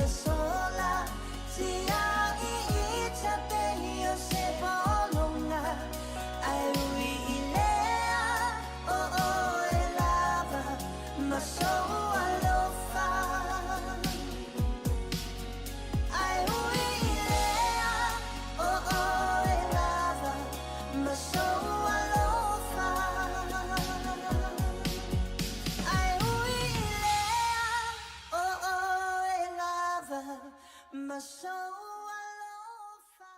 e sola siang iitate yo se polonga ai ui ilea e lava maso alofa ai ui ilea e lava maso alofa ai ui ilea e lava maso alofa.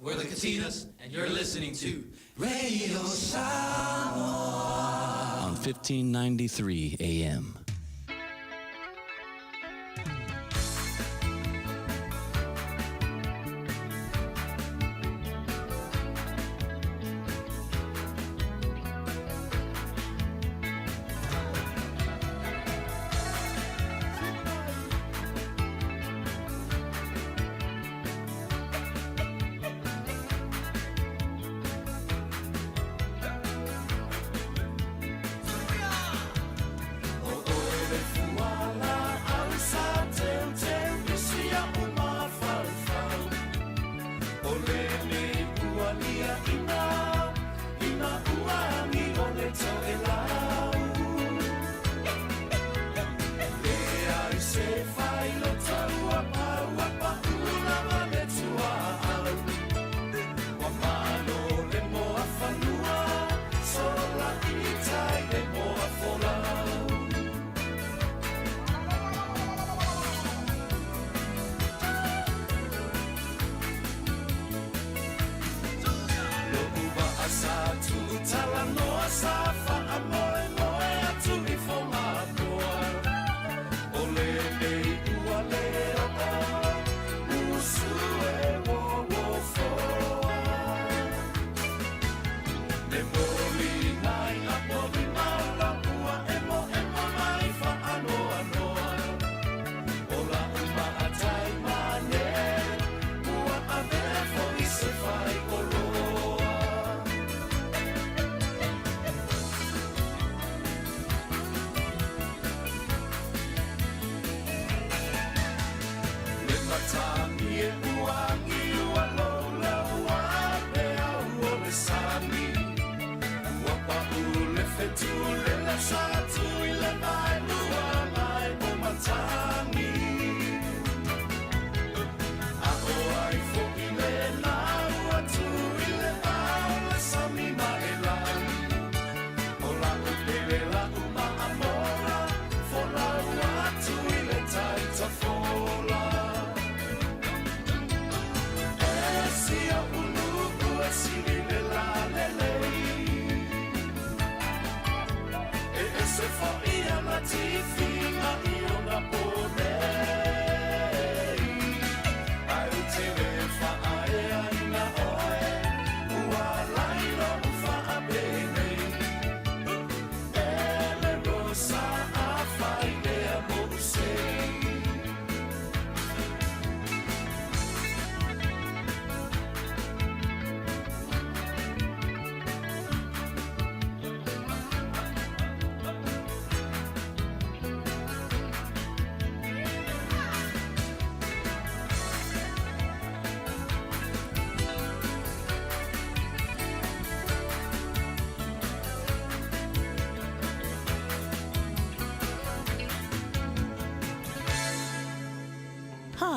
We're the Katinas, and you're listening to Radio Samoa on 1593 AM.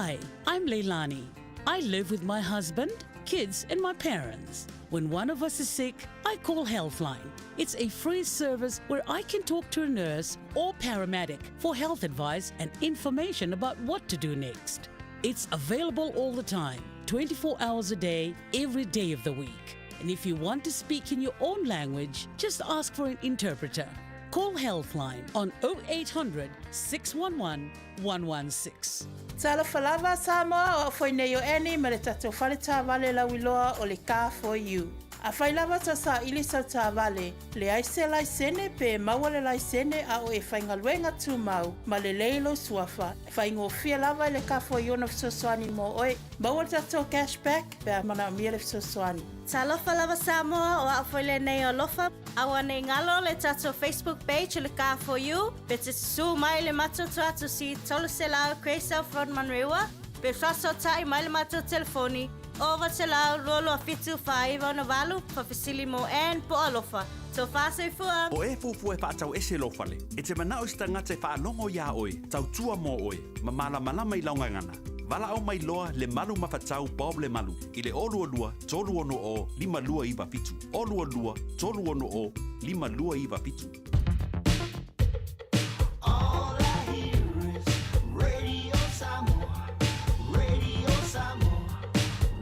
Hi, I'm Leilani. I live with my husband, kids, and my parents. When one of us is sick, I call Healthline. It's a free service where I can talk to a nurse or paramedic for health advice and information about what to do next. It's available all the time, 24 hours a day, every day of the week. And if you want to speak in your own language, just ask for an interpreter. Call Healthline on 0800 611 116. Tala falava Samoa o foi nei o eni ma le tatou whale tā wale la wiloa o le Car for You. A whai lava ta sa ili sa tā wale, le aise laisene pe maua le laisene a o e whainga luenga tū mau, ma le leilo suafa. Whainga o fia lava le Car for You na fisoswani mo oe, maua le tatou cashback pe a mana mia le fisoswani. Talofa lava Samoa o afoile nei o lofa. Awa nei ngalo le tato Facebook page le Car for You. Pe te su mai le matoto atu si tolo se lao Cresa Front Manrewa. Pe fraso tai mai le mato telefoni. Ova te lao lolo a fitu whaiva na walu. Pa fisili mo en po alofa. So fase fua. O e fufu e whaatau ese lofale. E te manao sta ngate whaalongo ia oe. Tau tua mo oe. Ma malama i launga ngana. Wala au mai loa le malu mawhatau Bob le malu. I le olua lua, tolu ono o, lima lua iwa pitu. Olua lua, tolu ono o, lima lua iwa pitu. All I hear is Radio Samoa, Radio Samoa,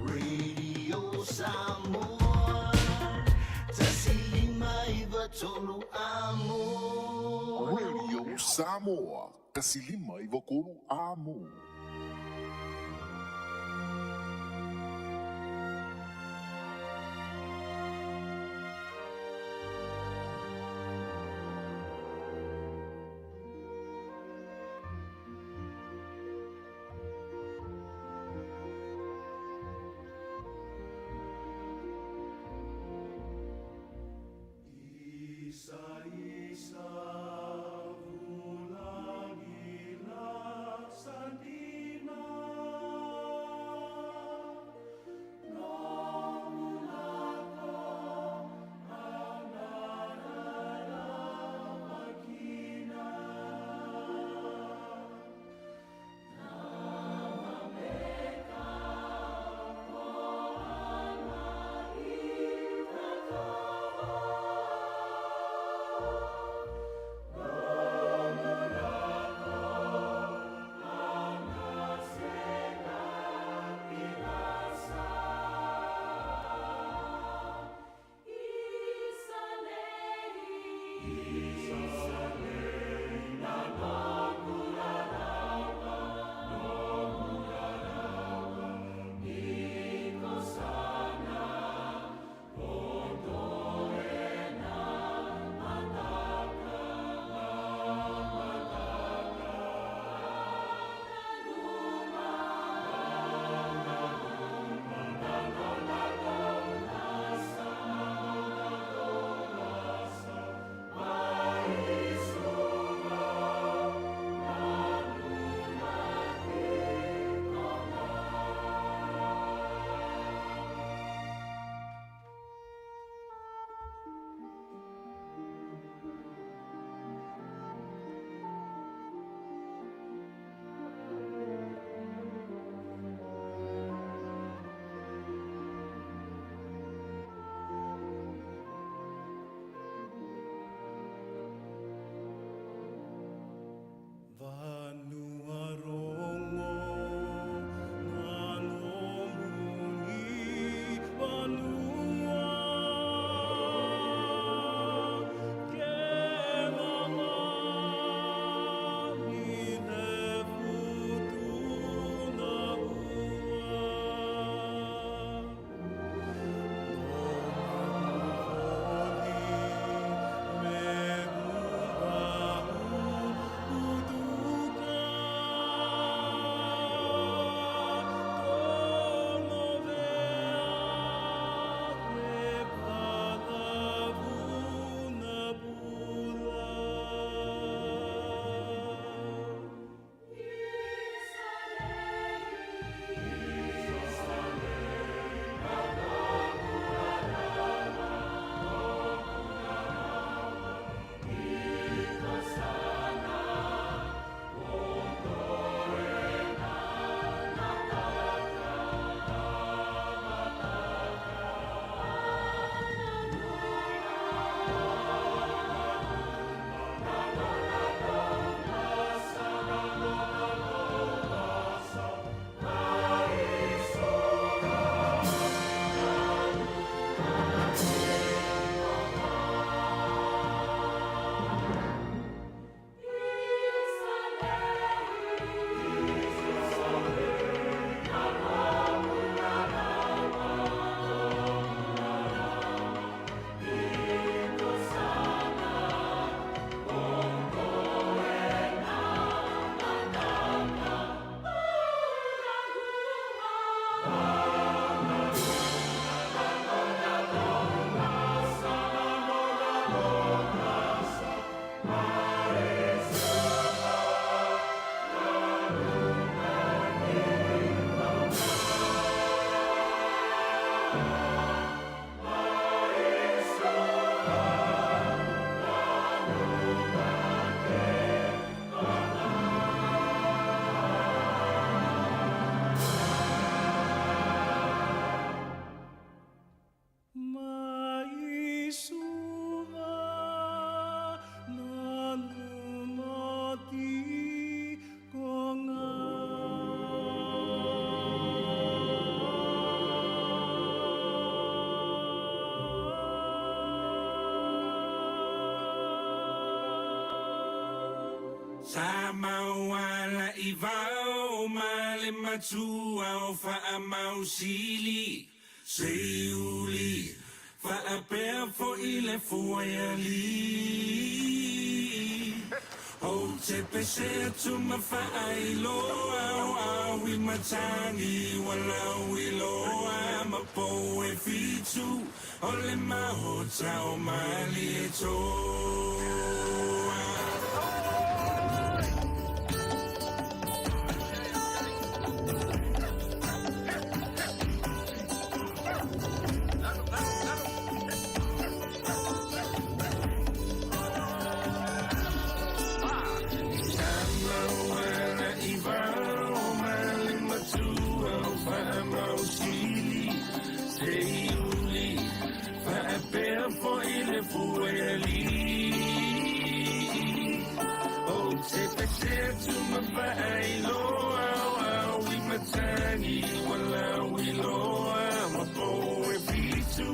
Radio Samoa. Tasilima iwa tolu amo. Radio Samoa, kasilima iwa kolu amo. Isa, vulangilah sandi. Tamau ala I vau ma le matua o whaamau sili Seuli whaapea fo I le fuaiali O te pese atu ma whaailoa o awi matangi walau I loa ma po e fitu O le mahota o mali e toa For ile fueli Oh te pese tu ma vai lo we matangi wala we lo ma po e fitu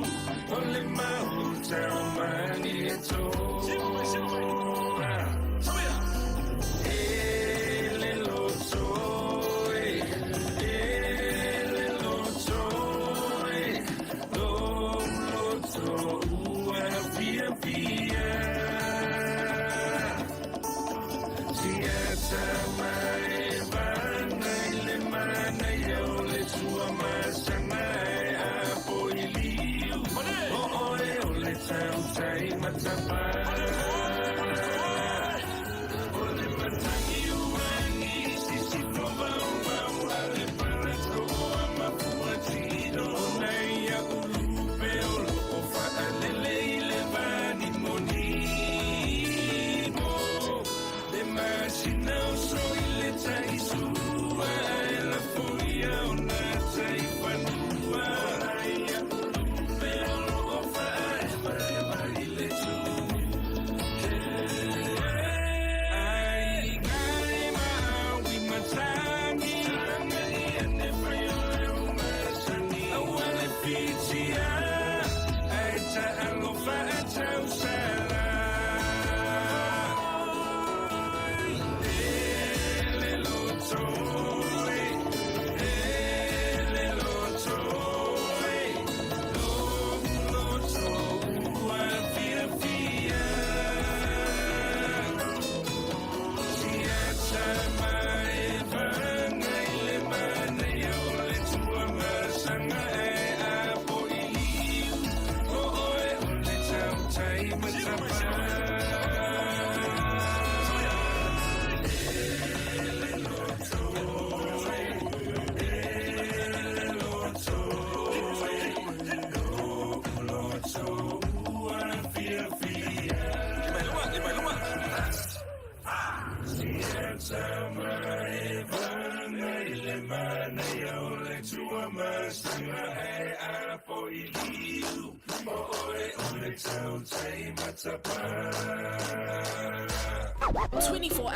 ole ma hotel mani to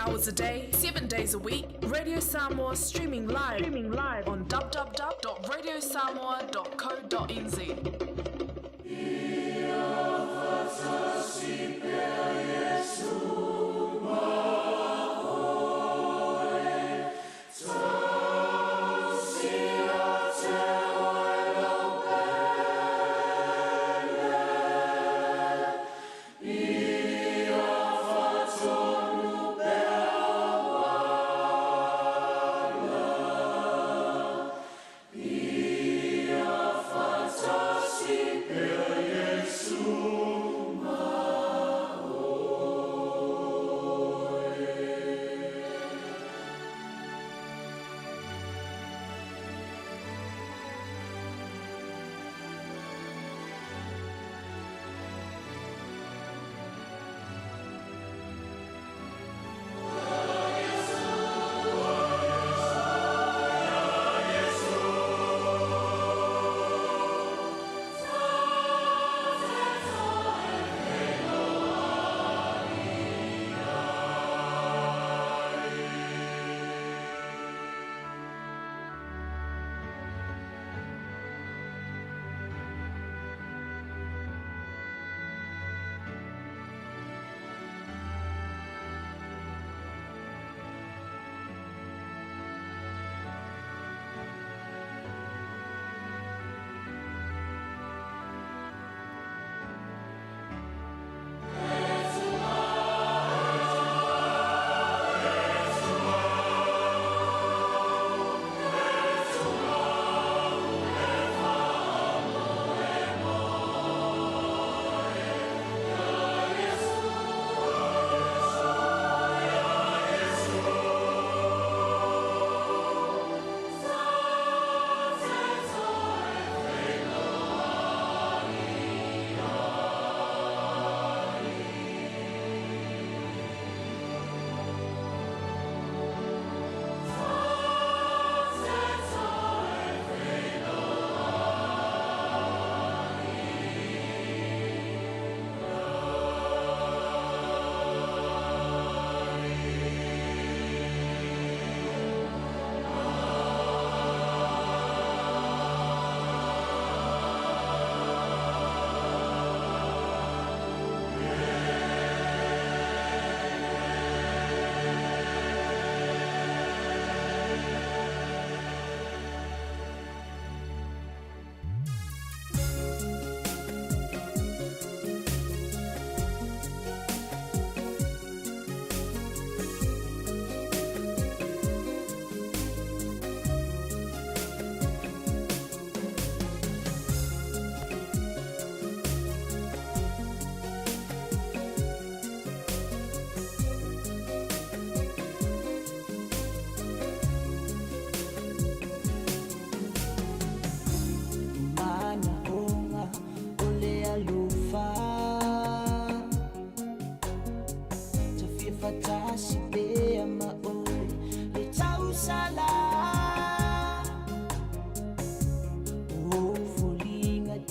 Hours a day, 7 days a week. Radio Samoa streaming live on www.radiosamoa.co.nz. Toss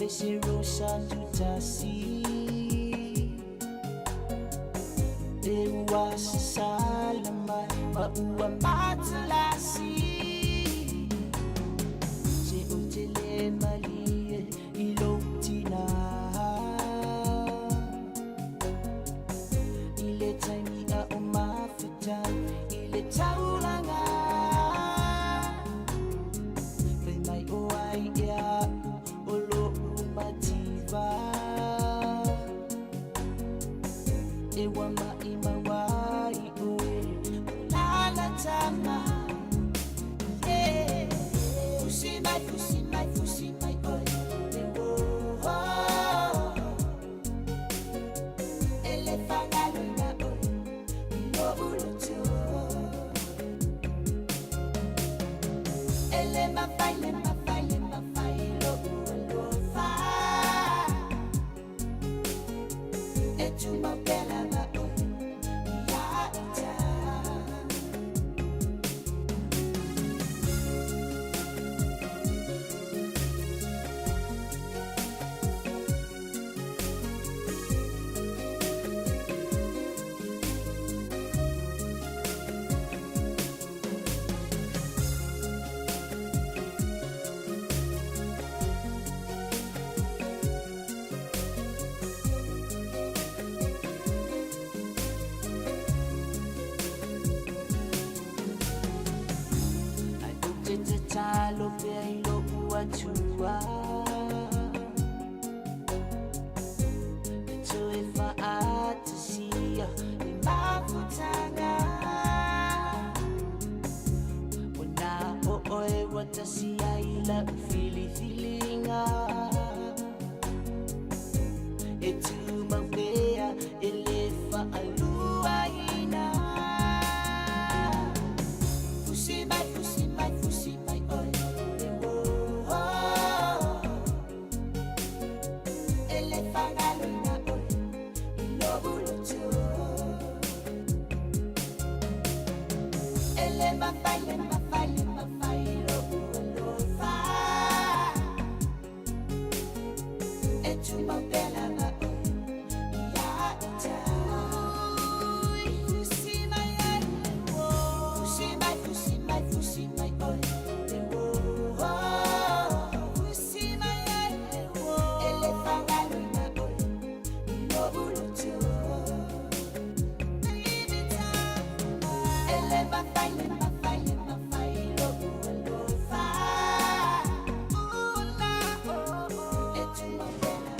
Fesero Santutasi Ewa Salama Maua Matulasi Se Otele Malie Ilotina Ile Tangi A Omafuta Ile Taulanga Femai Oai Ya Olo Umativa Ewa Maima Wai Oe Lala Tama Yeah Fusimai, Fusimai, Fusimai Oe Ewo Ele Fangaluna Oe Ilo Uluto Ele Mafai, Le Mafai, Le Mafai Lo Ulofa Etu Mopela Ma Oe Ya Ita Talo peilo uatua Beto efa atasia Imafutanga Wana oe watasia ila ufili-filinga Etu mawea elefa aluaina Fusimai, Fusimai, Fusimai Oe Ewo Ele Fangaluna Oe Ilo Uluto Ele Mafai, Le Mafai, Le Mafai Lo Ulofa Etu Mopela Ma Oe Ya Ita Fusimai Ewo Fusimai, Fusimai, Fusimai Oe Ewo Fusimai Ewo Ele Fangaluna Oe Ilo Uluto Ele Mafai, Le Mafai, Le Mafai Lo Ulofa Etu Mopela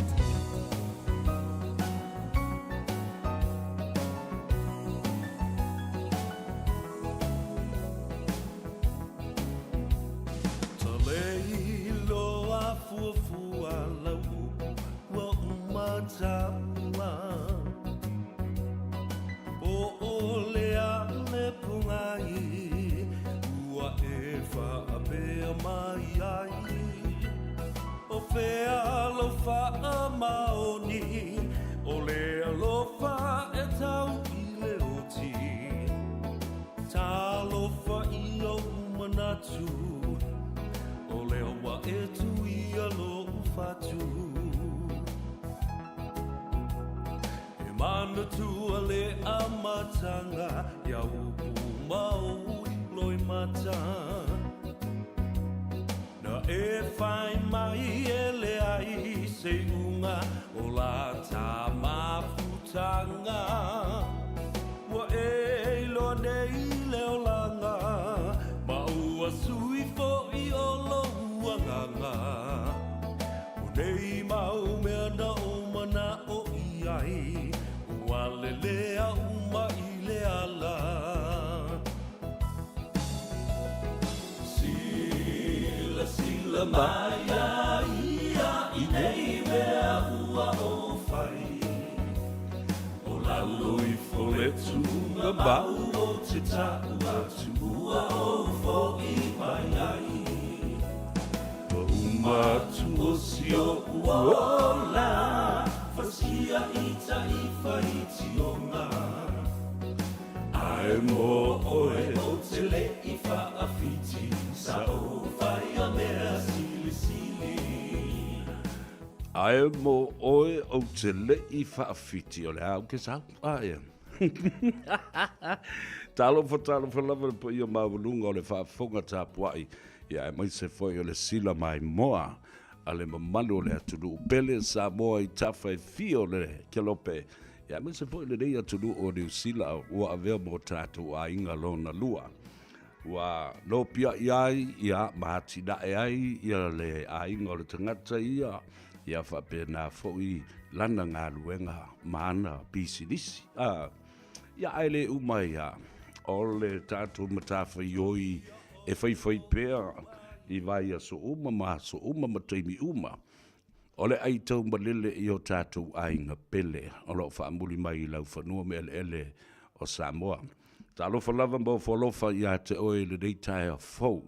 Taleilo a fuafua lau wa umatama O olea le pungai Ua efa apea mai ai O fea lo fa maoni O lea lo fa e tau I le oti Ta lo fa I o manatu O leo wa e tu I alo ufatu E mana tu a le amatanga Ia upu mau I loi mata Na e fai mai e le ai Se unga o la ta mafutanga Wa e ilo nei leo langa Ma ua sui fo I olo uanganga O nei mau mea na o mana o iai Ua lelea uma I le ala Sila sila mai ai ia I nei mea ua o fai O lalo I fole tunga mau o te tau atu Ua o fo I mai ai O umatu o si o uola Fasia ita I faiti o ngā Ae mo oe o te le I faafiti Sa o fai a mea sili sili Ai mo oe o te lei whaafiti o le au ke sau. Ai. Talo fa lava po ia mawulunga o le whaafonga tāpuai. Ia e mai se foi o le sila mai moa. A le mamalu o le atunu upele Samoa i tawha e fio le kelope. Ia mai se foi le rei atunu o New Zealand ua avea mo tātou a inga lona lua. Ua no pia iai ia mahatina e ai ia le a inga o le tangata ia whapena foi lana ngā luenga maana pisinisi. Ia aile umai o le tātou matawha ioi e whai pēr i vai a so uma mataimi uma. O le ai tau malele i o tātou ainga pele o lo whaamuli mai i lau whanua me ele o Samoa. Ta alofa lava mo whalofa i a te oe le reitai a fau.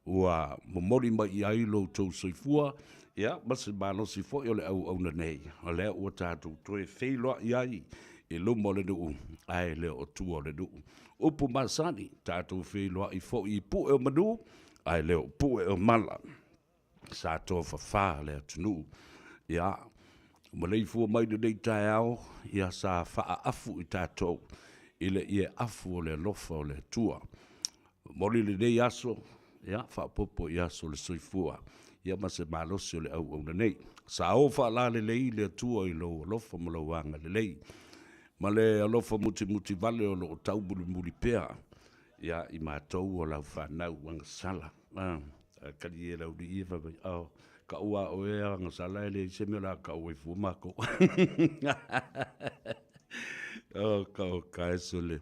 Ua momori mai i ailo tau soifua. Ia, masi malosi fo i o le au na nei. O lea ua tātou toe wheiloa i ai. I lumo le nuu. Ai leo o tua le nuu. Upu masani tātou wheiloa i fo i pu e o manu. Ai leo pu e o mala. Sa toa whawha lea tunu. Ia, malei fua mai le reitai au. Ia sa wha afu i tātou. Ile ie afu o le lofa o le tua. Mori le nei aso, ia, whaapopo i aso le soifua. Ia mase malosi o le au na nei. Sa o wha le lei le tua i lo lofa mo lo wanga le lei. Ma le lofa muti vale o lo tau muli pea. Ia i mātou o lau whanau wanga sala. Kari e lau di ia whapai. Ka ua o ea wanga sala e le i seme la ka ua i fumako. Ka esole.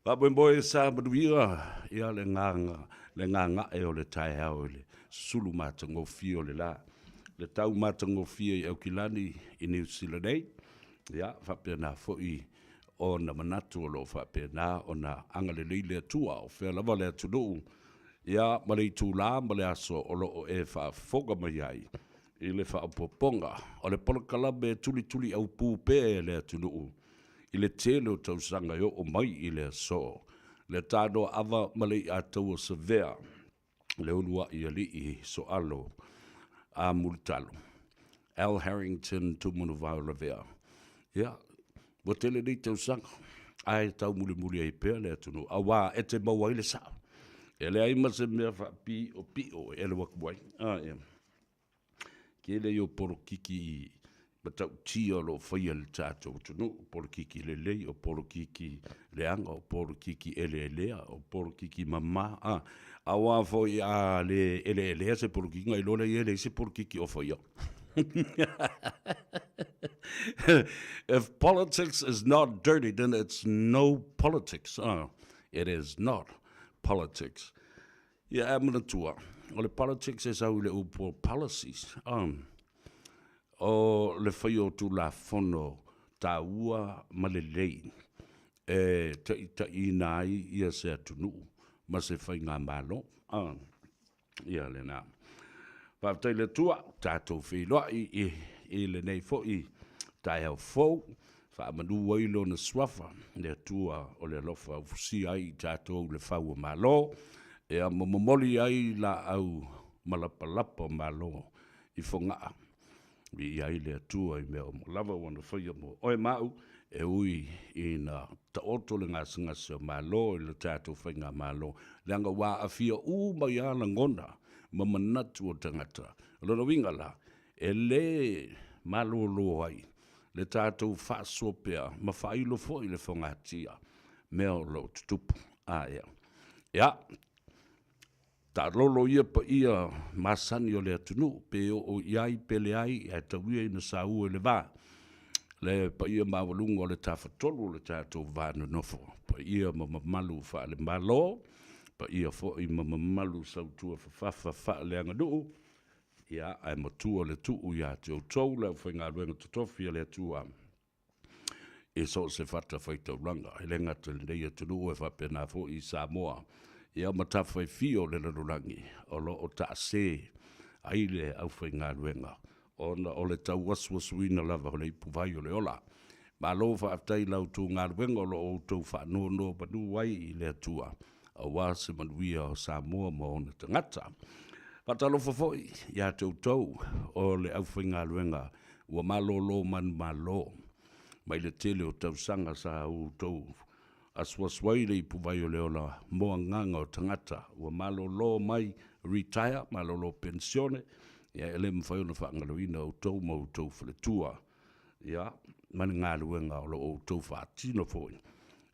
Papo sa maduia ia le nganga e o le tai hao le sulu matango fio le la. Le tau matango fio i au kilani i New Zealand nei. Ia, whapena foi o na manatu o lo whapena o na angale leile atua o whea lava le atunu. Ia, malei tū la male aso o lo e whafoga mai ai. I le whaapoponga. O le polakalabe tuli au pūpe le atunu. I le tele o tausanga yo o mai i le so. Le Tanoa Ava malei a tau o sevea. Le unua i ali i so alo a multalo. Al Harrington tumunu vau la vea. Ia, mo tele nei tausanga. Ai tau muli ai pēr le atunu. Awa e te maua i le sao. E le aima se mea wha pi o e le wakuai. Ia. Kele yo poro kiki i matau tia lo whaia le tātou tunu, poro kiki le lei, o poro kiki le anga, o poro kiki ele lea, o poro kiki mama. Awa foi a le ele lea se poro kiki, ngai lola i ele se poro kiki o whaia. If politics is not dirty, then it's no politics. It is not politics. Ia amana tua. O le politics is au le upo policies. O le whai o tu la whono tā ua malelei. E ta i nai ia se atunu. Ma se whai ngā malo. Ia le nā. Pātai le tua, tātou whiloa i le nei fo i tai au fau. Wha manu wailo na swafa. Le tua o le lofa ufusi ai tātou le whau o malo. E a momoli ai la au malapalapa malo i whangaa. I ai le atua i mea o lava wana whaia mo. Oe mau e ui i na ta oto le ngasa malo i le tātou whainga malo. Leanga wā a fia mai ala ngona ma manatu o tangata. Lona wingala e le malo lo ai. Le tātou whaasopea ma whailo fo i le whangatia. Mea o lo tutupu. Ia. Ia. Ta lolo ia pa ia masani o le atunu, pe o iai pele ai, e tauia ina sa ua le vā. Le pa ia mawalunga o le tawhatolu le tātou vāna nofo. Pa ia mamamalu wha le malo, pa ia fo i mamamalu sautua whawhawha le angaduu. Ia ai matua le tuu ia te o tau, le whainga ruenga tutofi le atua. E so se whata whaita uranga, he lenga te nei atunu e whapena fo i Samoa. Ia matawhai fio le lanurangi, o lo o ta se aile au whai ngā ruenga. O le tau waswaswina lava o le ipuvai o le ola. Ma lo whaaftai lau tū ngā ruenga o lo o tau whaanono panu wai i le atua. A wā se manuia o Samoa mo o na tangata. Whatalofa foi, ia tau o le au whainga luenga, ua malolo man malo. Mai le tele o tau sanga sa u tau aswaswai le puvai o leola moa nganga o tangata, ua malolo mai retire, malolo pensione, ia ele mwhai o na whaangaloina o tau ma o tau whaletua. Ia, mani ngā luenga o lo o tau whaatino foi.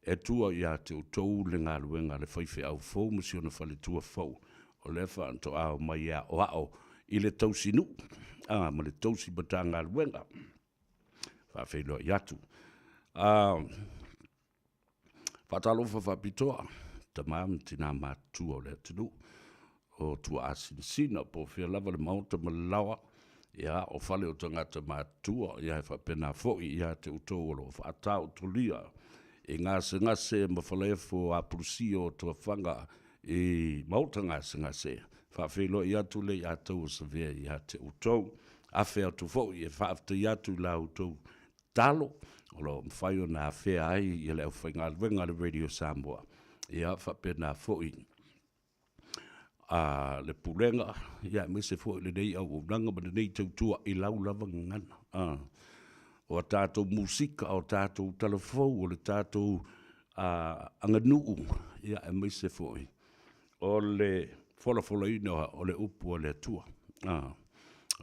E tua ia te o tau le ngā luenga le whaiwhi au fau, musi o na whaletua fau. O le whaanto au mai ia o ao i le tausi nu. Ma le tausi bata ngā luenga. Whawhelo i atu. Whatalofa whapitoa. Tamam tina mātua o le atunu. O tua asinsina po whia lava le maunta malawa. Ia o whale o tangata mātua. Ia he whapena foi. Ia te utou o lo whaatau tulia. E ngase mawhalefo a prusi o tua whanga. E mauta ngase. Whawhelo i atu le i atu o savea i ate utou. Awhea atu fo i e whaafta i atu la utou talo. O lo mwhaio na awhea ai i leo whainga wenga le Radio Samoa. Ia whapena fo i. Le pulenga. Ia mese fo i le nei au unanga ma le nei tautua i lau lava ngana. O a tātou musika, o tātou talafou, o le tātou anganuu. Ia mese fo i. O le fola ina o le upu o le atua.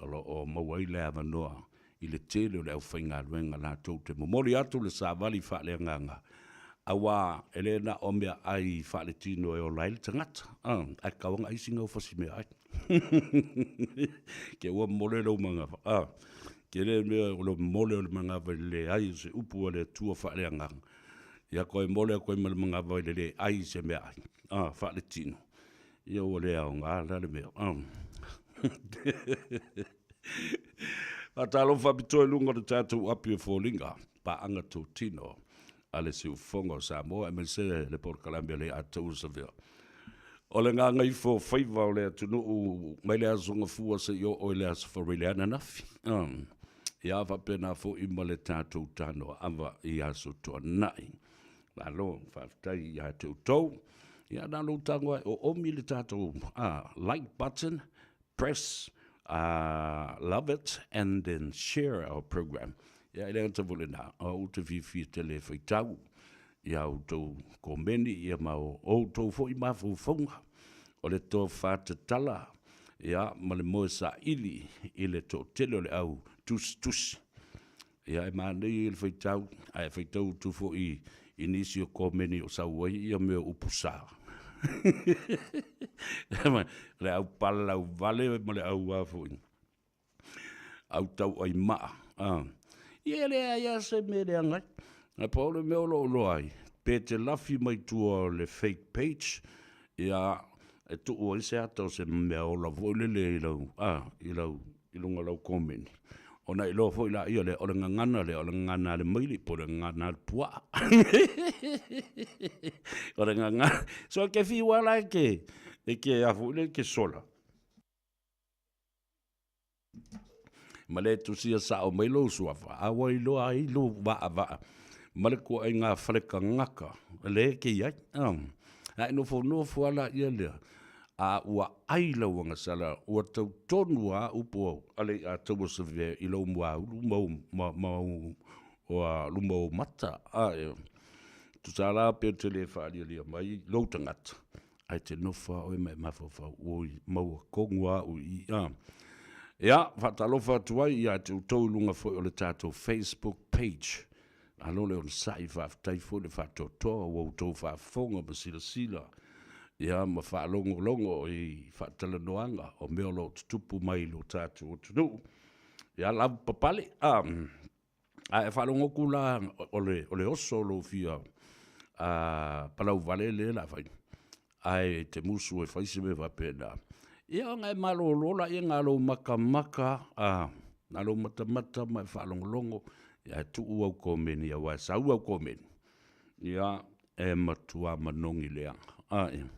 O mawai le avanoa i le tele o le au whainga luenga la tau te momori atu le sāwali whaale nganga. Awa elena o mea ai whaale tino e o laile tangata. Ai kawanga isinga o whasi mea ai. Ke ua mole lau mga. Ke le mea o lo mole o le mga vai le ai se upu o le atua whaale nganga. Ia koe mole a koe mga vai le ai se mea ai. Whaale tino. Ia o le au ngā lale mea. Atalo whapito e lunga le tātou api e fōlinga. Pa anga tō tino. Ale se ufonga o Samoa. E me se le por kalambia le atau savea. O le ngā ngai fō whaiva o le atunu u mai le azonga fua se yo o le asa wharile ana nafi. Ia whapena fō ima le tātou Tanoa Ava i aso toa nai. Lalo, whaftai i a te utou. Ia nalo tangwa o omi le tātou like button, press, love it, and then share our program. Ia ele anta vole na, o te vifi tele whaitau. Ia o tau komeni, ia ma o tau fo i mawhu whaunga. O le tō whātatala, ia ma le moe sa ili, i le tō tele o le au tusi. Ia e mānei i le whaitau, ai whaitau tu fo i inisi o komeni o sauai, ia mea upusa. Le au pala au vale ma le au wafoi. Au tau ai maa. Ia le aia se me le angai. Na paule me olo olo ai. Pe te lafi mai tua le fake page. Ia e tu o ise atau se me ola voile le ilau. Ilunga lau komeni. Ona i loa fo ila ia le o le ngangana le maili po le ngangana le pua. O le ngangana. So ke fi wala ke afu le ke sola. Ma le tusia sa o mailo suafa. Awa i loa i lo va. Ma le kua i ngā whaleka ngaka. Le ke iai. Ai no fo ala ia lea. A ua aila wanga sala, ua tau tonua upo ale a tau savea i lau mua lumau mata. Tu sala pe tele whaari lia mai, lau tangata. Ai te nofa oi mai mawhawha oi maua kongua ui. Ia, whatalofa tuai ia te utau lunga foi o le tātou Facebook page. Alo le on sai whaftai foi le whatotoa, ua utau whafonga masila. Ia ma whaalongo i whaatalanoanga o mea lo tutupu mai lo tātou o tunu. Ia labu papale. E whaalongo kula o le oso lo fia palau vale le la whai. Ai te musu e whaise me wapena. Ia ngai malo lola ia ngā lo maka. Ngā lo mata mai whaalongo. Ia tu au komeni a wai sau au komeni. Ia e matua manongi leanga.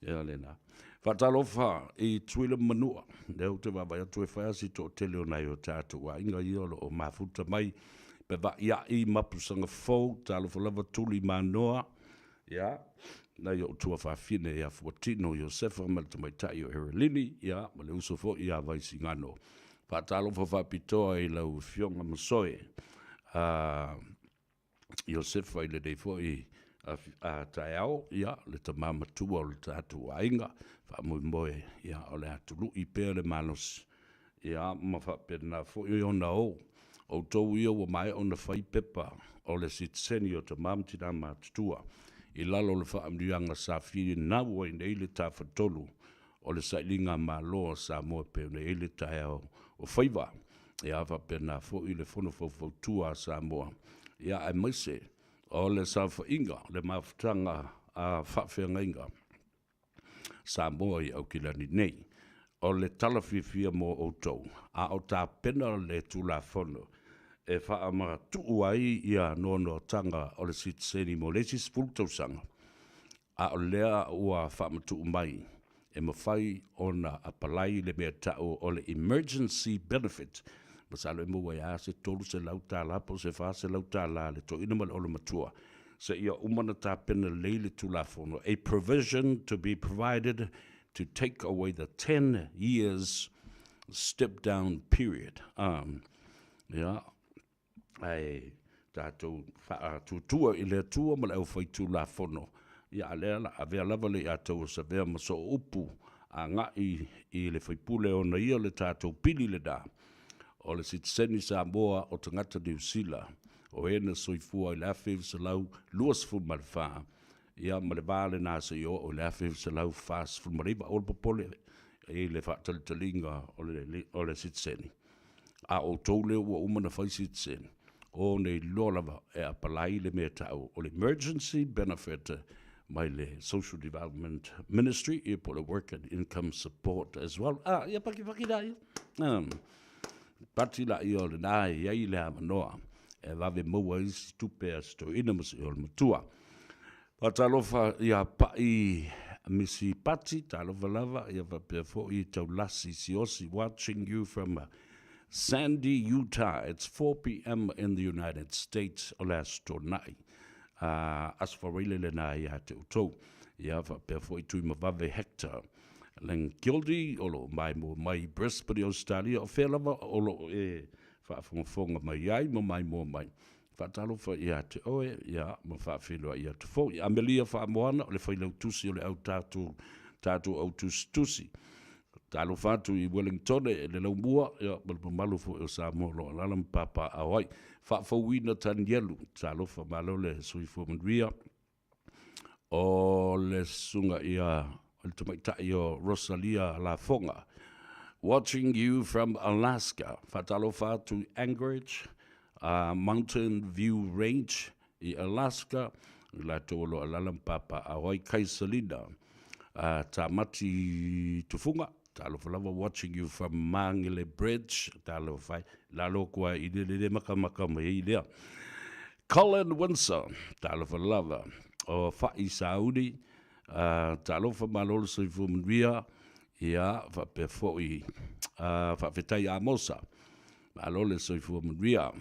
Ia lena. Whatalofa i tuila manua. Leo te wabai atu e whaiasi tō tele o nei o tātou wa inga i olo o mafuta mai. Pe wa ia i mapusanga fau, talofa lava tuli manoa. ia na yo tua whawhine ia Fuatino Iosefa ma le tamaitai o Herelini ia ma le uso fo ia vai singano whaatalo whawhapitoa i lau fionga masoe Iosefa i le dei fo i a tai au ia le tamama tua o le tatu ainga whaamui moe ia o le atulu i pēr le manos ia ma whapena fo i ona o tau ia wa mai ona whai pepa o le sitseni o tamam tina ma tutua i lalo le whaamrianga sa whiri nau i nei le tawhatolu o le sailinga ma loa sa moa peo nei le tae o whaiva ia whapena fo i le fono tua sa moa ia ai maise o le sa whainga le mawhtanga a whawhenga inga sa moa i au kilani nei o le talawhiwhia mo o tau a o tā pena le tula fono e whaamara tuu ai ia nono tanga o le sitseni mo le sis fultausanga. A o lea ua whaamatu mai e mawhai ona apalai le mea tau o le emergency benefit. Masalo e mua ia se tolu se lauta la po se wha se lauta la le to inama le ole matua. Se ia umana tā pena leile tulafono. A provision to be provided to take away the 10 years step down period. Yeah. Ai tātou tutua i lea tua ma le au whaitu la fono. Ia lea la avea lava le atou sa vea ma so upu a ngai i le whaipule o na ia le tātou pili le da. O le sitseni Samoa o tangata New Zealand. O ena soifua i le awhiu sa lau luas fu malwha. Ia ma le vāle nā sa io o le awhiu sa lau fast fu mariva o le popole i le whatalitalinga o le sitseni. A o tōleo ua umana whai sitseni. O nei lolawa e apalai le mea tau o le emergency benefit mai le Social Development Ministry e po le Work and Income Support as well. Ia paki dai. Pati la i o le nai iai le amanoa e vave maua isi tupe a sto inamas i o le matua. Patalofa ia pai misi pati, talofa lava ia vapea fo i tau lasi si osi watching you from Sandy, Utah. It's 4 p.m. in the United States. Olas tonai. As for really le nai a te utou. Ia fa pe foi tui mavave hectare. Len Gildy, olo mai mo mai Brisbane, Australia. O whelava olo e whaafonga mai ai mo mai mo mai. Whaatalo fa ia te oe, ia mo whaafilua ia te fo. Amelia whaamoana o le whailau tusi o le au tātou au tusi. Talo fatu i Wellington e le laumua ia malu fo e Samoa lo lalam papa awai fa wina tan yelu talo fa malo le sui fo mandria o le sunga ia o tomaita io Rosalia la fonga watching you from Alaska fatalo fatu Anchorage Mountain View Range i Alaska la tolo lalam papa awai Kaisalina tamati tufunga talo falava watching you from Mangele Bridge talo fai lalo kwa ile maka mai lea Colin Windsor talo falava o fai Saudi talo fa malol se fumria ia fa pe foi fa fetai amosa malol se fumria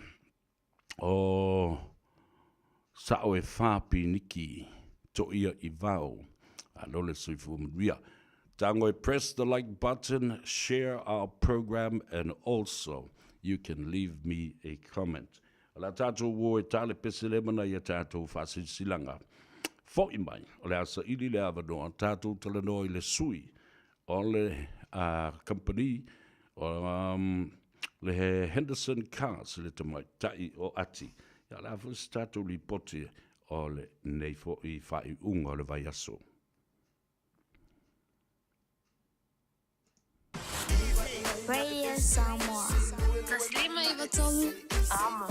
o sao e fa piniki to ia ivao alole se fumria. Tango, press the like button, share our program, and also you can leave me a comment. La tātou wo e tale pesele mana ia tātou whasi silanga. Fo i mai, o le asa ili le avanoa, tātou talanoa i le sui, o le company, le Henderson Cars, le tamai tai o ati. Ia la fus tātou li poti o le nei fo i whai unga o le vai aso. Radio Samoa. Taslima Ivatolu. Amo.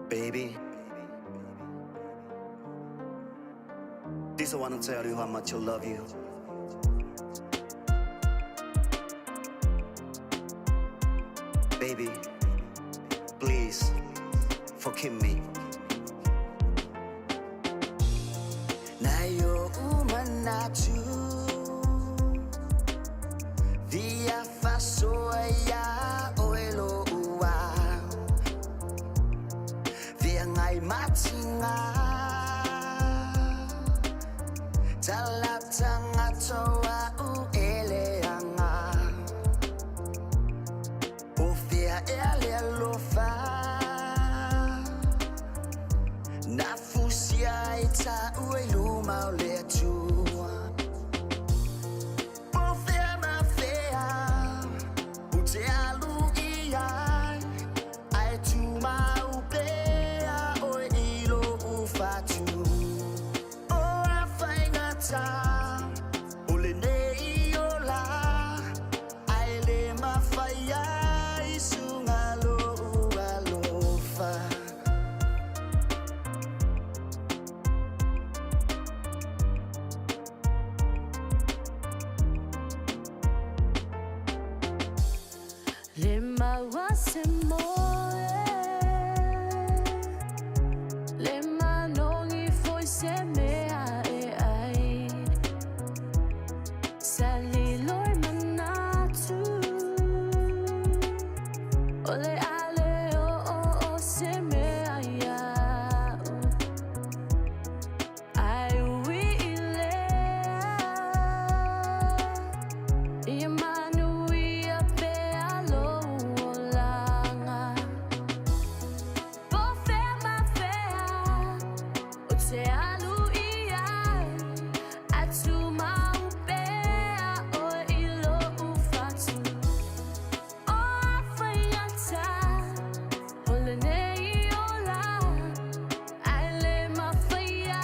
Baby, this I want to tell you how much I love you. Baby, please forgive me. tu via fasoia oelo ua via ngai matinga talatanga toa u eleanga o via ele lofa na fusia ita uelu maule tu o via na fea u te alu ia ai tu mau pea o ilo u fatu o a faingata o le nei o la ai le mawhaia i sunga lo ua lofa Le maua se moe, le manongi foi se mea e ai. Saliloi manatu, o le ale o se mea iau. Ai ui i lea, ia manu ia pea lo o langa. Po fea ma fea, o te alu ia, atu mau pea o ilo u fatu. O a whaiata, o le nei o la, ai le ma whaia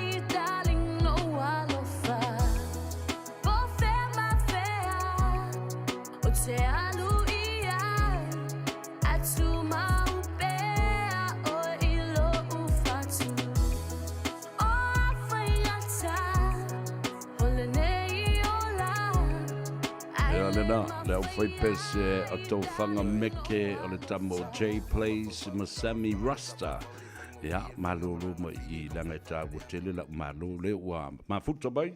i darling no alofa. Po fea ma fea, o te alu ia, atu mau pea o ilo u fatu. O a whaiata, o le nei o la, ai Ea le lena, ma leo whai pese o tau whanga meke o le tamo J Plays Masami Rasta. Ia, malulu mo i langa e tā wotele la malule ua mafuta mai.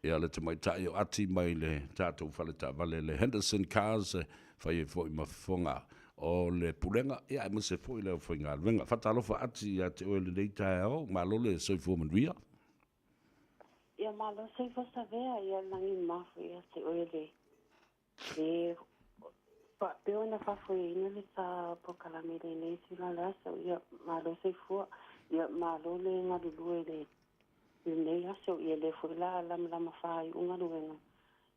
Ia le tamai tai o ati mai le tātou whale tā vale le Henderson Cars whai e fwoi mafonga o le pulenga. Ia, e muse fwoi leo fwoi ngā luenga. Whatalofa ati a te oele nei tai au, malule e soi fwoi manuia. Ia malo sei fosa vea ia langi mafu ia te oele. E pa peo na fafu ina le sa pokalame le nei sila lasa ia malo sei fua ia malo le ngadulu le nei aso ia le fuila lama fai unga luenga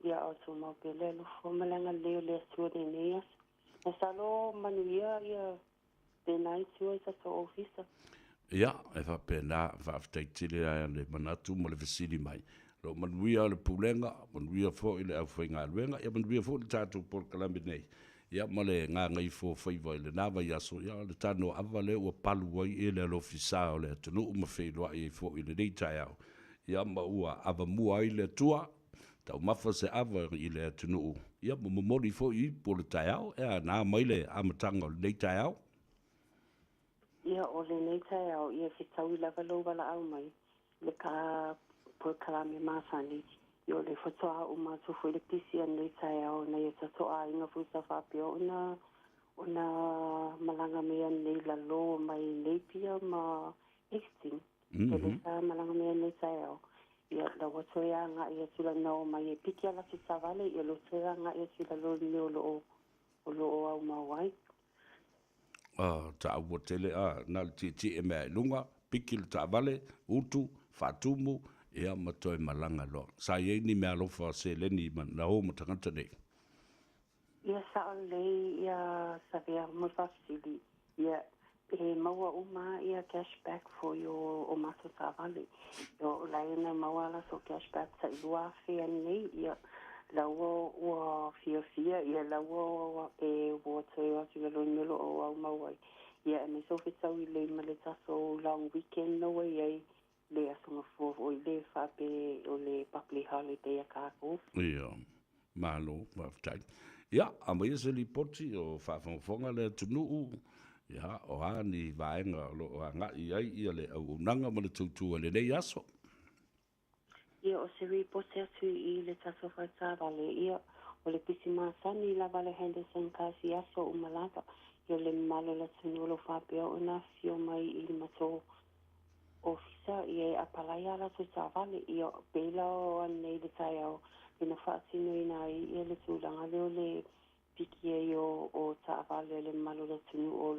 ia o tu mau pele lu fo malanga le sua le nei aso. Na salo manuia ia te nai sua isa so ofisa. Ia, e whapena, whafteitile a le manatu ma le vesili mai. Lo manuia le pulenga, manuia fo i le au whai ngā luenga, ia manuia fo le tātou por kalame nei. Ia ma le ngā ngai fo whaiva i le nāwa i aso, ia le Tanoa Ava le ua palu wai e le alofisa o le atunu uma whailua i fo i le nei tai au. Ia ma ua ava mua i le tua, tau mafa se ava i le atunu. Ia ma mamori fo i po le tai au, ea nā mai le amatanga o le nei tai au. Ia o le nei tai au, ia whitau i lava lo wala au mai, le ka pua kalame māsani, i o le whatoa o mātu fui le pisi an nei tai au, nei e tatoa inga fui sa whapio, ona malanga mea nei la lo mai nei pia ma exting, e le sa malanga mea nei tai au. Ia la watoea nga ia tula nao mai e piki ala si sa vale, ia lo toea nga ia tula lo ni o lo o au mawai. Ta ua tele na le titi e mea lunga, piki le ta vale, utu, fatumu, ea matoe malanga lo. Sa iei ni mea lofa se leni na ho mo tangata nei. Ia sa o lei, ia sa vea mo fasili, ia e maua uma ia cashback for yo o maso ta vale. Yo laina maua la so cashback sa ilua fea nei, ia laua ua fia ia laua e wote o tira lo melo o au mawai. Ia me so fitau i le maleta so long weekend no way ai le asonga fo o le fape o le public holiday a kako. Ia, malo, waftai. Ia, a mai se li poti o whafonga le tunuu. Ia, o hani vaenga lo o nga i ai ia le au nanga ma le tautua le nei aso. Ia o se ripote atu I le tatou whaitawale. Ia o le pisi masani lava le Henderson kasi aso o malava. Ia le malo la tunolo whapea o na fio mai I le mato ofisa ia apalai ala tu tavale ia pela o nei le tai au pina whaatino ina ia le tūlanga leo le piki e o tavale le malo le tunu o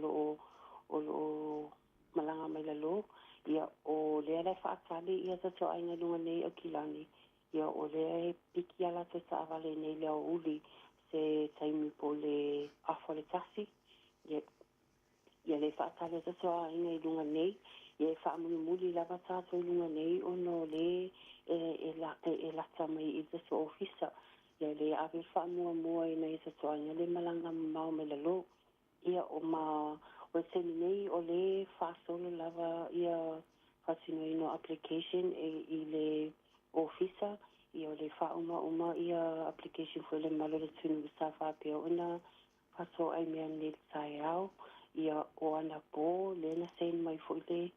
lo malanga mai la lo ia o le ala whaatali ia tato aina lunga nei o kilani ia o le piki ala tu tavale nei leo uli se taimi po le afo le tasi ia le whaatali tato aina lunga nei e whaamuli lava tātou lunga nei o no le e lata mai I tato ofisa. Ia le awe whaamua I nei tato anga le malanga mau me la lo. Ia o ma o temi nei o le whaasolo lava ia whatino ino application I le ofisa. Ia o le whauma ia application for le malo le tunu sa whapea ona whaso ai mea ne tai au. Ia o ana po le na sen mai fo le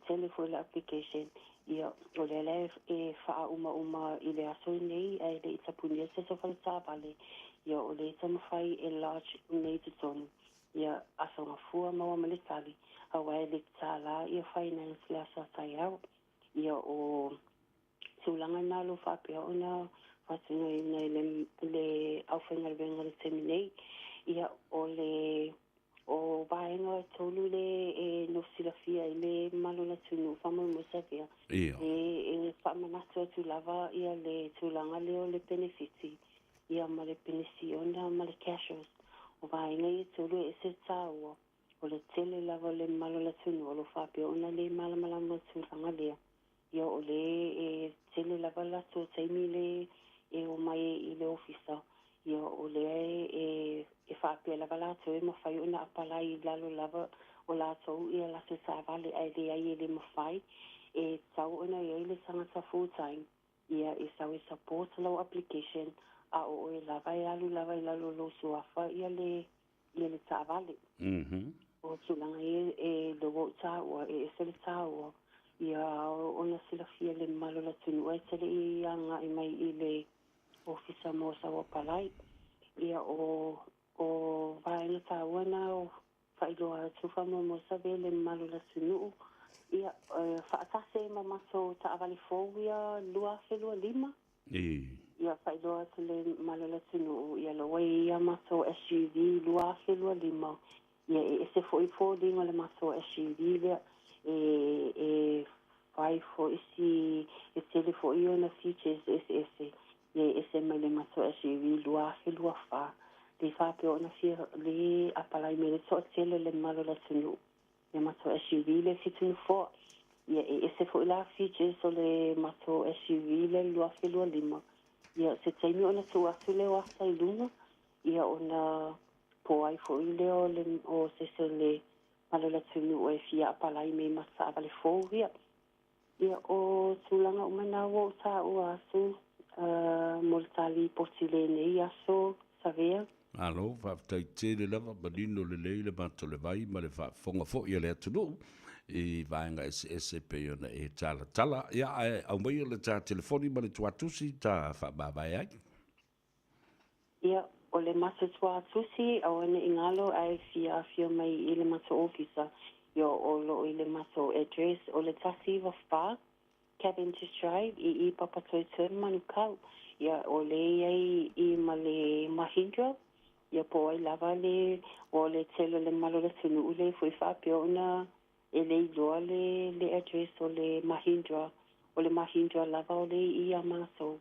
telephone application ia o le le e fa uma I le aso nei ai le tapunia se so fa vale ia o le tama fai e large nei te tonu ia aso nga fua ma le tali awa le tala ia finance la sa tai au ia o sulanga na lo fa pe ona fa tino nei le au fenga venga le terminate ia o vaenga tolu le no silafia le malo la tunu famo mo savia e famanato tu lava ia le tulanga le le benefiti ia ma le pensiona ma le cashos o vaenga i tolu e se tau o le tele lava le malo la tunu o lo fapio ona le mala mo tulanga le ia o le tele lava la to taimi le e o mai I le ofisa ia o le e whapea lava lato e mawhai una apalai lalo lava o lato ia lato sa vale ai le ai le mawhai e tau una ia le sangata full time ia e sau e support low application a o e lava e alu lava I lalo lo suafa ia le sa vale o tulanga e logo taua e se le taua ia ona sila fia le malo la tunu e tele I anga I mai I le ofisa mo sa palai ia o vai na tawana o whailoa tuwha mo sa vele malu la sunu ia whaatase ma maso ta avali fōwia lua whelua lima ia whailoa tele malu la sunu ia lo wai ia maso SUV lua whelua lima ia e se fo I fō linga le maso SUV lea e vai fo isi e tele fo I ona features ese ia ese mai le maso SUV lua whelua wha le whape o na fia le apalai me le toa tele le malo la tunu. Le mato SUV le fitunu fo. Ia e se fo la features o le mato SUV le lua whelua lima. Ia se taimi o na tu atu le o asa I lunga. Ia o na po ai fo I leo o se le malo la tunu o e fia apalai me masa avale fo ia. Ia o tulanga umana o ta o asu moltali potile nei aso savea. Alo, whaafitai tere lava, manino le leile mato le vai, ma le whaafonga fo ia le atunu, I vaenga ese pe ona e tala. Ia, au mai o le tā telefoni, ma le tuatusi, tā whaabawai ai. Ia, o le maso tuatusi, au ane ingalo ai fia mai I le maso ofisa, ia o lo I le maso address, o le tasi wa wha, Cavendish Drive, I papatoi tuen manukau, ia o le ai I ma le Mahindra, ia po ai lava le o le telo le malo le tunu ule fui whapea ona e le iloa le address o le Mahindra lava o le I amaso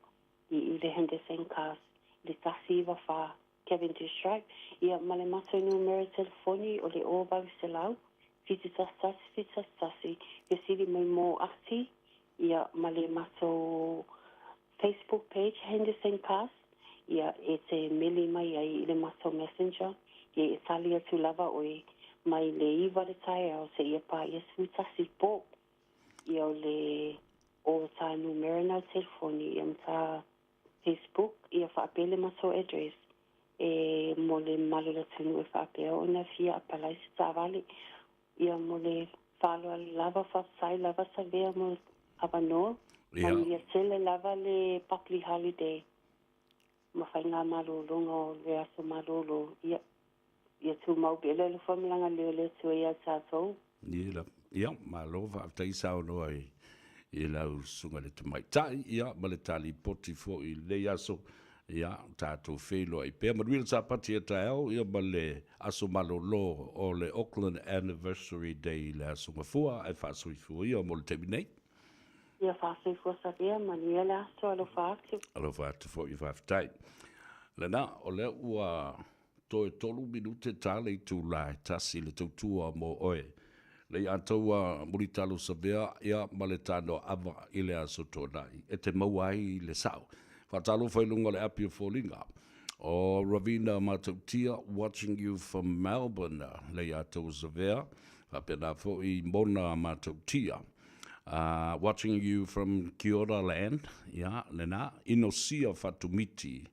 I le Henderson cars le tasi wa wha Cavendish Drive ia ma le maso numero telefoni o le o bau se lau fitasasi ke sili mai mo ati ia ma le maso Facebook page Henderson cars ia e te mele mai ai le maso messenger e talia tu lava oi mai le iwa le tai au se ia pa ia sutasi po ia le o ta numero na telefoni ia mta Facebook ia whaapele maso address e mo le malo la tunu e whaapea o na fia apalai se tāwale ia mo le whalo lava whasai lava sa vea mo avanoa Ia. Ia tele lava le public holiday. Ma fai ngā malolonga o le aso malolo. Ia tu mau bele le whamilanga leo le tu ia tātou. Ia, malo whaaftai sao noa i lau sunga le tamai tai, ia, ma le tali poti fo i le aso, ia, tātou whelo i pēr. Manuila sa pati e taeo, ia, ma le aso malolo o le Auckland Anniversary Day le aso ngafua, ai whaasui fua ia, mo le temi nei. Ia whaasui fua sa rea, manuia le aso alo whaatu. Alo whaatu fo i whaaftai. Le na, o le ua toe tolu minute tale i tū lai, tasi le tautua mo oe. Le ataua muritalo sa vea, ia ma le Tanoa Ava i le aso tōnai. E te mauai le sao. Whatalo whailunga le apia fōlinga. O Ravina Matautia, watching you from Melbourne, le atou sa vea. Whapena fo i Mona Matautia. Watching you from Kiora Land, ia, le na. Inosia Fatumiti.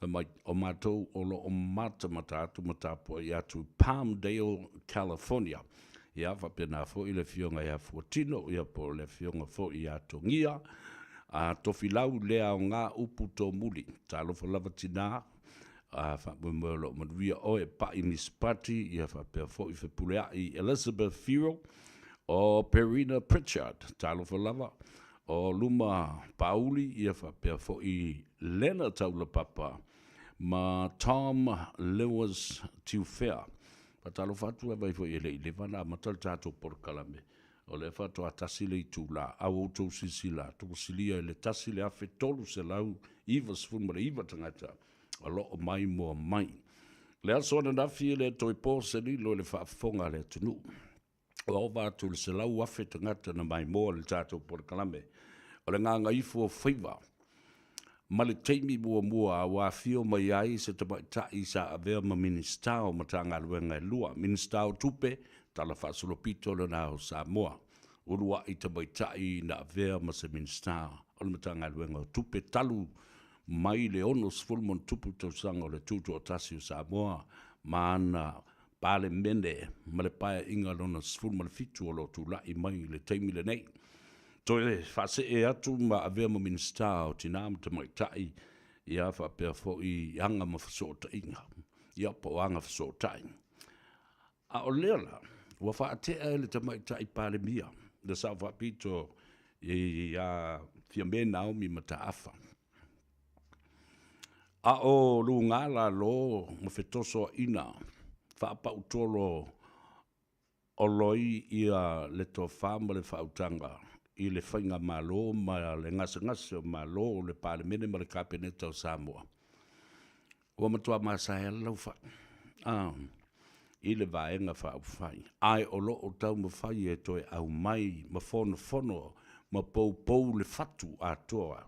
O mātou o lo o mata atu matapua i atu Palmdale, California. Ia whapena fo i le fionga ia fuatino, ia po le fionga fo i ato ngia. Tofi lau lea o ngā upu tō muli. Tālo whalava tina, whapemelo manuia oe pa i mispati, ia whapea fo i whapulea i Elizabeth Firo, o Perina Pritchard, tālo whalava, o Luma Pauli, ia whapea fo i Lena Taula Papa, ma Tom Lewis Tiufea. Patalo fatu e vai foi ele levana matal tato por kalame. O le fatu atasi le tula au auto sisila to silia le tasi le afe tolu se lau iva sfun mare iva tangata. A lo o mai mo mai. Le aso na fi le toi po se li lo le fa fonga le tunu. O va tu se lau afe tangata na mai mo le tato por kalame. O le nga ifu o fiva. Ma le teimi mua wa fio mai ai se te tai sa avea ma ministao ma tanga luenga lua. Ministao tupe, tala whasolopito le nao Samoa. Urua i te tai na avea ma se ministao. O le matanga luenga tupe talu mai le ono sfulmon tupu tau sanga o le tutu o tasi o Samoa. Ma ana pale mene ma le pae inga lona sfulmon fitu o lo tu lai mai le teimi le nei. Toe whase e atu ma avea ma ministao tina ma te mai tai ia whapea fo i anga ma whasota inga. Ia po anga whasota inga. A o leala, ua whaatea ele te mai tai pale mia. Le sa whapito i a fia me Naomi ma ta afa. A o lu ngala lo ma whetoso ina. Whaapa utolo o loi ia le to whama le whautanga. I le whainga malo, ma le ngasa malo, le pāle mene ma le kāpeneta o Samoa. Ua matua māsahe lau wha. I le vaenga wha au whai. Ai o lo o tau ma whai e toi au mai, ma whono, ma pou le whatu a toa.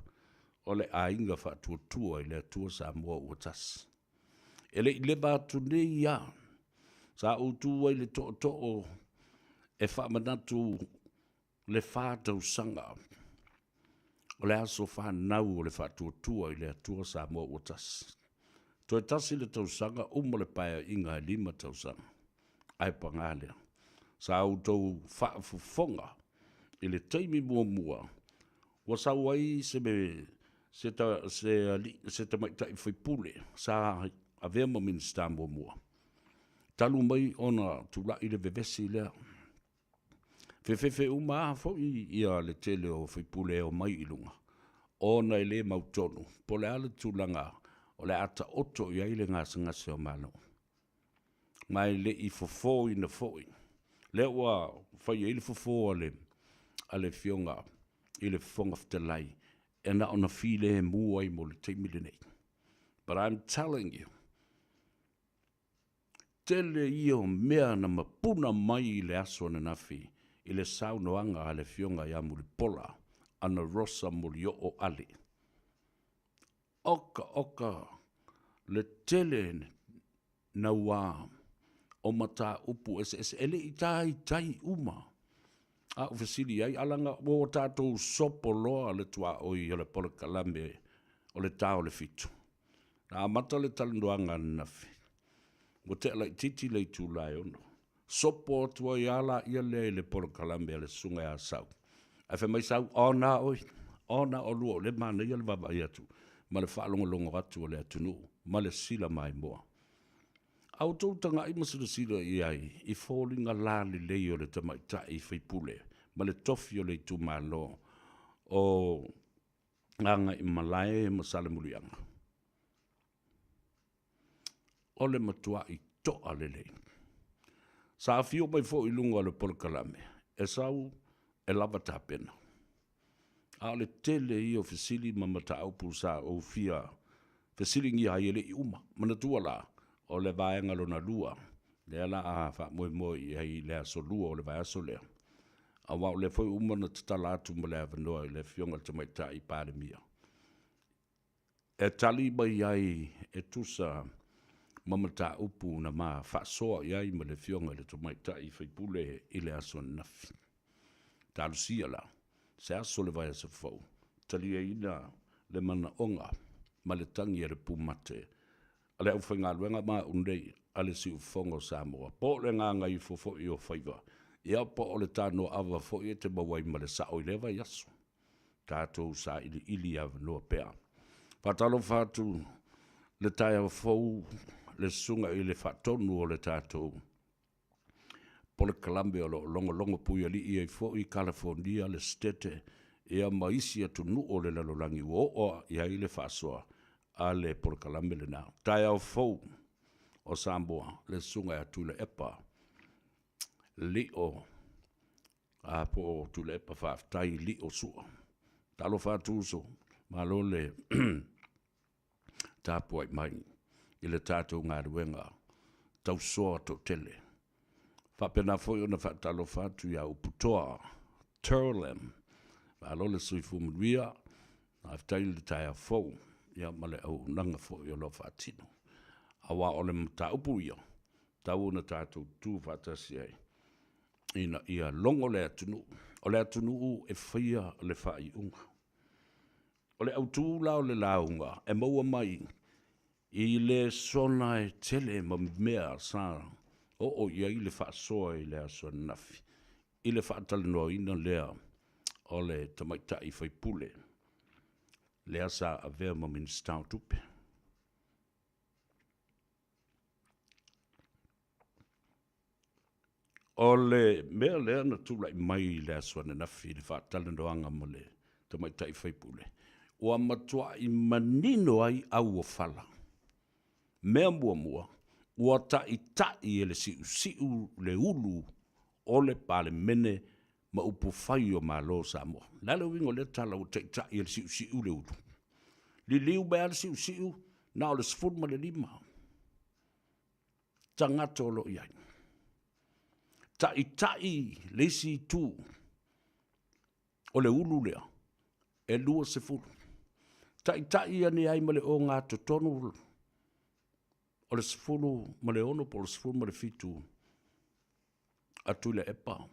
O le ainga wha tua i le atua Samoa ua tas. E le i le bātu nei ia. Sa utua i le to'o e wha manatu le whātau sanga. O le aso whanau o le whātua i le atua Samoa ua tas. Toi tasi le tau sanga umo le paia inga 5 tau sanga. Ai pangalea. Sa au tau whaafufonga i le teimi mua. Wa sa wai se te maita i whaipule. Sa avea ma minsta mua. Talu mai ona tula i le vevesi lea. Fefe uma fo ia le tele o whaipule o mai ilunga. Ona i le mautonu. Po le ale tūlanga o le ata oto i aile ngase o malo. Mai le i fofo i na foi. Le ua whai i le fofo ale fionga i le fonga ftelai. E na ona file mua i mo le teimile nei. But I'm telling you, tele i o mea na mapuna mai i le aso na nafi. I le saunoanga a le fionga ia muli pola, ana rosa muli o ali. Oka, le tele na wā, o mata upu, ele i tai uma. A ufesili ai, alanga o tātou sopo loa le tua oi o le pola kalambe, o le tau le fitu. Na mata le talandoanga nafi. Mo te alai titi le tu lai ono. Sopo tua i ala ia le polo kalambe le sunga a sau. A fe mai sau, o na oi, Ona o lua o le mana ia le vavai atu. Ma le whaalongolongo atu o le atunu. Ma le sila mai moa. Au tau tanga i masira sila i ai. I fōlinga la li lei o le tamaita i whaipule. Ma le tofi o le tu malo. O nganga i malae ma sale mulianga. O le matua i toa le lei. Sa fio mai fo i lunga le polkalame. E sau e lava tapena. A le tele i o fesili ma mata au pulsa o fia. Fesili ngi haele i uma. Manatua la. O le vaenga lona lua. Le ala a fa moi moi i hei lea so lua o le vaea so lea. A wau le foi uma na tatala atu ma le avanoa i le fionga tamaita i pāre mia. E tali mai ai e tusa mamata upu na ma fa soa i ai ma le fionga le tamaita i whaipule i le aso nafi. Talusia la. Se aso le vaea se fau. Tali e ina le mana onga ma le tangi e le pumate. Ale au whainga luenga maa undei ale si ufongo Samoa. Po le nganga i fofo i o whaiva. Ia po o le Tanoa Ava fo i te mawai ma le sao i lewa yasu. Tātou sa ili ava noa pēr. Patalo fatu le tai au fau le sunga i le fatonu o le tātou. Po le kalambe o longo longo pui ali i ai fo i California le stete. Ia maisi atu nu o le lalolangi o ia i le fasoa. Ale por kalambe le nao. Tai au fau o Samoa le sunga atu le epa. Li o a po tu le epa whaftai li o sua. Talo whatu so. Malo le tāpuai mai. I le tātou ngā ruenga. Tau soa to tele. Whapena foi o na whatalo whatu ia uputoa. Turlem. Malo le suifu mruia. Whaftai le tai au fau. Ia male au nanga fo i o lo whatino. Awa o le mta upu ia. Tau na tātou tū whatasi ai. Ina ia longo le atunu. O le atunu u e whaia le whai unga. O le au tū lao le launga. E maua mai. I le sona e tele ma mea sa. O ia i le whaasoa i le aso nafi. I le whaatale noa ina lea. O le tamaita i whaipule. Lea sa a vea ma ministau tupe. O le mea lea na tula i mai lea suane na fi le whaatale noanga mo le tamaita i whaipule. O a matua i manino ai au o whala. Mea mua mua. O a ta e le siu le ulu o le pale mene ma upu whai o malo Samoa. Lale wingo le tala o ta e le siu le ulu. Li liu bea le siu, na o le sifuru ma le lima. Tangata o lo iai. Tai le si tu. O le ulu lea. E lua sifuru. Tai ane ai ma le o ngā totonu. O le sifuru ma le ono po le sifuru ma le fitu. Atu le epa.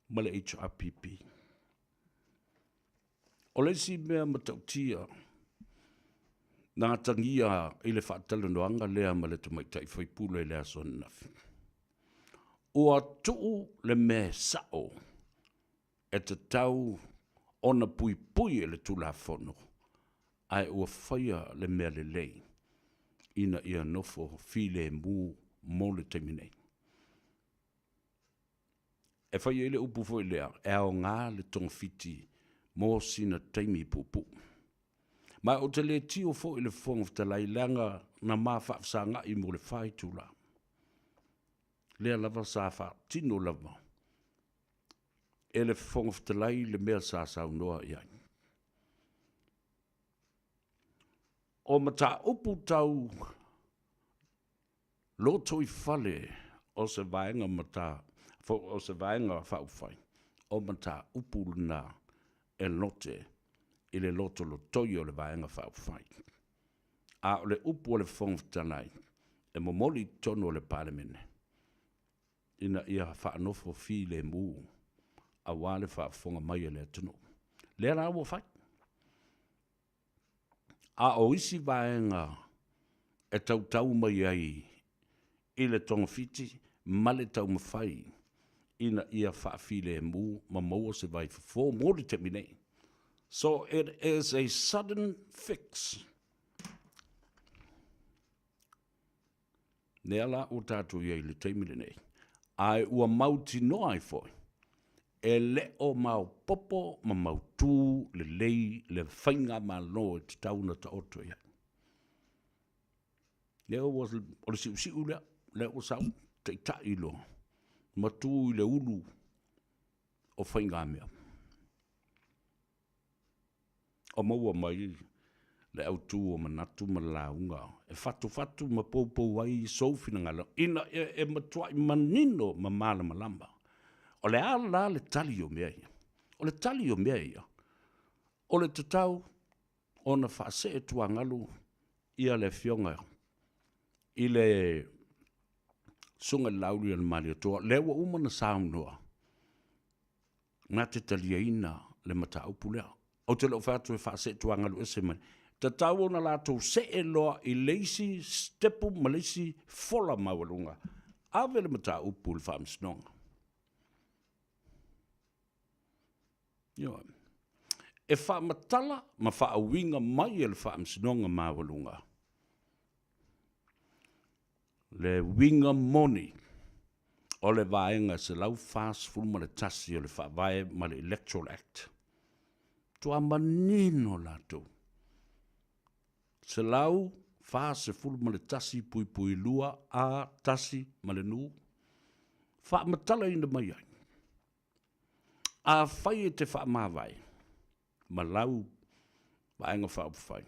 Ma le HRPP. O le si mea matautia. Nā tangia i le whaatala noanga lea ma le tamaita i whaipula i lea son nafi. O a tuu le me sao e te tau ona pui e le tula whono. Ai ua whaia le mea le lei. Ina ia nofo file mu mo le teminei. E whaia i le upu fo i lea. E ao ngā le tongfiti mo sina teimi pupu. Ma o te le tio fo i le fonga whtalai langa na maa whaafsanga i mo le whai tula. Lea lava sa wha tino lava. E le fonga whtalai le mea sa sau noa iai. O mata upu tau loto i whale o se vaenga mata, o se vaenga whaufai. O mata upu na e lote i le loto lo toio le vaenga whaufai. A o le upu o le whongwhitanai, e momoli tono o le palemene. Ina ia whaanofo fi le mu, a wale whaafonga mai le atunu. Lea rā ua whai. A o isi vaenga e tau mai ai, i le tongwhiti, ma le tau mawhai, ina ia whaafi le mu, ma maua se vai fo mori te minei. So it is a sudden fix. Nea la o tātou iei le teimile nei. Ai ua mauti no ai foi. E leo mau popo ma mau tū le lei le whainga ma no e te tauna ta oto ia. Leo was o le siu siu lea, leo sau, te ta ilo. Ma tū i le ulu o whainga mea. O maua mai le au tū o manatu ma launga. E fatu ma pou ai soufina ngalo. Ina e matuai manino ma mala malamba. O le ala le tali o mea ia. O le tali o mea ia. O le tatau o na whaase e tua ngalu ia le fionga. I le sunga lauri al mali atua. Lewa umana saunua. Nga te talia ina le mata upulea. O te leo whātu e whaase e tua ngalu ese mani. Tatau na lātou se e loa I leisi stepu ma leisi fola mawalunga. Awe le mata upu le whaamsinonga. E whaamatala ma whaawinga mai e le whaamsinonga mawalunga. Le winga moni o le vaenga se lau fast full ma le tasi o le whaavae ma le Electoral Act. Tua manino lātou. Se lau fase full ma le tasi pui lua a tasi ma le nu. Whaamatala ina mai ai. A whai e te whaamawai. Ma lau vaenga whaupwhai.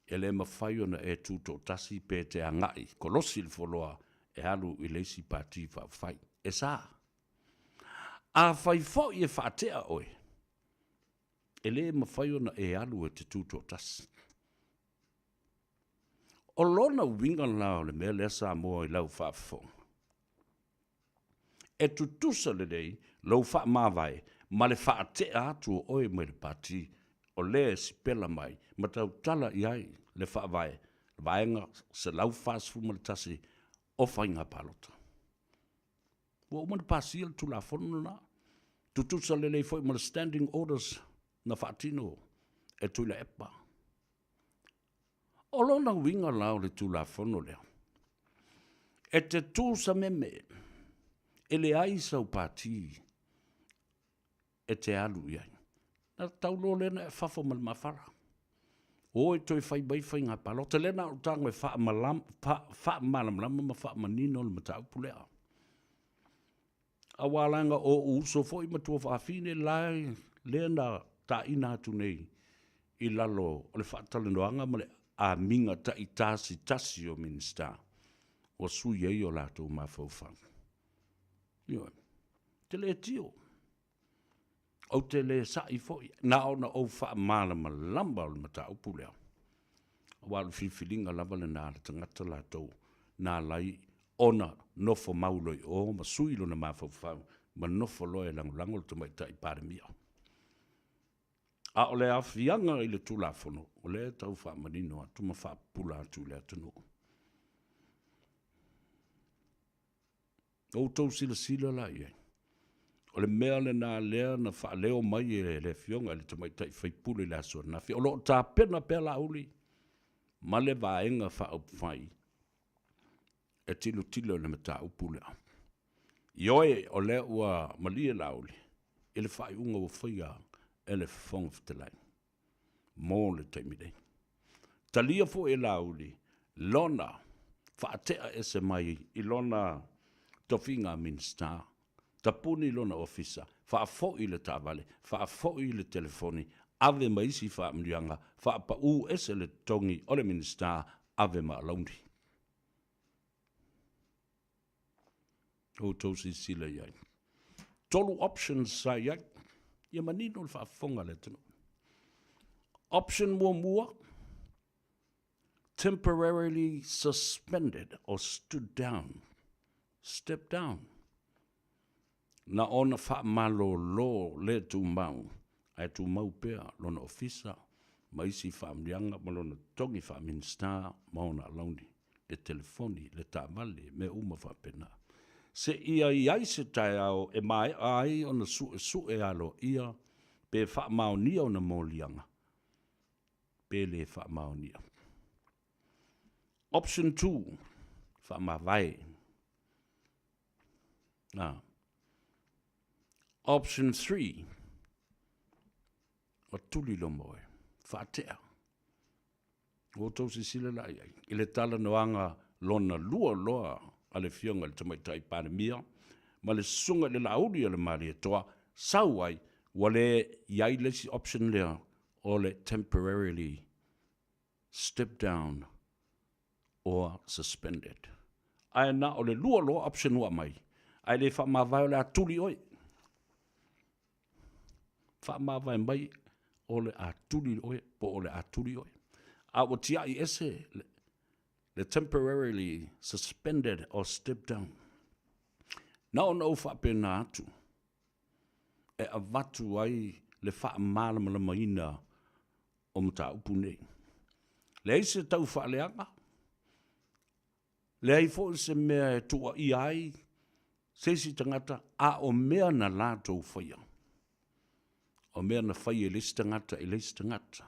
E le ma whai ona e tūto tasi pe te angai. Kolosi le wholoa e alu I leisi pāti whaupwhai. E sā. A whai fo I e whaatea oi. E le ma whai ona e alu e te tūto tasi. O lona winga lao le mea le Samoa I lau whaafong. E tutusa le dei, lau wha mawai, ma le wha te atu o oe me le pati, o le si pela mai, ma tau tala I ai le wha vai, vaenga se lau whaasfu ma le tasi, o whainga palota. Ua umana pasi il tu la fono na, tutusa le lei foi ma le standing orders na wha tino, e tu la epa. O lona winga lao le tu la fono lea. E te tu sa meme, e le ai sau pāti e te alu iai. Na taulo lena e whafo mal mawhara. O e toi whai bai whai ngā palo. Te lena o tango e wha malam lama ma wha manino le matau pulea. A wālanga o uso fo I matua whaafine lai lena ta ina atu nei I lalo o le whaatalenoanga ma le a minga ta I tasi o minista. O sui ei o lato ma whauwhanga. Te le tio. O te le sai foi. Na ona o wha mala ma lamba o le mata upu lea. Walu whiwhilinga lava le nā le tangata lato. Nā lai ona nofo mauloi o ma suilo na mawhauwhau. Ma nofo loe langulango le tamaita I pāremia. A o le awhianga I le tūlafono. O le tau wha manino a tuma wha pula atu le atanu. O tau sila la iei. O le mea le nā lea na wha leo mai e le fionga le tamaitai whaipule le asua na fi. O lo tā pena pela uli. Ma le vaenga wha au whai. E tilo le mata upulea. Ioe o le ua malia la uli. E le whai unga o whaia e le whonga whatelai. Mō le taimidei. Talia fo e la uli. Lona. Whaatea ese mai I lona tofinga minsta, tapuni lona ofisa, whaafoi le tāwale, whaafoi le telefoni, ave maisi whaamrianga, whaapa u ese le tongi o le minsta, ave ma laundi. O tausi sila iai. Tolu options sa iai, ia manino le whaafonga le tino. Option mua, temporarily suspended or stood down. Step down. Na ona wha malo lo le tu mau. Ai tu mau pea lona ofisa. Maisi wha mrianga malona tongi wha minsta maona laundi. Le telefoni, le tāmale, me uma wha pena. Se ia iai se tai au e mai ai o na su e alo ia pe wha maonia o na molianga. Pe le wha maonia. Option 2, wha mawai. Option 3, o tuli lo moe, wha tea. O tau se sila lai ai. I le tala noanga lona lua loa a le fionga le tamaitai panemia, ma le sunga le lauri a le mali e toa, sau ai, wale iai lesi option lea, o le temporarily step down or suspended. Ai na o le lua loa option ua mai, ai le wha mawai o le atuli oi. Wha mawai mai o le atuli oi, po o le atuli oi. A o tia I ese, le temporarily suspended or step down. Na o nau wha pena atu, e a watu ai le wha malama la maina o mta upu nei. Le eise tau wha leanga, le ai fo se mea e tua I ai, se si tangata a o mea na lātou whaia. O mea na whaia les tangata e les tangata.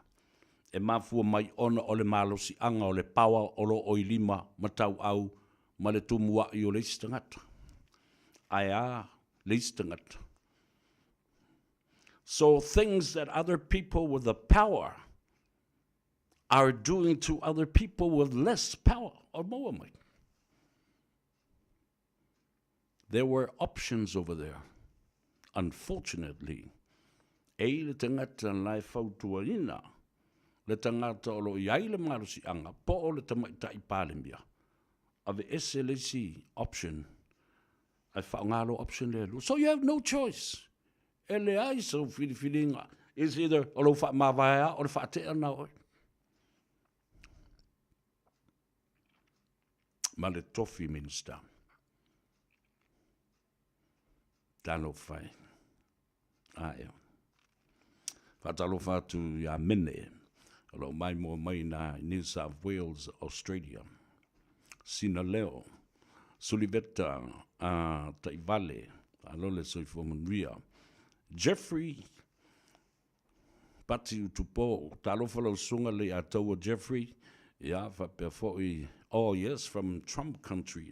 E mafua mai ona o le malosi anga o le pawa o lo o ilima matau au ma le tumua I o les tangata. Ai a les tangata. So things that other people with the power are doing to other people with less power or more mai. There were options over there. Unfortunately, e le tangata lai fautua ina, le tangata o lo iai le marusi anga, po o le tamaitai palemia. Ave ese le si option, ai whaongalo option le lu. So you have no choice. E le ai so whiriwhiringa, is either o lo wha mawaya o le wha tea na oi. Ma le tofi minister. Tano whai. Aia. Whatalo whatu ia mene. Alo mai mo mai na New South Wales, Australia. Sina leo. Suliveta Taivale. Alo le soifomanuia. Jeffrey Pati utupo. Talo whalau sunga le ataua Jeffrey. Ia whapea fōi. Oh yes, from Trump country.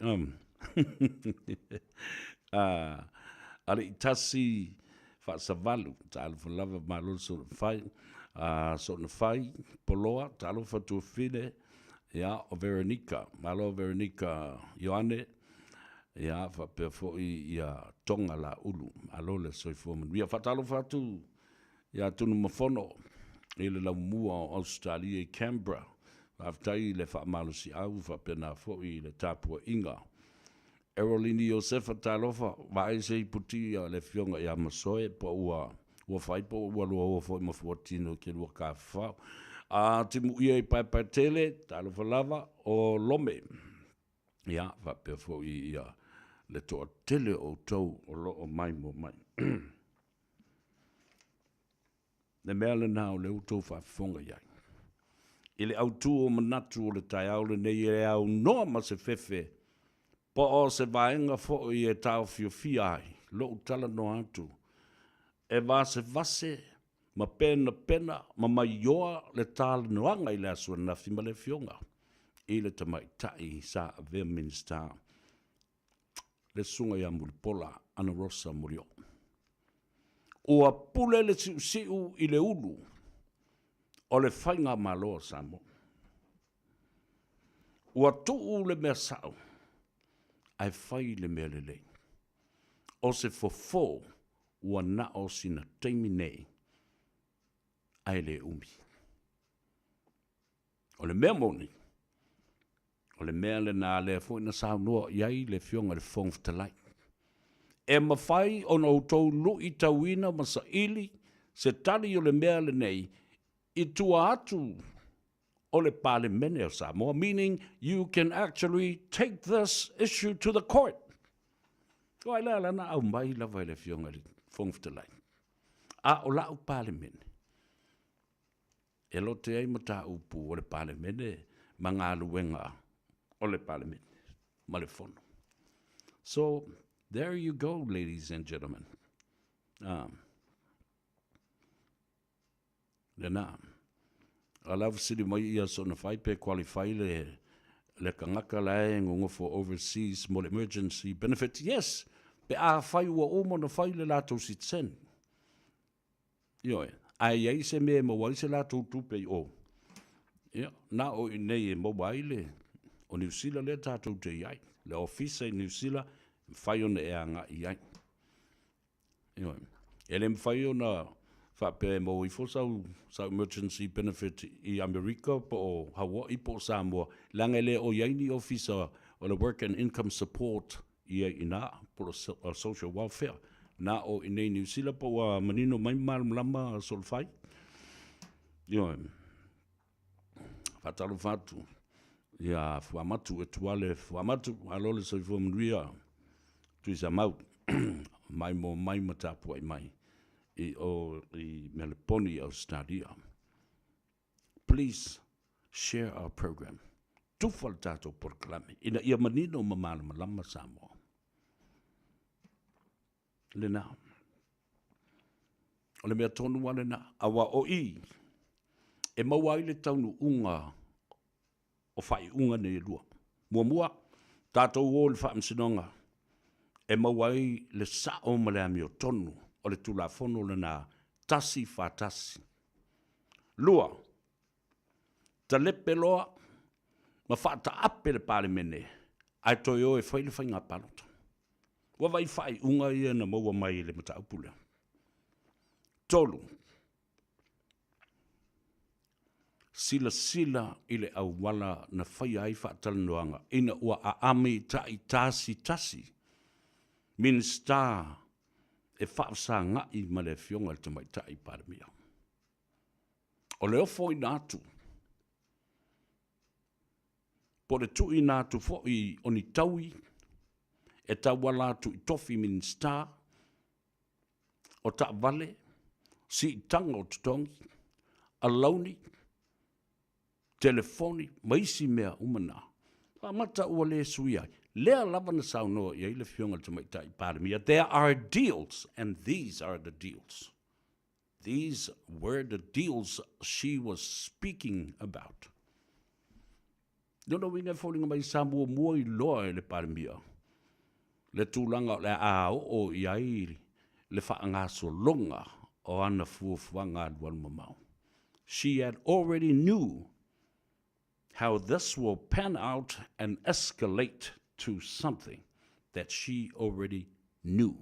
Ale itasi fa savalu talo fa lava malo so fai so na fai poloa talo fa tu fine ya o Veronica malo Veronica Ioane ya fa pe fo ia tonga la ulu alo le so fo mun ia fa talo fa tu ya tu no mafono ele la mua Australia e Canberra aftai le fa malo si au fa pena fo I le tapua inga Erolini Josefa talofa vai se puti le fionga ia masoe po ua fai po ua lua fo mo fortino ke lua ka fa a timu ia pai tele talofa lava o lome ia va pe fo ia le to tele o tou o lo o mai mo mai le mele na le uto fa fonga ia ile autu o manatu o le tai au le nei e au no ma se fefe po o se vaenga fo I e tau fio ai, lo utala no atu. E vase, ma pena, ma maioa le tala noanga I le asua nafi ma le fionga. I le tamai tai sa avea minister. Le sunga ia mulipola, ana rosa murio. Ua pule le siu I le ulu, o le whainga maloa Samoa. Ua tuu le mea sao, ai fai le mea lelei. O se fofo ua na o sina teimi nei ai le umi. O le mea moni, o le mea le na le fo ina sao noa iai le fionga le fongftalai. E mawhai o na utou lu I tauina masa ili se tali o le mea le nei I tua atu o le pale mene o Samoa, meaning you can actually take this issue to the court. O ai la na au mai la vai le fionga li fongftalai. A o la u pale mene. E lo te ai mata upu o le pale mene, ma ngā luenga o le pale mene, ma le fono. So, There you go, ladies and gentlemen. Lena. I love city mai ia so na fai pe qualify le kangaka lae ngongo for overseas small emergency benefit. Yes, pe a fai ua omo na fai le lato sitsen. Yo, ai ai se me mo wai se lato tupe o. Yeah, na o nei mo wai le o New Zealand le tato te iai. Le office New Zealand fai ona e anga iai. Yo, ele mfai ona pe mo I fo sa emergency benefit I America po Hawaii po Samoa langele o yaini officer o the work and income support ia ina po social welfare na o ine New Zealand po manino mai malama solfai yo fatalo fatu ya fuamatu etuale fuamatu alole so fomria tu samau mai mo mai matapu mai I Melponi Australia. Please share our program. Tufal tato proclame. Ina ia manino mamana malama Samoa. Lena. Ole mea tonu wane na. Awa o I. E maua ile taunu unga. O fai unga ne lua. Mua. Tato o le wha msinonga. E maua le sa o maleami o tonu. O le tulafono le na tasi fatasi. Lua, ta lepe loa, ma fata ape le pale mene, ai toi o e whaile whainga palota. Wa vai whai unga ia na maua mai le mata upule. Tolu, sila ile au wala na whai ai whatalanoanga, ina ua a ame tai tasi. Minister, e whaafsa ngai ma le fionga te mai tai paramia. O leo fo I nātu. Po le tu I nātu fo I oni taui, e tawala tu I tofi minister, o ta vale, si I tanga o tutongi, alauni, telefoni, maisi mea umana. Mata ua le suiai. Lea lava na sao noa ia ile fionga te mai tai paramia. There are deals, and these are the deals. These were the deals she was speaking about. Nono winga fōringa mai Samoa mua I loa le paramia. Le tūlanga le o iai le whaangaso longa o ana fuafuanga aduan mamau. She had already knew how this will pan out and escalate to something that she already knew.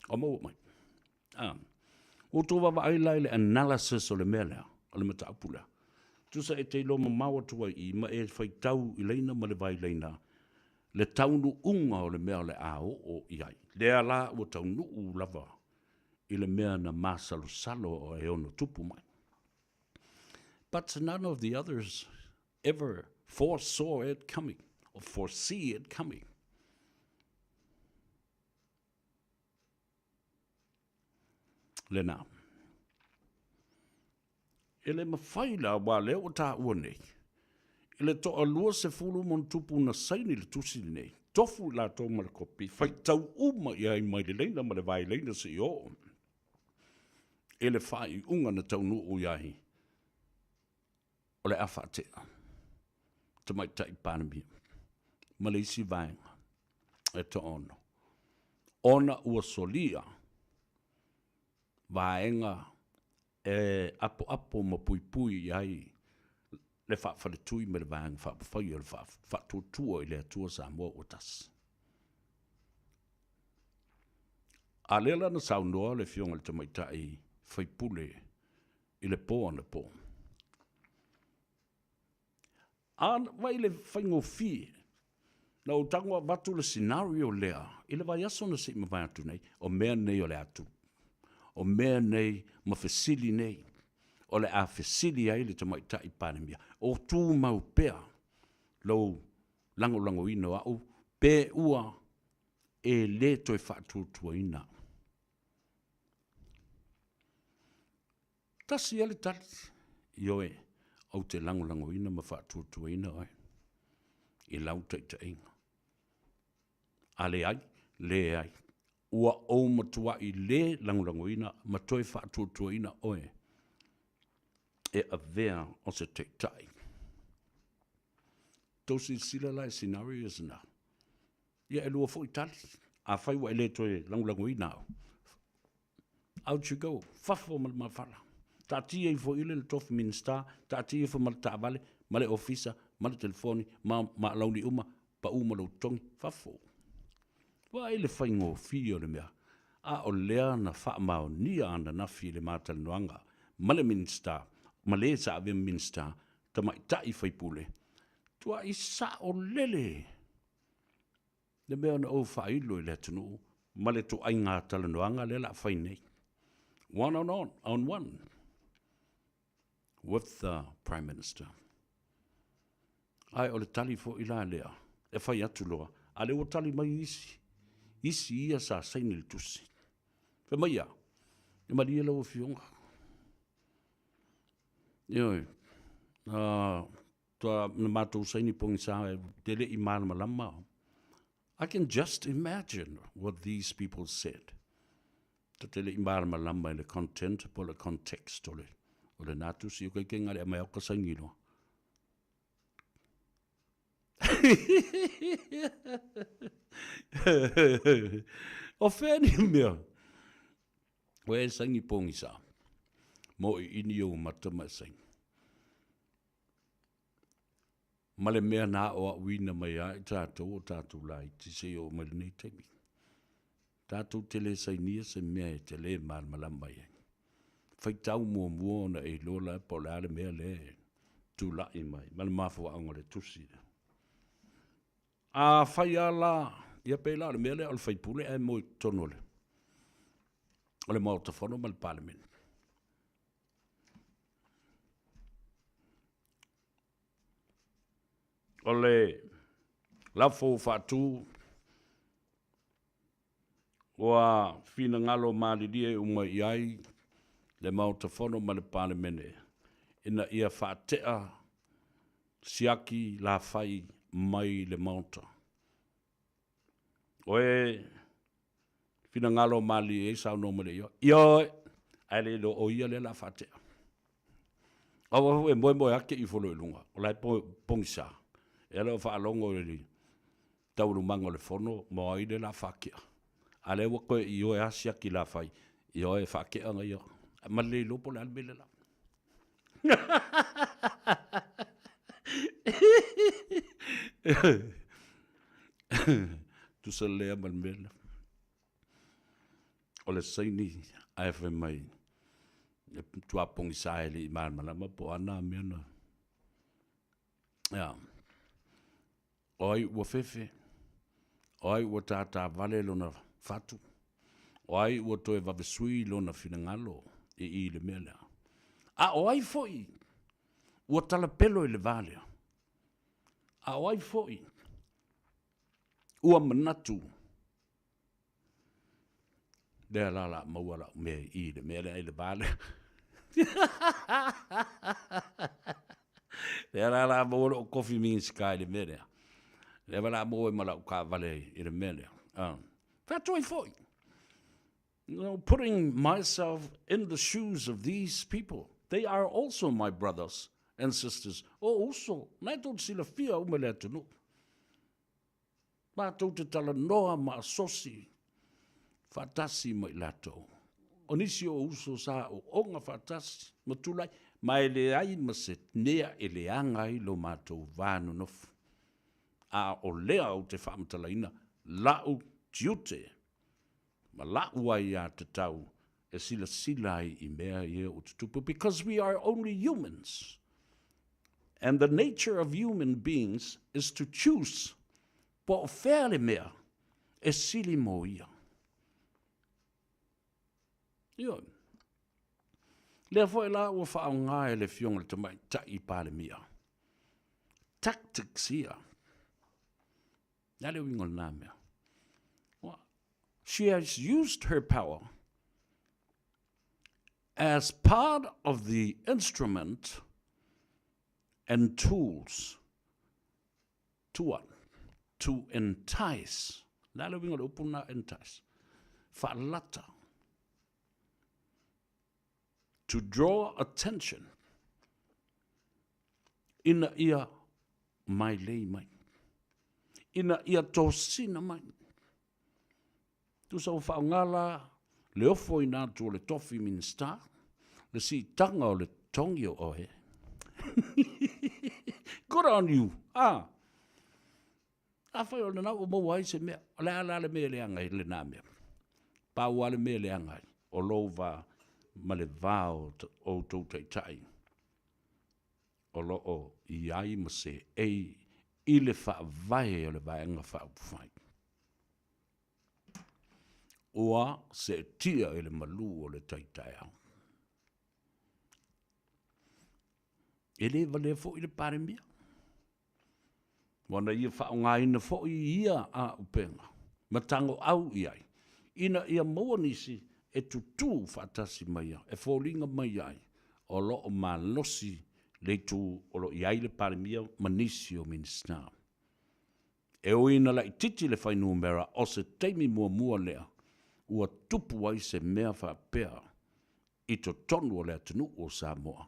Omo mai. O tō wawa ailai le analysis o le mea lea, o le mata apula. Tusa e te ilo mamawa tua I ma e whai tau I leina ma le vai leina. Le taunu unga o le mea le o iai. Lea la o taunu u lava I le mea na masalo salo o e ono tupu mai. But none of the others ever foresaw it coming or foresee it coming. Lena. Ele mawhaila wa leo ta ua nei. Ele to alua se fulu mon tupu na saini le tusi nei. Tofu la to malakopi. Whai tau uma I mai le leina ma le vai leina se I o. Ele whai unga na tau nu o iahi. O le awhatea. Te mai tai panami. Malisi vaenga. E to ono. Ona ua solia. Vaenga. E apo ma pui ai. Le whawhale tui me le vaenga. Whawhai o le whatutua I le atua Samoa o tas. A lela na saunoa le fionga le te mai tai. Whaipule. I le po ana po. An vai le whaingo fi. Na o tangwa watu le scenario lea. I le vai aso na si ma vai atu nei. O mea nei o le atu. O mea nei ma fesili nei. O le a fesili ai le tamai tai panemia. O tū mau pea. Lau lango ino au. Pe ua e le toi whatu tua ina. Tasi ale tali. Ioe. Au te lango ina ma whātua ina ai. I lau te inga. Ale ai, le ai. Ua o matua I le langulanguina, matoi whaatuatuina oe. E a vea o se te tai. Tosi sila lai scenarios na. Ia e lua fo Itali. A whai wa ele toe langulanguina au. Out you go. Fafo malmafala. Tatia I fo ile le tofu minsta, tatia fo maltavale, male ofisa, male telefoni, ma launi uma, pa uma lo tongi, fafo. Wa ile whaingo fio le mea. A o lea na wha mao ni ana na fi le mātal noanga. Male minsta, male sa ave minsta, ta mai tai whaipule. Tua I sa o lele. Le mea na o whailo I le tunu, male to ainga tala noanga le la whainei. One on one. With the Prime Minister. Ai o le tali fo ila lea. E whai atu loa. A le o tali mai isi. Isi ia sa saini le tusi. Fe mai ia. E maria lau fionga. Ioi. Tua na mātou saini pongi sa tele I māna malama. I can just imagine what these people said. Ta tele I māna malama le content po le context o le natu si o kai kenga le mai o ka sangilo. O feni mea. We sangi pongi sa. Mo I ini o matama sang. Male mea na o wina mai ai tātou o tātou lai ti se o malinei temi. Tātou tele sainia se mea e tele malama ai. Fai tau mua na e lola po le ale mea le tu lai mai. Male mafu a le tusi. A fai ala, ia pe la le mea le al fai pule e mo tonole. O le mau tafono mal parliament. O le lafo fatu wa fina ngalo malidie uma iai le mau tafono ma le palemene. Ina ia whaatea siaki la fai mai le mauta. Oe fina ngalo mali e sao no mele yo. Yo ale lo o ia le la whaatea. Awa e moe ake I folo ilunga. O lai pongisa. E ala o whaalongo e li. Tauru mango le fono mo ai le la whakea. Ale wako I o e asiaki la fai. I o e whakea nga yo. Ma le lopo le albele la. Tu sa lea malmele. O le saini ai whai mai. Tua pongi saeli I malama po ana mena. Ya. Oi ua fefe. Oi ua tata vale lona fatu. Oi ua toe vavesui lona finangalo. I le mele. A oi foi. Ua tala pelo I le vale. A oi foi. Ua manatu. Dea la mauala me I le mele I le vale. Dea la mauala o coffee means kai le mele. Dea la mauala mala o ka vale I le mele. Fatoi foi. You know, putting myself in the shoes of these people. They are also my brothers and sisters. Oh, also, nai tō sila fia umele atunu. Mā tō te tala noa ma asosi. Fatasi mai lato. Onisi o uso sa o onga fatasi. Matulai, mai le ai maset nea ele angai lo mātou vānu nofu. A o lea o te whaamtalaina. Lau tiute. Ma lau ai a te tau. E sila silai I mea ia o te tupu. Because we are only humans. And the nature of human beings is to choose. Po o whare mea. E sili mo ia. Ioi. Lea foi la ua whaonga e le fionga le tamai tai pale mea. Tactics ia. Nale wingol nā mea. She has used her power as part of the instrument and tools to what? To entice Nā le winga le upuna entas. Whaalata. To draw attention. Ina ia mai lei mai. Ina ia tosina mai. Tu sa whaongala le ofo i nā tō le tofi minsta. Le si tanga o le tongi o ohe. Good on you. A whai o le nau o mau ai se mea. O le ala le mea le angai le nā mea. Pau ale mea le angai. O lo va ma le vāo o tō teitai. O lo o iai ma se ei i le wha vai o le vaenga wha upwhai. Oa se tia i le malu o le teitai au. E le vale fo i le pare mea. Wana ia wha o ngā ina fo i ia a upenga. Matango au iai. Ina ia maua nisi e tutu whaatasi mai au. E fōlinga mai ai. O lo o mā losi le tu o lo iai le pare mea manisi o minsta. E o ina lai titi le whainu mera o se teimi mua lea. Ua tupu ai se mea whaapea. I to tonu o lea tunu o Samoa.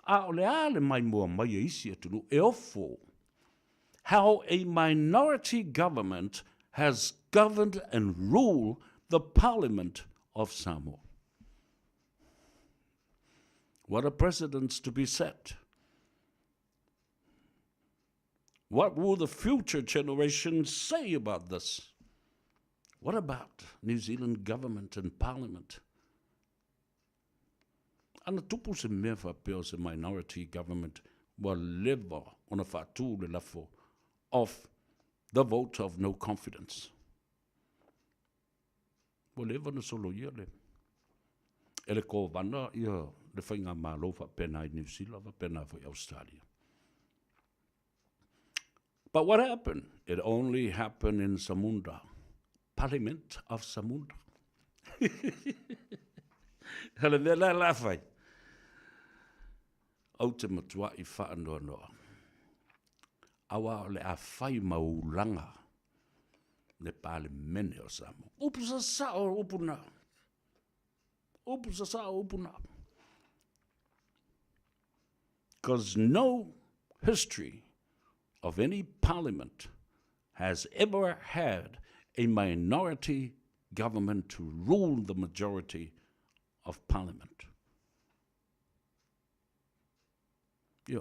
A o le ale mai mua mai e isi atunu e ofo. How a minority government has governed and ruled the parliament of Samoa. What are precedents to be set? What will the future generations say about this? What about New Zealand government and parliament? Ana tupu se mea whapeo se minority government wa leva ona whātū le lafo of the vote of no confidence. Wa leva na solo ia le. Ele ko wana ia le whainga mālo whapena i New Zealand, whapena i Australia. But what happened? It only happened in Samunda. Parliament of Samunda. Hele me la lawhai. Au te matua i whaanoa noa. Awa o le a whai maulanga le pāle mene o Samoa. Upu sa sa o upuna. Upu sa sa o upuna. Because no history of any parliament has ever had a minority government to rule the majority of parliament. Yeah.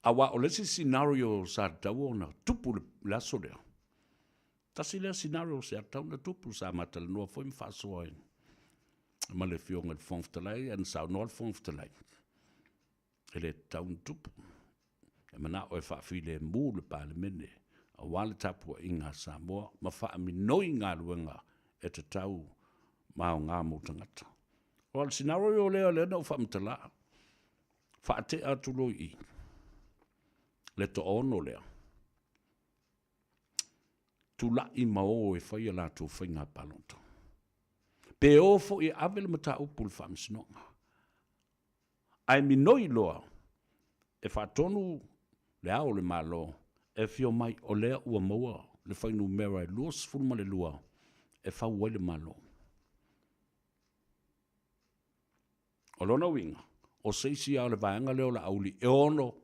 Awa o lesi scenario sa tau na tupu la solea. Tasi le scenario sa tau na tupu sa matal no foi mfasoin. Ma le fionga de fonftelai en sa no fonftelai. Ele tau tupu. E mana o fa file mu le parlement. A wale tapu inga Samoa ma fa minoi ngā luenga e te tau ma o ngā mutangata. O le scenario le no fa mtala. Fa te atuloi i. Le to ono lea. Tu la i mao e whaia la tu whainga palonta. Pe ofo i awele mata upul whamsinonga. Ai minoi loa e whatonu le ao le malo e fio mai o lea ua maua le whainu mera e lua sifuruma le lua e whauai le malo. O lona winga, o seisi au le vaenga leo la auli e ono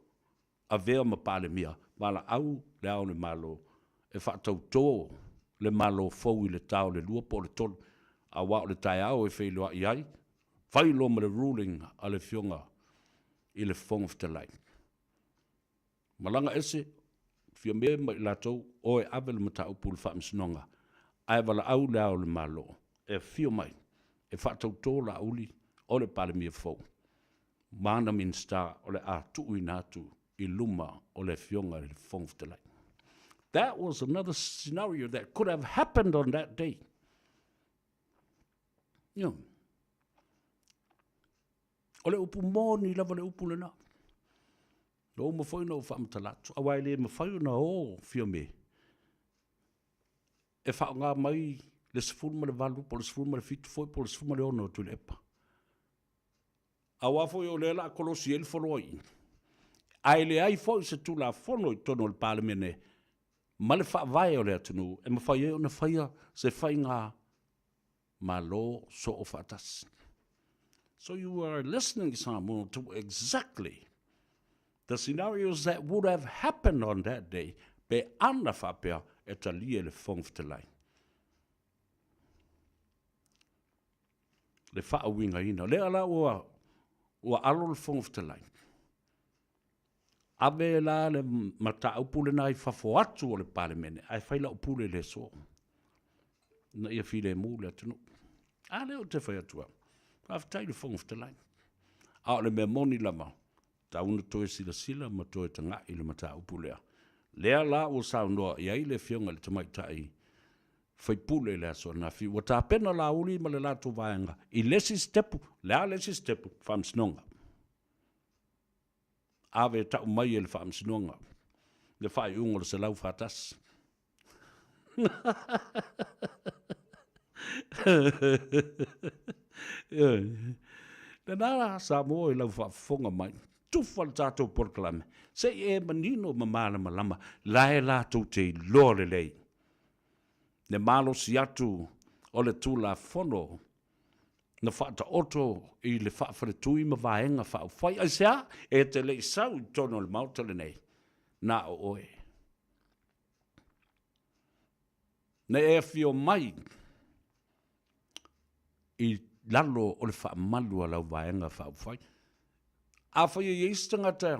a vea ma pale mia, wala au le au le malo e whaatau tō le malo fau i le tau le lua po le tolu a wao le tai au e whailoa i ai, whailo ma le ruling a le fionga i le fonga lai. Malanga ese, fia mea mai latou o e awe le mata upul whaamsinonga, ai wala au le au le malo, e fio mai, e whaatau tō la auli o le pale mia fau. Mana min star o le a tuu inatu I luma o le fionga le fonga. That was another scenario that could have happened on that day. You know. O le upu moni lava le upu le na. No mawhai no whaamtalatu. Awai le mawhai na o fio me. E whao ngā mai le sifuruma le valu, po le sifuruma le fitu foi, po le sifuruma le ono tu le epa. Awa foi o le la kolosi el foloi. Ai le ai foi se tu la fono I tono le palemene Ma le whaavai o le atunu, e ma whai e o na whaia se whai ngā ma lo so o whaatas. So you are listening, Samoa, to exactly the scenarios that would have happened on that day, pe ana whapea e talia le whongwhtelai. Le whaawinga ina. Le ala ua alo le whongwhtelai. Ave la le mata upule na i whafo atu o le palemene, ai whaila upule le so. Na ia while mu le atunu. A leo te whai atua. Whaftai le whongwhtelai. A le mea moni lama. Tauna toe sila ma toe tanga i le mata upulea. Lea la o sao noa i ai le fionga le tamaitai. Whai pule le aso na fi. Wa ta pena la uli ma le lato vaenga. I lesi stepu. Lea lesi stepu. Whamsinonga. Ave tau mai e le whamsinonga. Le whai ungo le se lau whatas. Le nara Samoa i lau whafonga mai. Tufal tātou porklame. Se e manino mamana malama. Lae lātou te loa le lei. Ne malo si atu o le tūla whono. Na whaata oto i le whaafare tui ma vaenga whao whai. Ai sea e te lei sau tono le mauta le nei. Nā o oe. Ne e fio mai i lalo o le wha malua lau vaenga whao whai. A whai e istanga te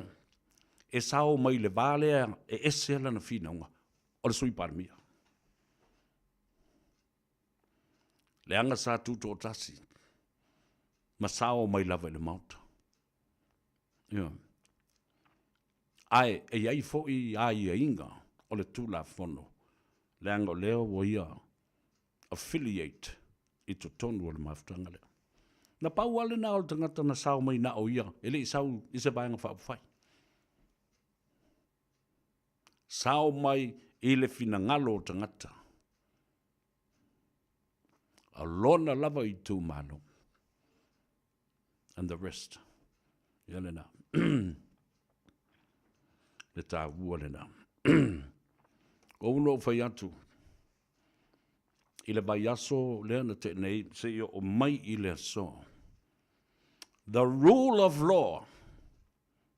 e sao mai le vālea e ese ala na whinaunga o le sui paramia. Le anga sa tuto o tasi. Ma sao mai lava le mauta. Ai, e iai fo i ai e inga o le tūla whono. Le anga leo o ia affiliate i to tonu o le maftanga leo. Na pau ale na o le tangata na sao mai na o ia, ele i sao i se vaenga whaupwhai. Sao mai i le fina ngalo o tangata. A lona lava i tū mano. And the rest. Iale na. Le tā ua le na. O uno whai atu. I le vai aso lea na te nei, se i o mai i le aso. The rule of law.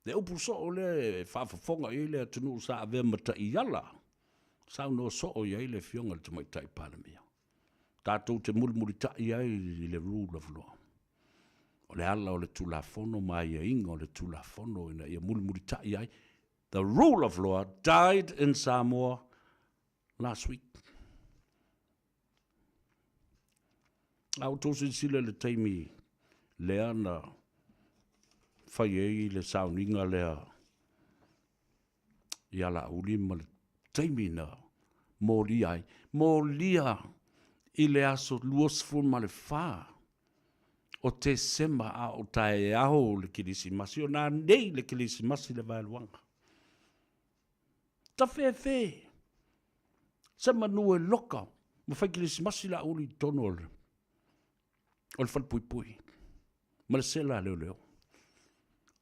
Le upu so o le whaafafonga i le atunu sa avea mata i ala. Sa no so o i le fionga le tamaitai palamia. Tātou te mulmuri tai ai i le rule of law. O le ala o le tulafono mai a inga o le tulafono ina ia mulmuri tai ai. The rule of law died in Samoa last week. Au tosi sila le taimi lea na whai ei le sauninga lea i ala uli ma le taimi na mōli ai. Mōlia i le aso luosfun ma le whaa o te sema a o tae aho le kilisi masi o nā nei le kilisi masi le vailuanga. Ta whewhe. Sa manu e loka ma whai kilisi masi la uli tono o le whalpui pui. Ma le sela leo leo.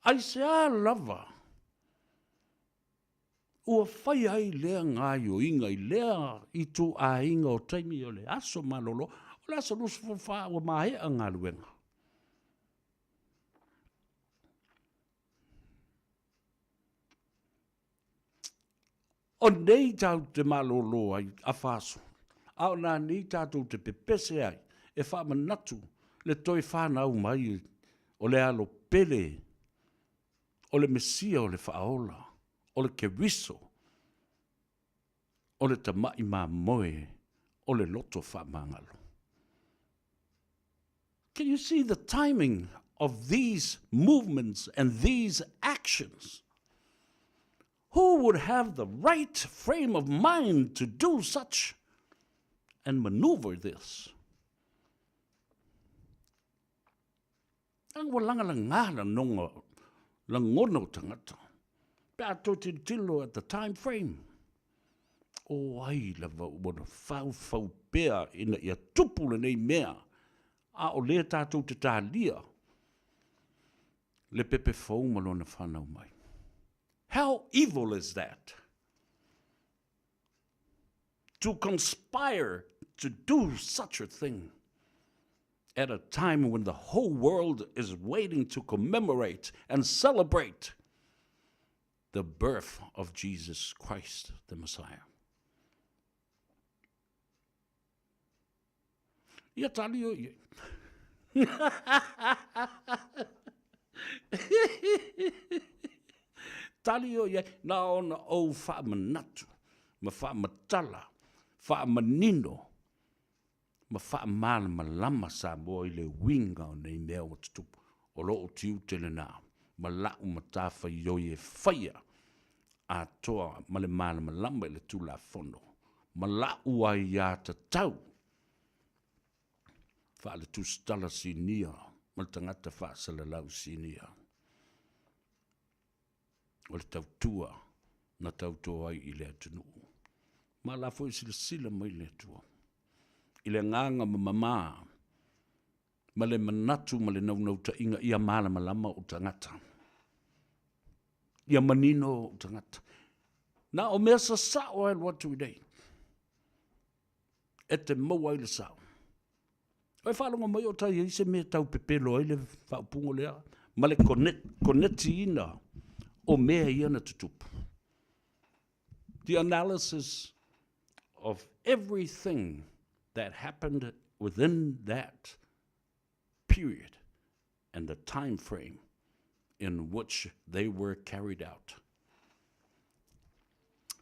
Ai se a lava. Ua whai ai lea ngai o inga i lea i tu a inga o taimi o le aso malolo. O le aso lusu wha o mahe a ngā luenga. O nei tau te malolo ai a whaso. Ao nā nei tātou te pepese ai. E wha manatu le toi whanau mai o le alo pele. O le mesia o le whaola. O le kewiso. O le tamai mā moe. O le loto whamangalo. Can you see the timing of these movements and these actions? Who would have the right frame of mind to do such and maneuver this? Ang walanga lang ngala nonga lang ngono tangata. Pato tilo at the time frame. O ai lava wana fau pea ina ia tupu le nei mea. A o le tātou te tālia. Le pepe fau malona whanau mai. How evil is that? to conspire to do such a thing at a time when the whole world is waiting to commemorate and celebrate the birth of Jesus Christ, the Messiah. Ia tali o ia. Tali o ia, na ona o wha manatu, ma wha matala, wha manino, ma wha mana malama sa moa i le winga o nei mea o tutupu, o loo tiu tele nā, ma lau ma tāwha i o e whaia, a toa ma le mana malama i le tula fono, ma lau ai a ta tau, wha le tustala si nia, ma le tangata wha sa le lau si nia. O le tautua na tautua ai i le atunu. Ma la fo isi le sila mai le atua. I le nganga ma mama, ma le manatu ma le naunau ta inga ia mala malama o tangata. Ia manino o tangata. Na o mea sa sao ai watu i dei. E te maua i le sao. Oi whalonga mai o tai i se mea tau pepelo ai le whaupungo lea. Ma le koneti ina. O mea iana tutupu. The analysis of everything that happened within that period and the time frame in which they were carried out.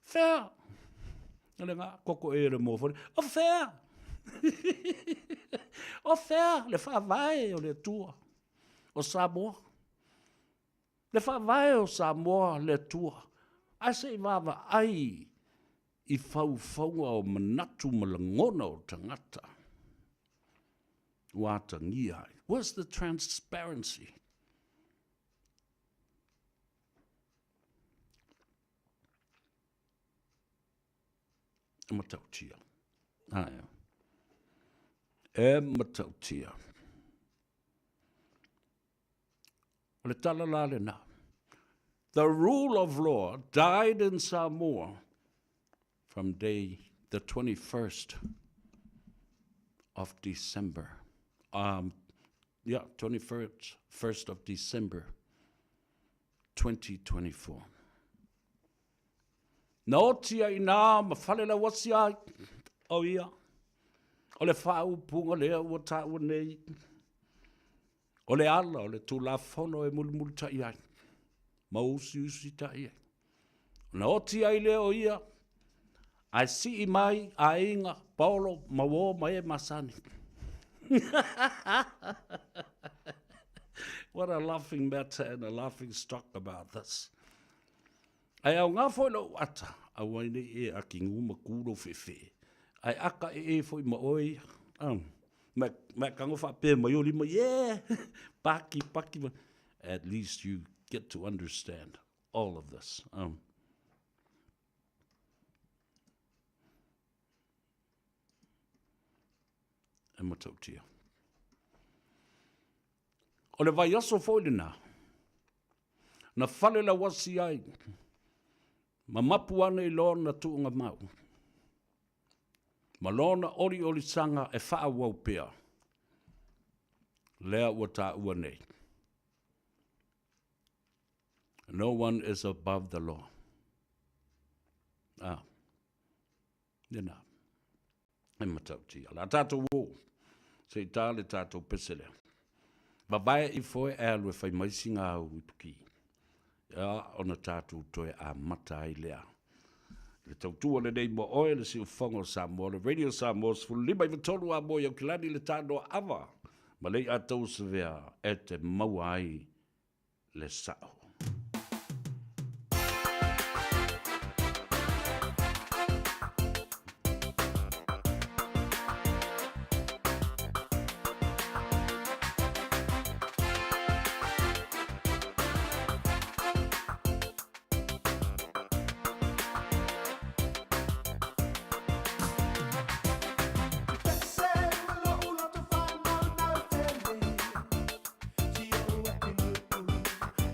Fair. Koko e le mōwhore. O fair. O fair. Le whawai o le tua. O Samoa. Le whawai o Samoa le tua. A se wawa ai i whauwhaunga o manatu malangona o tangata. Wātangi ai. Where's the transparency? E matautia. Aia. E matautia. O le tala la le nā. The rule of law died in Samoa from the 21st of December. 21st of December, 2024. Na otia i nā, ma whale la wasi ai, o ia. O le whau punga lea ua tāua nei. O le ala, o le tūla whono e muli ta i ai. Ma usi ta i ai. Na oti ai lea o ia. Ai si i mai, a inga, Paulo, ma wō, ma e masani. What a laughing matter and a laughing stock about this. Ai au ngā fwoi lau ata, a waine e a ki nguma kūro whewhe. Ai aka e fwoi ma oi. Me kango whape mai oli ma, yeah, paki. At least you get to understand all of this. E matautia. O le vai aso fwoi nā. Na whale la wasi ai. Ma mapu ana i lona tuunga mau. Ma lona ori sanga e wha wau pia. Lea ua tā ua nei. No one is above the law. Nena. E matautia. La tātou wō. Se i tā le tātou pesele. Babae i foe e alue whai maisi ngā au i puki. Ia, ona tātou toe a mata ai lea. Le tautua le nei mo oe le si ufongo Samoa, le Radio Samoa, sfulu lima i vitolu a mo iau kilani le Tanoa Ava. Ma lei a tau se vea e te maua ai le sao.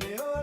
Leo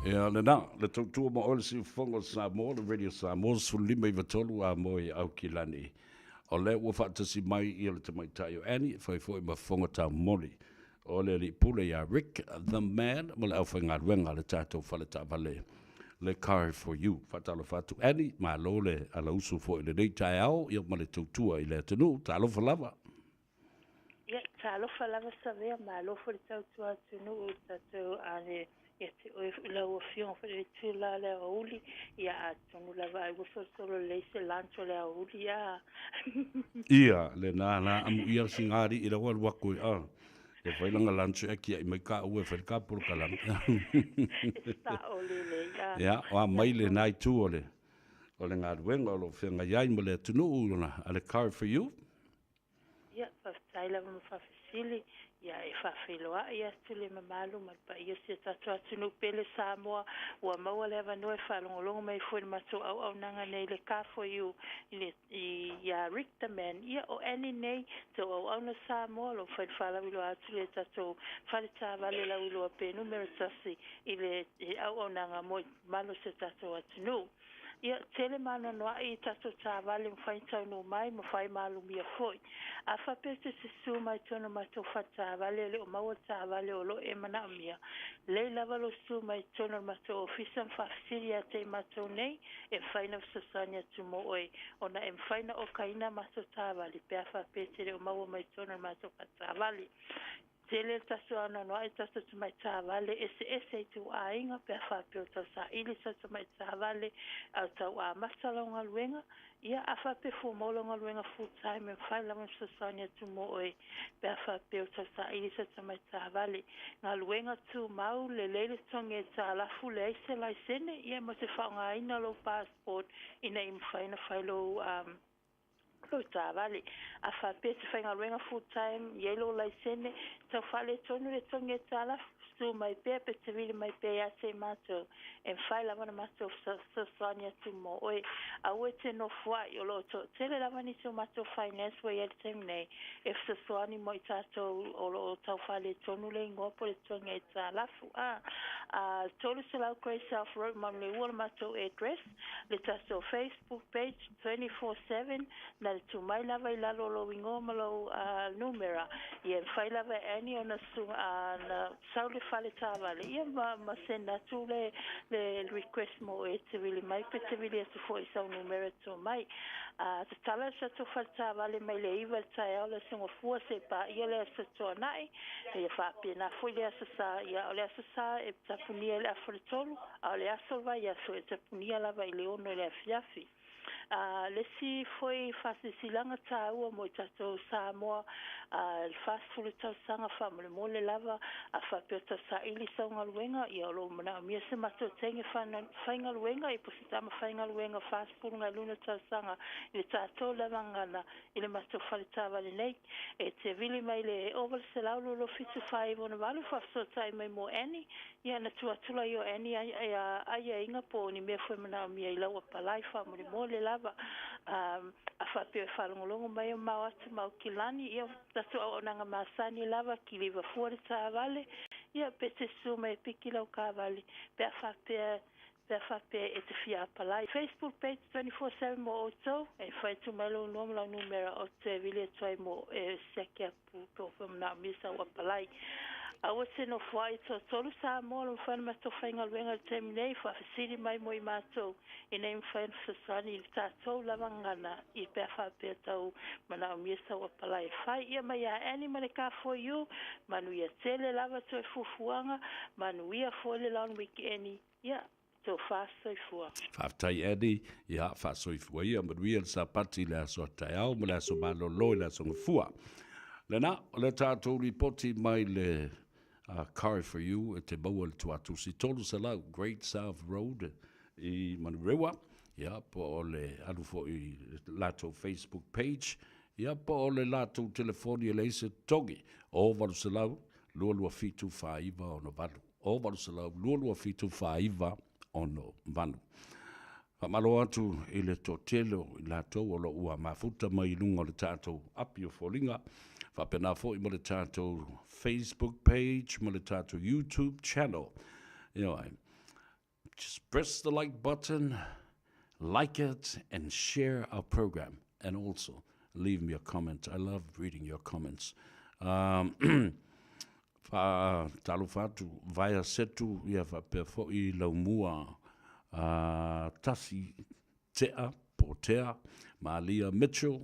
Ia, le tautua ma ole si fongo Samoa, le radio Samoa, sulima I vatolu a moe au kilani. O le ua whaatasi mai I le tamaitai o ani, whai fwoi ma fonga ta moli. O le li pule ia Rick, the man, ma le au whainga ruenga le tātou whale ta vale. Le car for you. Whatalo whatu ani, ma lo le ala usu fwoi le nei tai au, ia ma le tautua I le atanu, talo whalawa. Ia, talofa lava savea ma alofa le tautua atunu o tatou ane ia te oe lau fion fa le tula le auli ia atonu lava ai wafo solo leise lancho le auli ia. Ia, le nā amu ia singari I rawa wakoi a. E whailanga lancho e kia I mai ka ue whaika puru kalam. Sta ole le ia. Ia, o mai le nai tu ole. O le ngā ruenga o lo whianga iai mo le atunu uruna. A le car for you? Ia, whaftaila ma whafisili, ia e whawhiloa, ia tule mamalu, ma pa ia si tatu atunu pele Samoa, ua maua le avanoa e whalongolongo mai fwere mato au nanga nei le car for you, ia Rick the man, ia o ani nei, te au na Samoa, lo whaila wilo atu le tatu, whale tā vale la wilo a pe numero tasi, I le au nanga mo malo se tatu atunu. Ia tele mana noa I tato tā vale mwhai tau no mai, mwhai malu mia foi. A whapete se su mai tono mato whata vale le o maua tā vale o lo e mana mia. Le lava lo su mai tono mato ofisa mwhafsiri a te mato nei, e whaina sasanya tu mo oe. Ona e mwhaina o kaina mato tā vale, pea whapete le o maua mai tono mato whata vale. Tele taso ana no ai taso tu mai tavale ese tu ainga pe fa pe to sa ili sa tu mai tavale au tau a masalonga luenga ia afa pe fu molonga luenga full time e fa la mo sanya tu mo e pe fa pe to sa ili sa tu mai tavale na luenga tu mau le le tonge ta la fu le se la sene ia mo se fa nga ina lo passport ina im fa lo lo vale a fa pese fa nga full time yellow license so fa le tonu le tonge tala su mai pepe te vile mai pe ya se mato en fa la mana mato so sonia tu mo oi a wete no fwa yo lo to tele la mani so mato finance we yet temne if so soani mo tato o lo to fa le tonu le ngopo le tonge tala fu a tolu se la crazy self road mam le wol mato address le tato Facebook page 24/7 na tu mai lava I lalo lo ingoma lo numera ia fai lava ani ona su na saule fale tavale ia ma senda tu le request mo e te vili mai pe te vili tu foi sa numera tu mai te tala sa tu fale tavale mai le iva tai ala singo fua se pa ia le sa tu nai ia fa pena foi le sa ia le sa e tapunia le afritolo ale asolva ia so e tapunia lava I le ono le fiafi le si foi fasi silanga taua mo tato Samoa fast food tau sanga family mo le lava a whapeta sa ili saunga luenga I alo mana mia se mato tenge whainga luenga I positama whainga luenga fast food ngai luna tau sanga I le tato lava ngana I le mato whalitawa le nei e te vili mai le oval se laulo lo fitu whai wana walu whafsotai mai mo ani ia na tuatula I o ani ai inga po ni mea fwe mana mia I laua palai family mo le lava a whapea whalongolongo mai o mau atu mau kilani ia tatu au nanga masani lava ki liva fuare tā vale ia pete suma e piki lau ka vale pea whapea e te fia palai Facebook page 24/7 mo o tau e whai tu mai lau nuam lau numera o te vile tuai mo e sekia puto whamna misa wa palai awa se no fwai to tolu sa mo lo fa ma to fa ngal wenga terminate fa siri mai mo I mato I name fa sani ta to la vangana I pe fa pe tau mana mi sa wa palai fa ia mai ya animal ka for you manu ia tele lava to fufuanga manu ia for le long weekend ia to fa so fua Whaftai edi, ia whasoi fua ia, maruia sa pati le so tai au, ma le so malo loi le so ngafua. Le na, le tātou ripoti mai le car for you, e te maua le tuatu si tolu sa lau, Great South Road, I Manurewa, ia po o le alufo I lato Facebook page, ia po o le lato telefoni le se togi, o valu sa lau, lua fitu whaiva o no valu, o valu sa lau, lua fitu whaiva ono vanu. Whamalo atu I le totelo I latou o lo ua mafuta mai lunga le tātou api o wholinga. Whapena fo I mo le tātou Facebook page, mo le tātou YouTube channel. Ioi, just press the like button, like it, and share our program. And also, leave me a comment. I love reading your comments. Talo fatu, vaya setu, ia whapefo I laumua, tasi tea, potea, Malia Mitchell,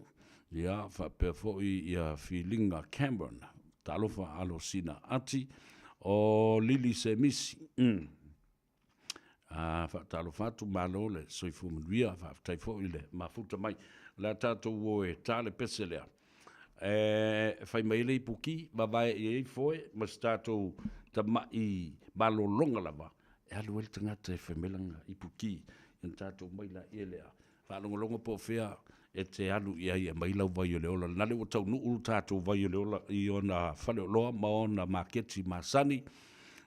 ia whapefo ia Filinga Cameron, talofa alosina ati, o Lili Semisi, talo fatu malo le soifu mnuia, taifo ile mafuta mai, la tato woe tale peselea. Fai mai lei puki, mawai I foe, mas tato tamai malolonga lava. Alu el tangata whamelanga I puki, in tato mai la ielea. Whalongolonga po whea, e te alu ia mai lau vai o leola. Nale o tau nuu tato vai o leola I ona whale o loa, ma ona maketi masani.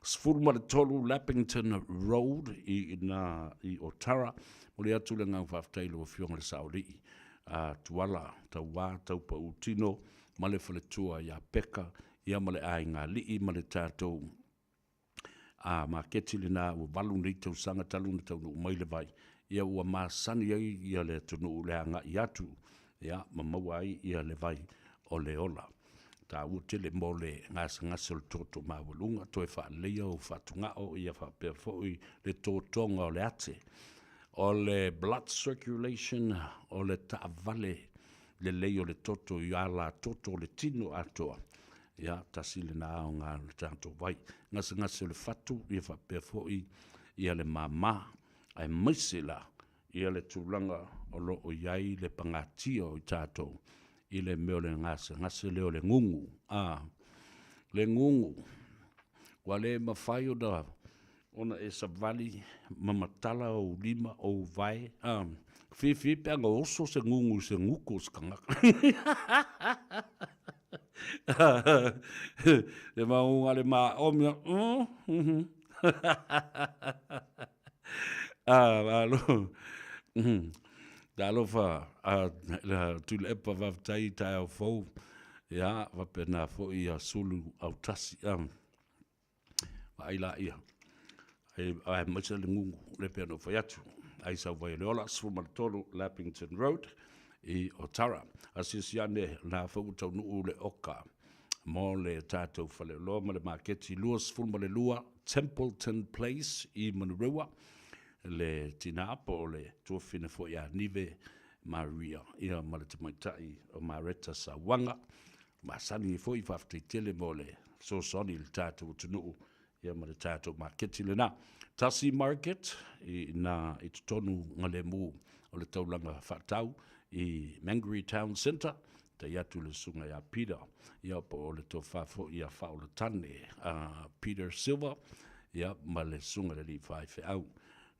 Sfurma tolu Lappington Road I Otara. Mole atu le ngau whaftailo o fionga le saori. Tuala, tau wā, tau pa utino, male whale tua ia peka, ia male ai ngā lii, male tātou ma keti le nā ua walu nei tau sanga taluna tau no umaile vai, ia ua māsani ai ia le tunu le anga I atu, ia mamaua ai ia le vai o le ola. Tā ua tele mo le ngasa le toto mawalunga, toe wha leia o whatunga o ia wha pia fōi le tōtonga o le ate. O le blood circulation, o le taavale, le lei o le toto I ala toto o le tino atoa. Ia, tasi le nā o ngā le tātou vai. Ngasa le fatu, ia whapea fōi, ia le māmā, ai maisela, ia le tūlanga o lo o iai le pangatia o I tātou. I le meo le ngasa leo le ngungu. Le ngungu. Wa le mawhai o da ona e savali mamatala o lima o vai fi peanga oso se ngungu se nguko skanga le maunga le ma omia alo dalo fa tu le pa va tai tai o fo ya va pena fo ia sulu au tasi ai la ia ai macha le ngungu le peno foi atu ai sa vai le ola Sfumatolo Lappington Road I Otara asisiane na fo tau nu le oka mo le tato fale lo ma le marketi luas fulma le lua Templeton Place I Manurewa le tinapo le tuafina fo ia nive Maria ia ma le tamaitai o Mareta Sawanga ma sani fo I faftitele mo le so soni le tato tunu ia ma le tato marketi le na Tasi Market I tonu ngale mu o le taulanga whatau I Mangere Town Centre te iatu le sunga ia Peter ia po o le tofafo ia whao le tane Peter Silva ia ma le sunga le li whaife au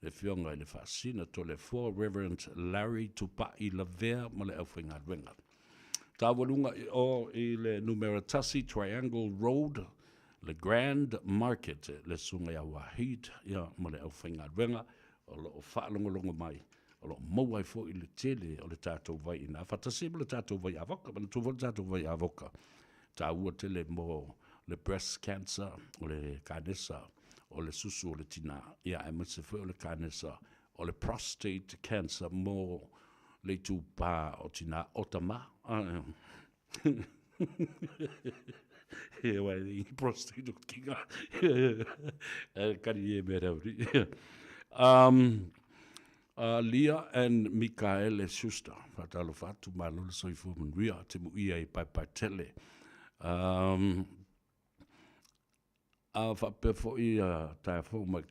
le fionga I le whaasina to le 4 Reverend Larry Tupai Lavea ma le awhinga ruenga Tawalunga o I le numero Tasi Triangle Road le Grand Market, le sunga ia wahid, ia ma le au whainga ruenga, o lo whaalongolongo mai, o lo mauai fo I le tele, o le tātou vai ina. Whatasi mo le tātou vai avoka, mana tuwa le tātou vai avoka. Tā ua tele mo le breast cancer, o le kanesa, o le susu o le tina, ia e mese fo o le kanesa, o le prostate cancer, mo le tūpā o tina otama. Wai prostate kinga kari e merauri Leah and Michael Schuster fatalo fatu malolo soifu mnuia te muia I pai tele fa pefo I ta fo ma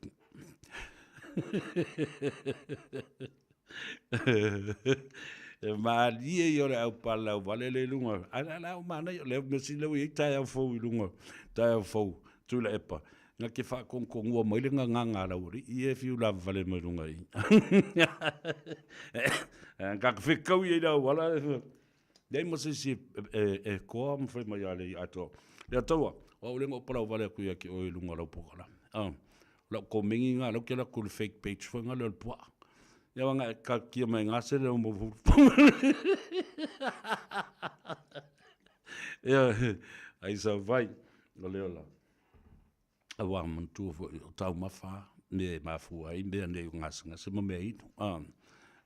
ma lie yore au pala vale le lunga ala mana le mesi le I tai au fo lunga tai au fo tu le epa nga ke fa kon ngua mai le nga la uri I fiu la vale mai lunga I ka fe kau I la wala dai mo se e ko am fe mai ale ato le toa o le ngo para vale ku ya ki o lunga la pokala la ko mingi nga lo ke la ku fake page fo nga le po ia wanga ka kia mai ngase le mo ia ai sa vai o le ola awa mantu fo tau mafa me mafua I me ne ngas se mo me ito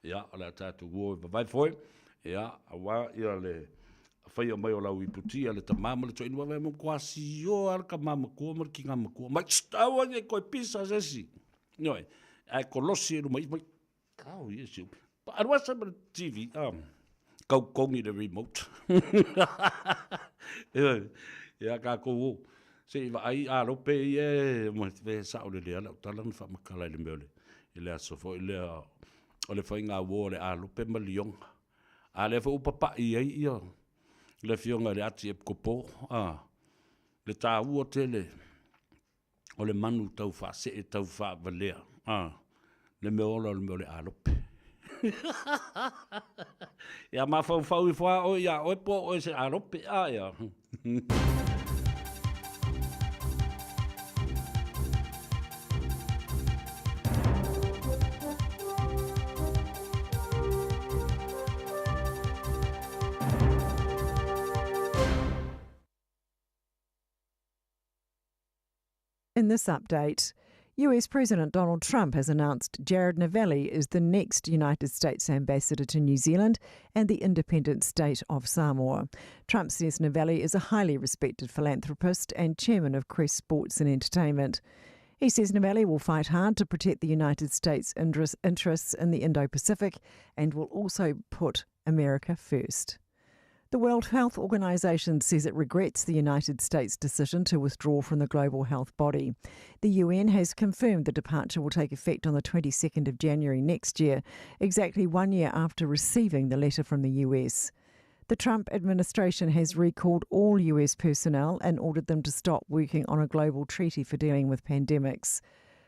ia ala tatu wo vai foi ia awa ia le fai o mai o lau iputi ale tamama le toinu wa mo kwasi yo al kamama ko mo ki ngam ko ma stawa ne ko pisa sesi noi ai kolosi no mai kau yesu pa arwa sa TV kau ni the remote ia ka ko se va ai a rope e mo ve sa o le ala talan fa makala le mele ile aso fo ile o le fai ngā wō le a lupe malionga. A le fo upapa i ei ia. Le fionga le ati e kopo. Le tā ua tele. O le manu tau wha se e tau wha valea. Le me ola le me o le a lupe. Ia ma fau i wha o ia o e po o se a lupe ia. In this update, US President Donald Trump has announced Jared Novelli is the next United States ambassador to New Zealand and the independent state of Samoa. Trump says Novelli is a highly respected philanthropist and chairman of Crest Sports and Entertainment. He says Novelli will fight hard to protect the United States' interests in the Indo-Pacific and will also put America first. The World Health Organization says it regrets the United States' decision to withdraw from the global health body. The UN has confirmed the departure will take effect on the 22nd of January next year, exactly 1 year after receiving the letter from the US. The Trump administration has recalled all US personnel and ordered them to stop working on a global treaty for dealing with pandemics.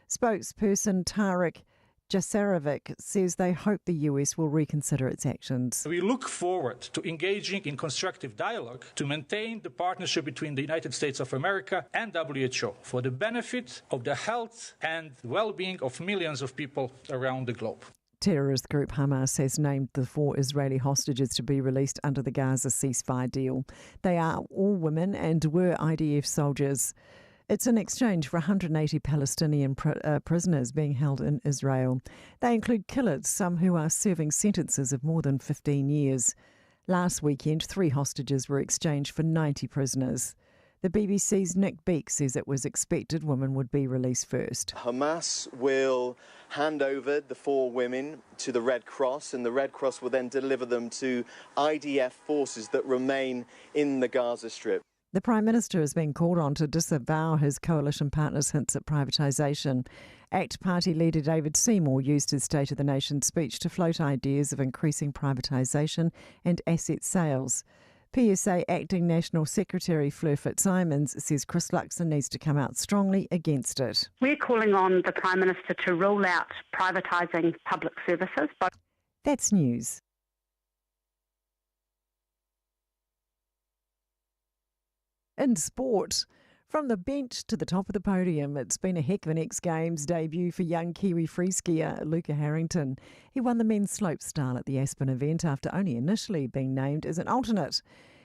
Spokesperson Tarek Jasarevic says they hope the US will reconsider its actions. We look forward to engaging in constructive dialogue to maintain the partnership between the United States of America and WHO for the benefit of the health and well-being of millions of people around the globe. Terrorist group Hamas has named the 4 Israeli hostages to be released under the Gaza ceasefire deal. They are all women and were IDF soldiers. It's in exchange for 180 Palestinian prisoners being held in Israel. They include killers, some who are serving sentences of more than 15 years. Last weekend, 3 hostages were exchanged for 90 prisoners. The BBC's Nick Beak says it was expected women would be released first. Hamas will hand over the 4 women to the Red Cross, and the Red Cross will then deliver them to IDF forces that remain in the Gaza Strip. The Prime Minister has been called on to disavow his coalition partners' hints at privatisation. ACT Party leader David Seymour used his State of the Nation speech to float ideas of increasing privatisation and asset sales. PSA Acting National Secretary Fleur Fitzsimons says Chris Luxon needs to come out strongly against it. We're calling on the Prime Minister to rule out privatising public services. That's news. In sport, from the bench to the top of the podium, it's been a heck of an X Games debut for young Kiwi free skier Luca Harrington. He won the men's slopestyle at the Aspen event after only initially being named as an alternate.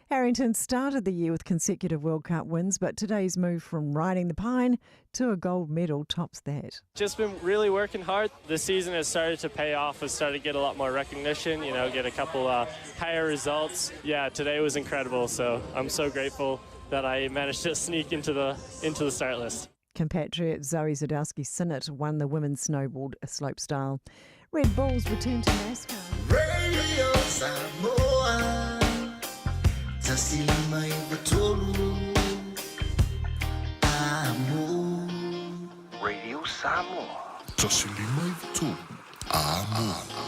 Harrington started the year with consecutive World Cup wins, but today's move from riding the pine to a gold medal tops that. Just been really working hard. The season has started to pay off. Has started to get a lot more recognition, get a couple higher results. Yeah, today was incredible, so I'm so grateful that I managed to sneak into the start list. Compatriot Zoe Zadowski-Sinnott won the women's snowboard slopestyle. Red Bulls return to NASCAR. Radio Samoa, tasilima ibatolu, amo. Radio Samoa, tasilima ibatolu, amo.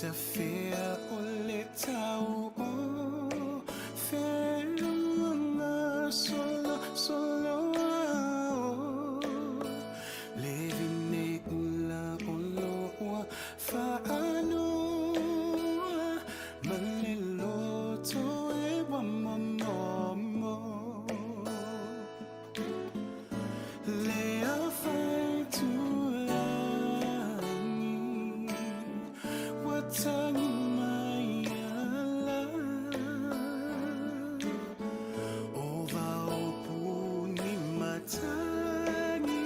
interfere or let out. Fair solo, solo. Living ula olo faano manelo to e wamomo le a fai tu lani watangi mai ala ova opuni matani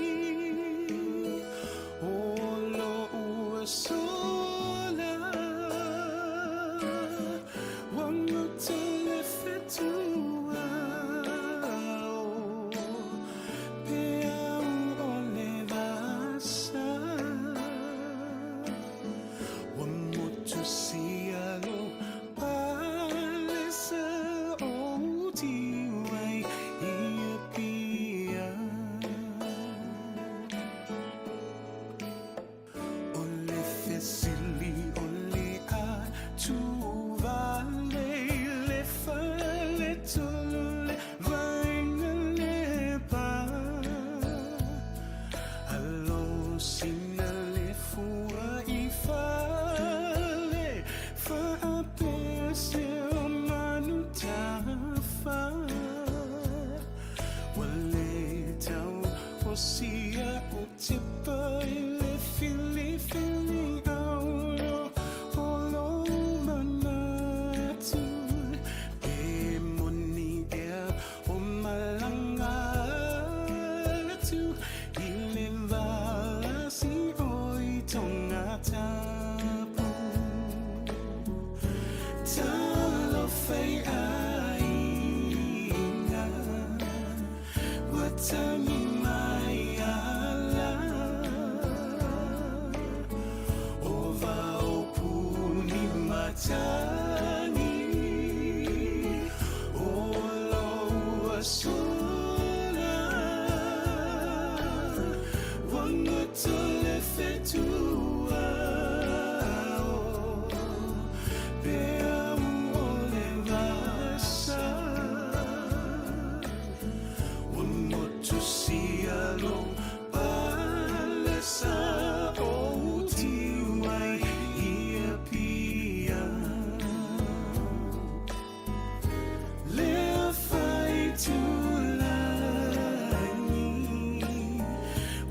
olo ua sola wangu telefetua pea ole vasa wamutu sialo palesa otiwai ia pia ole fesili ole a tu vale le fale tole vaina le pa allo sina le fua I fale fa apese o manu tafa wale tau o sia o tipa le fili fili aulo olo manatu e moni ea o malanga tu ile vala si oi tonga tapu talo fei ainga watami mai ala ova opuni matani olo ua sola wangu telefetua pea ole vasa wamutu sialo palesa otiwai ia pia lea fai tulani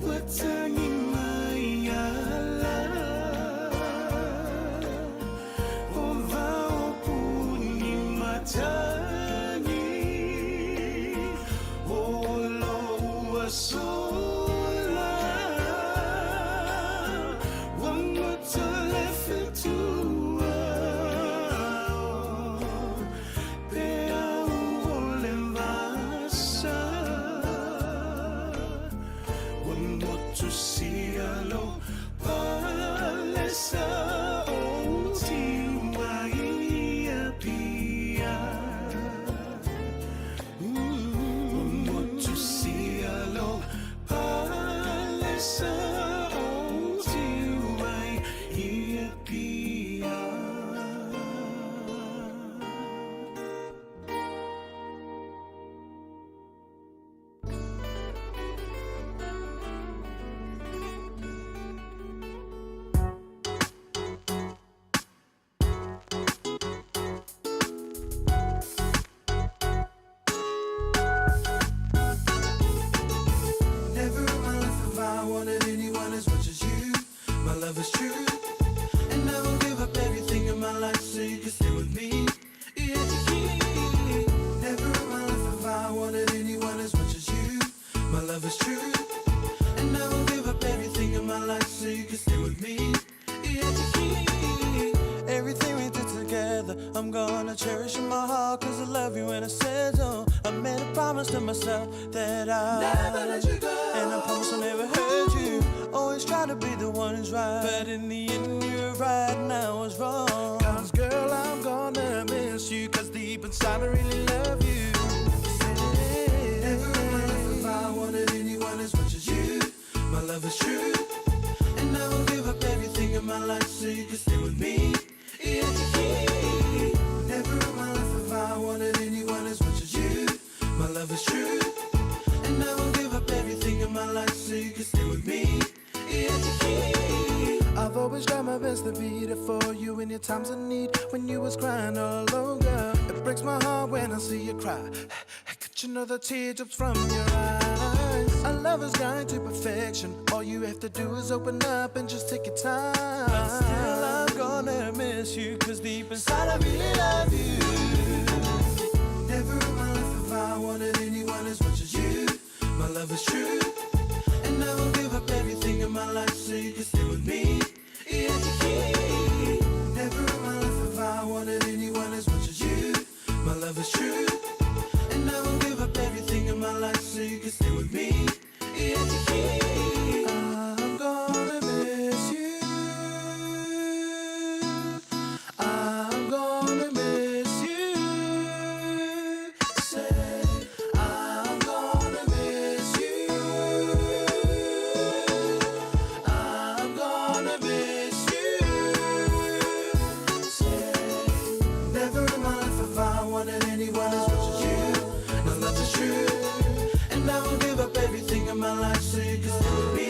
watangi mai ala ova opuni matani olo ua sola wangu telefetua pea ole vasa wamutu sialo palesa otiwai ia pia wamutu sialo palesa otiwai ia pia. Never in my life have I wanted anyone as much as you. My love is true, and I will give up everything in my life so you can stay with me. Yeah. Never in my life have I wanted anyone as much as you. My love is true, and I will give up everything in my life so you can stay with me. Yeah. Everything we did together, I'm gonna cherish in my heart, cause I love you and I said so. I made a promise to myself that I'll never let you go, and I promise I'll never hurt you. Always try to be the one who's right, but in the end you're right and I was wrong. Cause girl, I'm gonna miss you, cause deep inside I really love you. Never in my life have I wanted anyone as much as you. My love is true, and I will give up everything in my life so you can stay with me. key. Never in my life have I wanted anyone as much as you. My love is true, and I will give up everything in my life so you can stay with me. Yeah, the key. I've always tried my best to be there for you in your times of need. When you was crying all alone, girl, it breaks my heart when I see you cry. Could you know the teardrops from your eyes? Our love is guided to perfection. All you have to do is open up and just take your time. But still I'm gonna miss you, cause deep inside I really love you. Never in my life have I wanted anyone as much as you. My love is true, and I will give up everything in my life so you can stay with me. Yeah, the key. Never in my life have I wanted anyone as much as you. My love is true, and I will give up everything in my life so you can stay with me. Yeah, the key. I'm gonna miss you. I'm gonna miss you. Say, I'm gonna miss you. I'm gonna miss you. Say, never in my life have I wanted anyone as much as you. My love is true, and I will give up everything in my life so you can stay with me.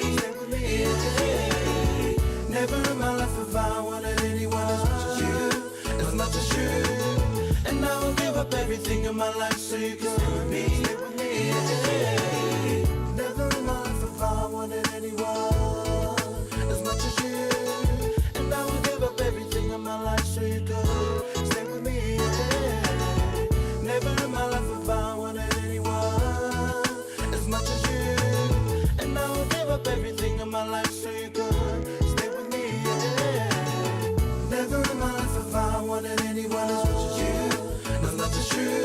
Yeah. Never in my life have I wanted anyone as much as you. As much as you, and I will give up everything in my life so you can stay with me. Yeah. Never in my life have I wanted anyone as much as you, and I will give up everything in my life so you can stay with me. Yeah. Never in my life have I wanted anyone as much as you, and I will give up everything in my life so you can stay with me. Yeah. Never in my life have I wanted anyone as much as you. My love is true,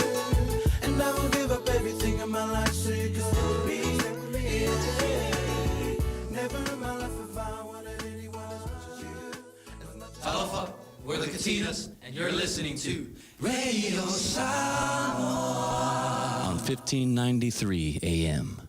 and I will give up everything in my life so you can stay with me. Yeah. Never in my life have I wanted anyone as much as you. Talofa, we're the Katinas, and you're listening to Radio Samoa on 1593 AM.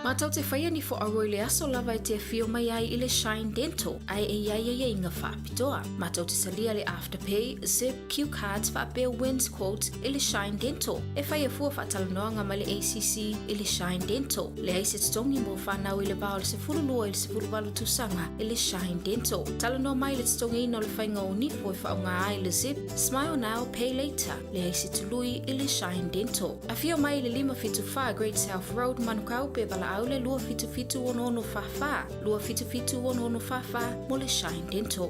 Matau te whaia ni fo aroi le aso lava e te fio mai ai i le Shine Dental. Ai inga whaapitoa. Matau te salia le Afterpay, Zip, Q Cards, whaapea wins quotes i le Shine Dental. E whaia fua whaatalanoanga mai le ACC i le Shine Dental. Le aise te tongi mo whanau i le bao le se fululua i le se fuluwalu tusanga i le Shine Dental. Talanoa mai le te tongi ino le whainga o nifo i whaunga ai le Zip, Smile Now, Pay Later. Le aise te lui i le Shine Dental. A fio mai le 5-5 Great South Road, Manukau pe bala au le lua fitu ono fafa. Lua fitu ono fafa mo le Shine Dental.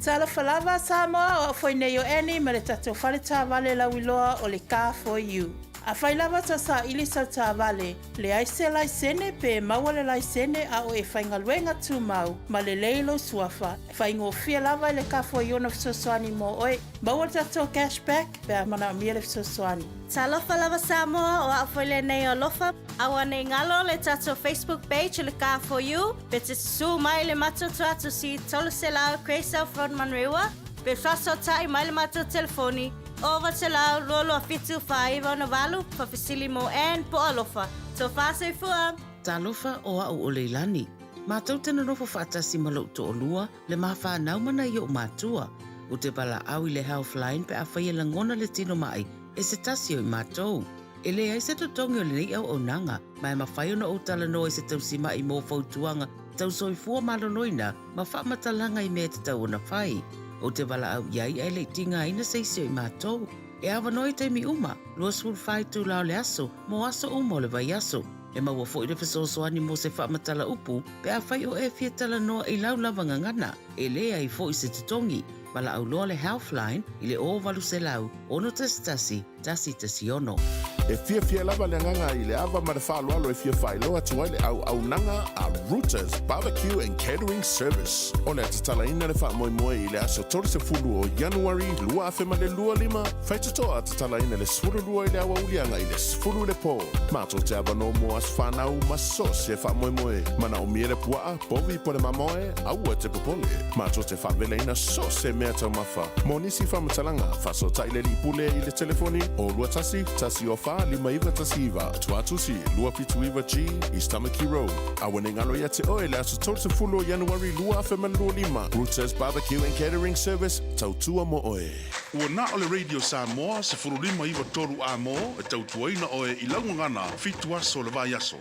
Tala falava Samoa o foi nei o eni ma le tatou whale tā wale la wiloa o le Car for You. A whailawa ta sa ili sa tā wale, le aise lai sene pe maua le lai sene a o e whainga luenga tū mau, ma le leilo suafa. Whaingo fia lava le Car for You na fisosoani mo oe, maua tatou cashback pe a mana mia le fisosoani. Talofa lava Samoa o afoile nei o lofa, awa nei ngalo le tatou Facebook page le Car for You, pe te su mai le matoto atu si tolu se lao Cresa Front Manrewa, pe faso tai mai le mato telefoni, over te lao lolo a fitu whaiva na walu, pa fisili mo en po alofa. So fase fua. Talofa o au o leilani. Mātou tena nofo whaatasi malau to o lua, le mawha naumana i o mātua. O te pala au i le Healthline pe a whaia langona le tino mai, e se tasi o i mātou. E le ai se totongi o le nei au o nanga, mai mawhai ona o talanoa i se tausima i mō fautuanga, tau soifua malonoina, ma wha matalanga i mea te tau ona whai. o te wala au iai e le tinga ina seisio I mātou. E awa noi te mi uma, lua sul fai tu lao le aso, mo aso uma o le vai aso. E maua fo I le fesoasoani mo se whaamatala upu, pe a whai o e fia tala noa I lau lava ngangana, e lea I fo I se tutongi. Bala au loa le Healthline, I le o walu se lau, ono tasi tasi ono. E fia lava le nganga I le ava ma le whaaloalo e fia whailoa tuai le au nanga a Rooters Barbecue and Catering Service. O le atatala ina le wha moe I le aso tore se fulu o January, lua afema le lua lima, whaitotoa atatala ina le sfuru lua I le awa ulianga I le sfuru le po. Mato te ava no mo as whanau ma sos e wha moe, mana o mire pua, povi po le mamoe, aua te popole. Mato te whavele ina sos e mea tau mafa. Mo nisi whamatalanga, whaso taile li pule I le telefoni, o lua tasi o wha, lima iwa tasiva, tuatusi, lua pitu iwa G, East Tamaki Road. Awane ngalo ia te oe le aso tolu se fulo January lua afema lua lima. Rooters Barbecue and Catering Service, tautua mo oe. Ua na ole Radio Samoa, se furu lima iwa toru a mo, e tautua ina oe I launga ngana, fitu aso le vai aso.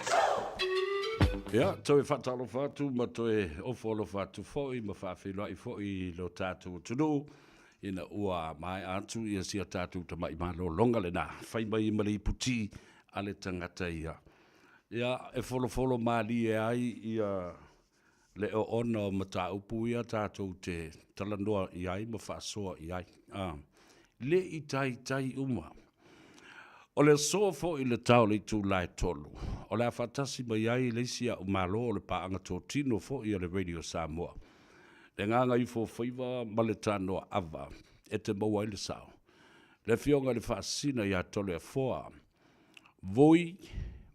Ia, tau e whatalo whatu, ma tau e ofolo whatu fōi, ma whawhiloa I fōi lo tātou tunu. Ina ua mai atu ia sia tātou ta mai malo longa le nā. Whai mai I mali puti ale tangata ia. Ia e folo mali e ai ia le o ona o mata upu ia tātou te talandoa I ai ma whaasoa I ai. Le I tai uma. O le soa fo I le tau le tū lai tolu. O le a whatasi mai ai le sia o malo o le paanga tō tino fo I le Radio Samoa. Le nganga I fo whaiva ma le Tanoa Ava, e te maua I le sao. Le fionga le whaasina I a tole a foa, voi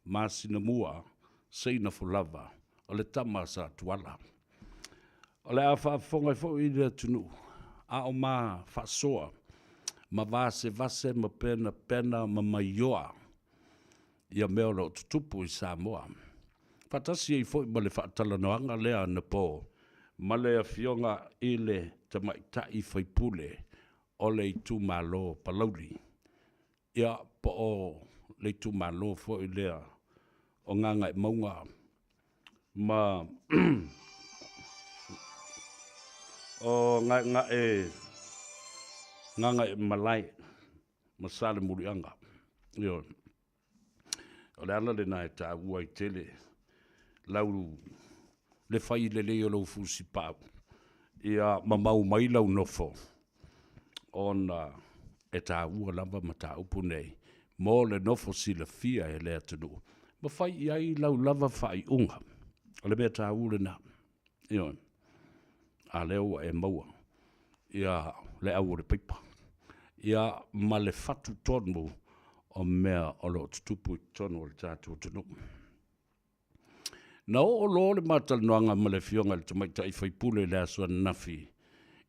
ma sinamua, seina fo lava, o le tama sa tuala. O le a whaafonga I fo I le tunu, a o ma whaasoa, ma vase ma pena ma maioa, ia meo lo tutupu I Samoa. Whatasi I fo I ma le whaatalanoanga lea na po, ma le fionga I le tamaitai whaipule o le tu malo palauri. Ia po o le tu malo fo I lea o nganga I maunga. Ma o nganga e malai ma sale murianga. Ia o le ala le na e ta ua I tele lauru le fai le o lo fusi pau. Ia mamau mai lau nofo. Ona e tā ua lamba ma tā upu nei. Mō le nofo si la fia e lea tunu. Ma fai I ai lau lava fai unga. O le mea tā ule na. Ia. A leo e maua. Ia le au le pipa. Ia ma le fatu tonu o mea o lo tutupu tonu o le tātua tunu. Na o lo le matal noanga ma le fionga le tamaita I whaipule le asua nafi.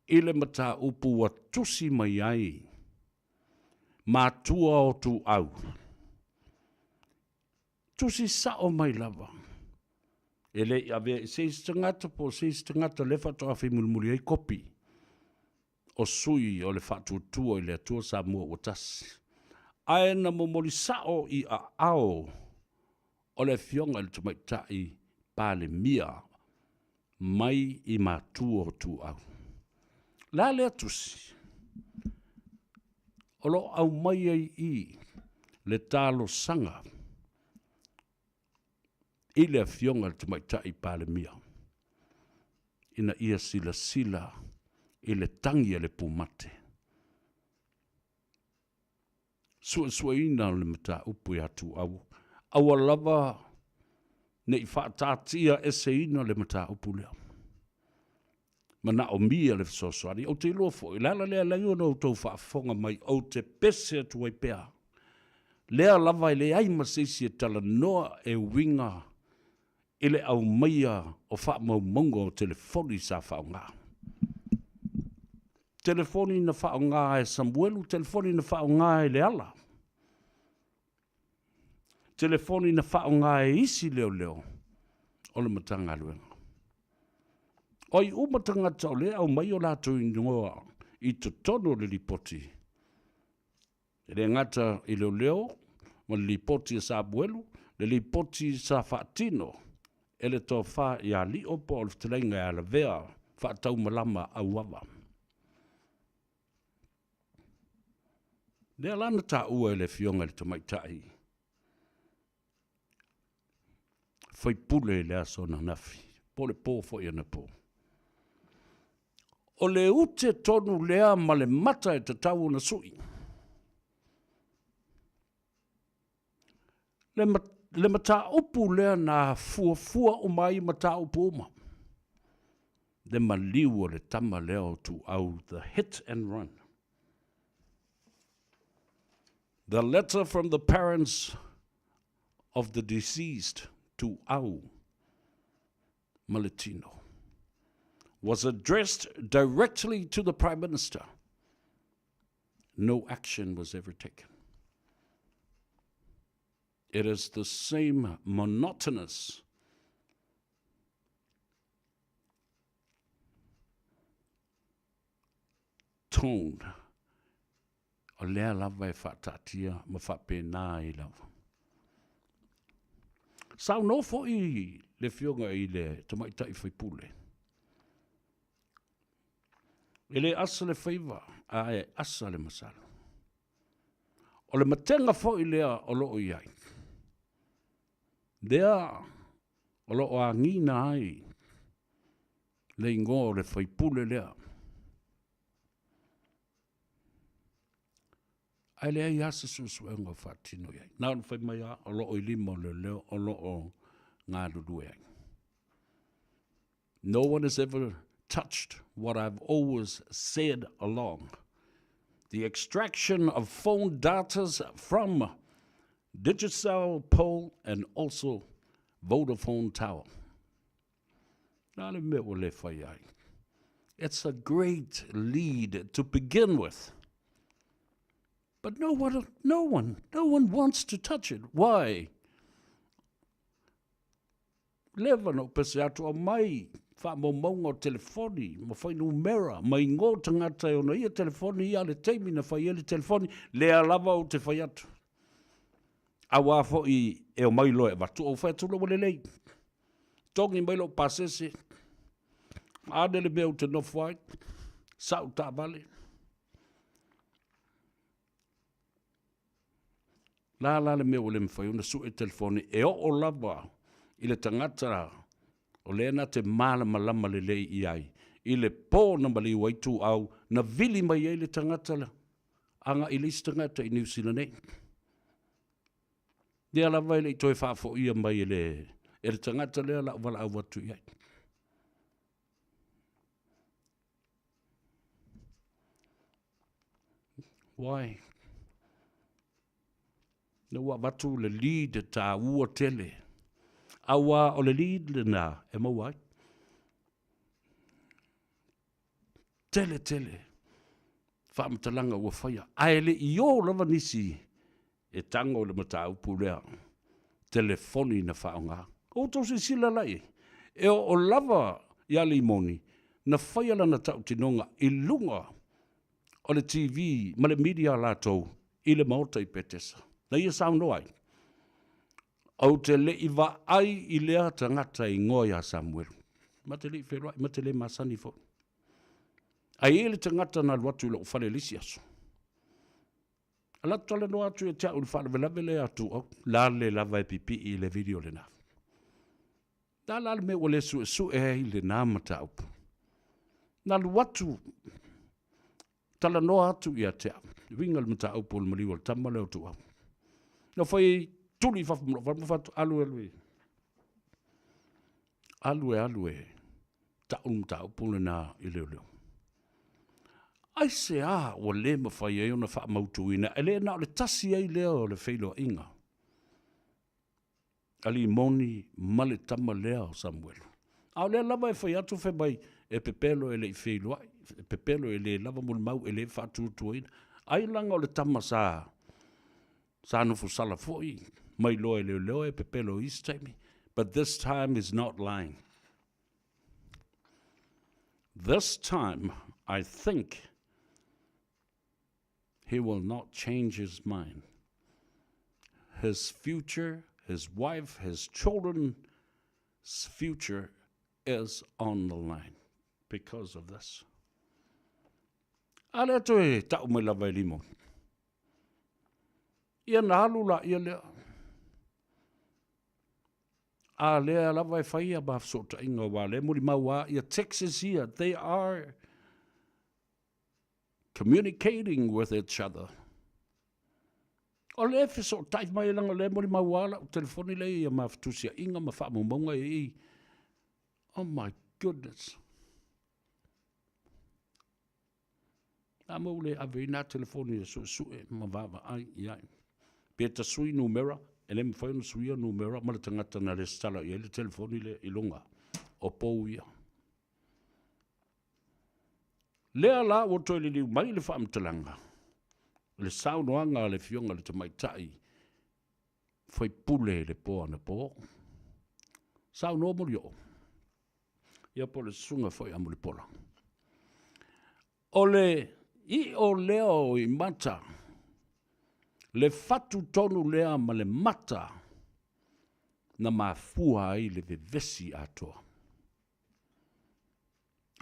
I le mata upu wa tusi mai ai. Mātua o tu au. Tusi sa o mai lava. E le ave seis tangata po seis tangata le fatu awhi mulmuli ai kopi. O sui o le fatu tua I le atua sa mua o tasi. Ae na momoli sao I a ao. O le fionga le tamaita I pale mia mai I mātua o tu au. La le atusi. Olo au mai ai I le talo sanga. I le fionga le tumaita I pale mia. Ina ia sila I le tangi le pumate. Sua ina le mata upu I atu au. Awa lava ne I whaatatia e se ina le mata upu lea. Mana o mia le fisosoani. O te iloa fo. I lala lea lai ono tau whaafonga mai. O te pese atu ai pea. Lea lava I le ai masisi e tala noa e winga. Ile au maia o wha mau mongo o telefoni sa whaonga. Telefoni na whaonga e Samuelu. Telefoni na whaonga e le ala. Telefoni na whaonga e isi leo. O le matanga luenga. Oi umatanga tau le au mai o lato ingoa I to tono le lipoti. E le ngata I leo, ma le lipoti sa abuelu, le lipoti sa fatino, e le tō wha I a li opo o le telenga a la vea, wha tau malama au awa. Lea lana tā ua le fionga le tamaitai. Fai pule le aso na nafi. Po le po fo ia na po. O le ute tonu lea ma le mata e te tau na sui. Le mata upu lea na fua o mai mata upu uma. Le maliu o le tama leo tu au the hit and run. The letter from the parents of the deceased to au Maletino was addressed directly to the Prime Minister. No action was ever taken. It is the same monotonous tone o lea lava e whaatatia ma whapena i lava. Sau no fo i le fionga i le tamaitai whaipule. I le asa le whaiva, a e asa le masala. O le matenga fo i lea o loo iai. Lea o loo a ngina ai le ingo le whaipule lea. Ai lea i asa susuenga whaatino iai. Nā un whai mai a o loo i lima o le leo o loo ngā lulu iai. No one has ever touched what I've always said along. The extraction of phone data from Digicel pole and also Vodafone tower. It's a great lead to begin with. But no one wants to touch it. Why? Leva no pese atu o mai fa mo mongo telefoni, mo fai numera, mai ngō tangata e ona ia telefoni ia le teimi na fai ele telefoni, le alava o te fai atu. A wafo i e o mai loe watu o fai atu lo lei. Tongi mai lo pasese, adele beo te nofwai, sau ta vale. La le meo le mwhai una su e telefoni e o lava i le tangata o le na te malama le lei i ai. I le pō na mali waitu au na vili mai e le tangata la. Anga i lisi tangata i New Zealand nei. Dea lava i le i toi whaafo ia mai e le tangata lea la wala au watu i ai. Why? Na ua watu le lead ta ua tele. Awa o le lead le na e mawai. Tele. Whaamatalanga ua whaia. Aele i o lava nisi e tango le mata upu lea. Telefoni na whaonga. O tausi sila lai. E o lava yali moni. Na whaia lana tau tinonga i lunga o le TV ma le media latou i le maota i petesa. Na ia sao no ai. Au te le i wa ai i lea tangata i ngoia Samuel. Ma te le i wherua, ma te le masani fo. Ai ele tangata na luatu lo ufale lisi aso. Ala tole no atu e tia ulfale velave le atu o. La le lava e pipi i le video le na. Da la me wale su e hei le na mata upu. Na luatu tala no atu i a tia. Winga le mata upu le maliwa le tamale o tu au. No foi tuli fa fatu alue. Ta upule na ileo. Ai se a o le ma fai e ona fa mautuina. Ele na le tasi ai leo le feilo inga. Ali moni male tama leo Samuel. A le lava e fai atu fe bai e pepelo ele i feilo ai. Pepelo ele lava mul mau ele fatu tuina. Ai langa o le tama sa Sanufu sala foi, mai loe leo e pepelo istemi, but this time is not lying. This time, I think, he will not change his mind. His future, his wife, his children's future is on the line because of this. Ale to e tau mai lava limon. Ia na halu la ia lea. A lea lava e whaia ba sota inga wa le muri maua ia Texas here. They are communicating with each other. O le fe so taif mai langa le muri maua la o telefoni le ia maftusia inga ma wha mumonga i. Oh my goodness. A mo le ave na telefoni su ma vava ai ia. Peta sui numera. Ele me whai suia numera ma le tangata na le stala i le telefoni le ilonga o pou ia. Lea la o toi le liu mai le whaamtalanga. Le saunoanga le fionga le tamaitai. Whai pule le poa na po. Sauno mo lio. Ia po le sunga whai amuli pola. I o leo i mata. Le fatu tonu lea ma le mata na mafua ai le vevesi atoa.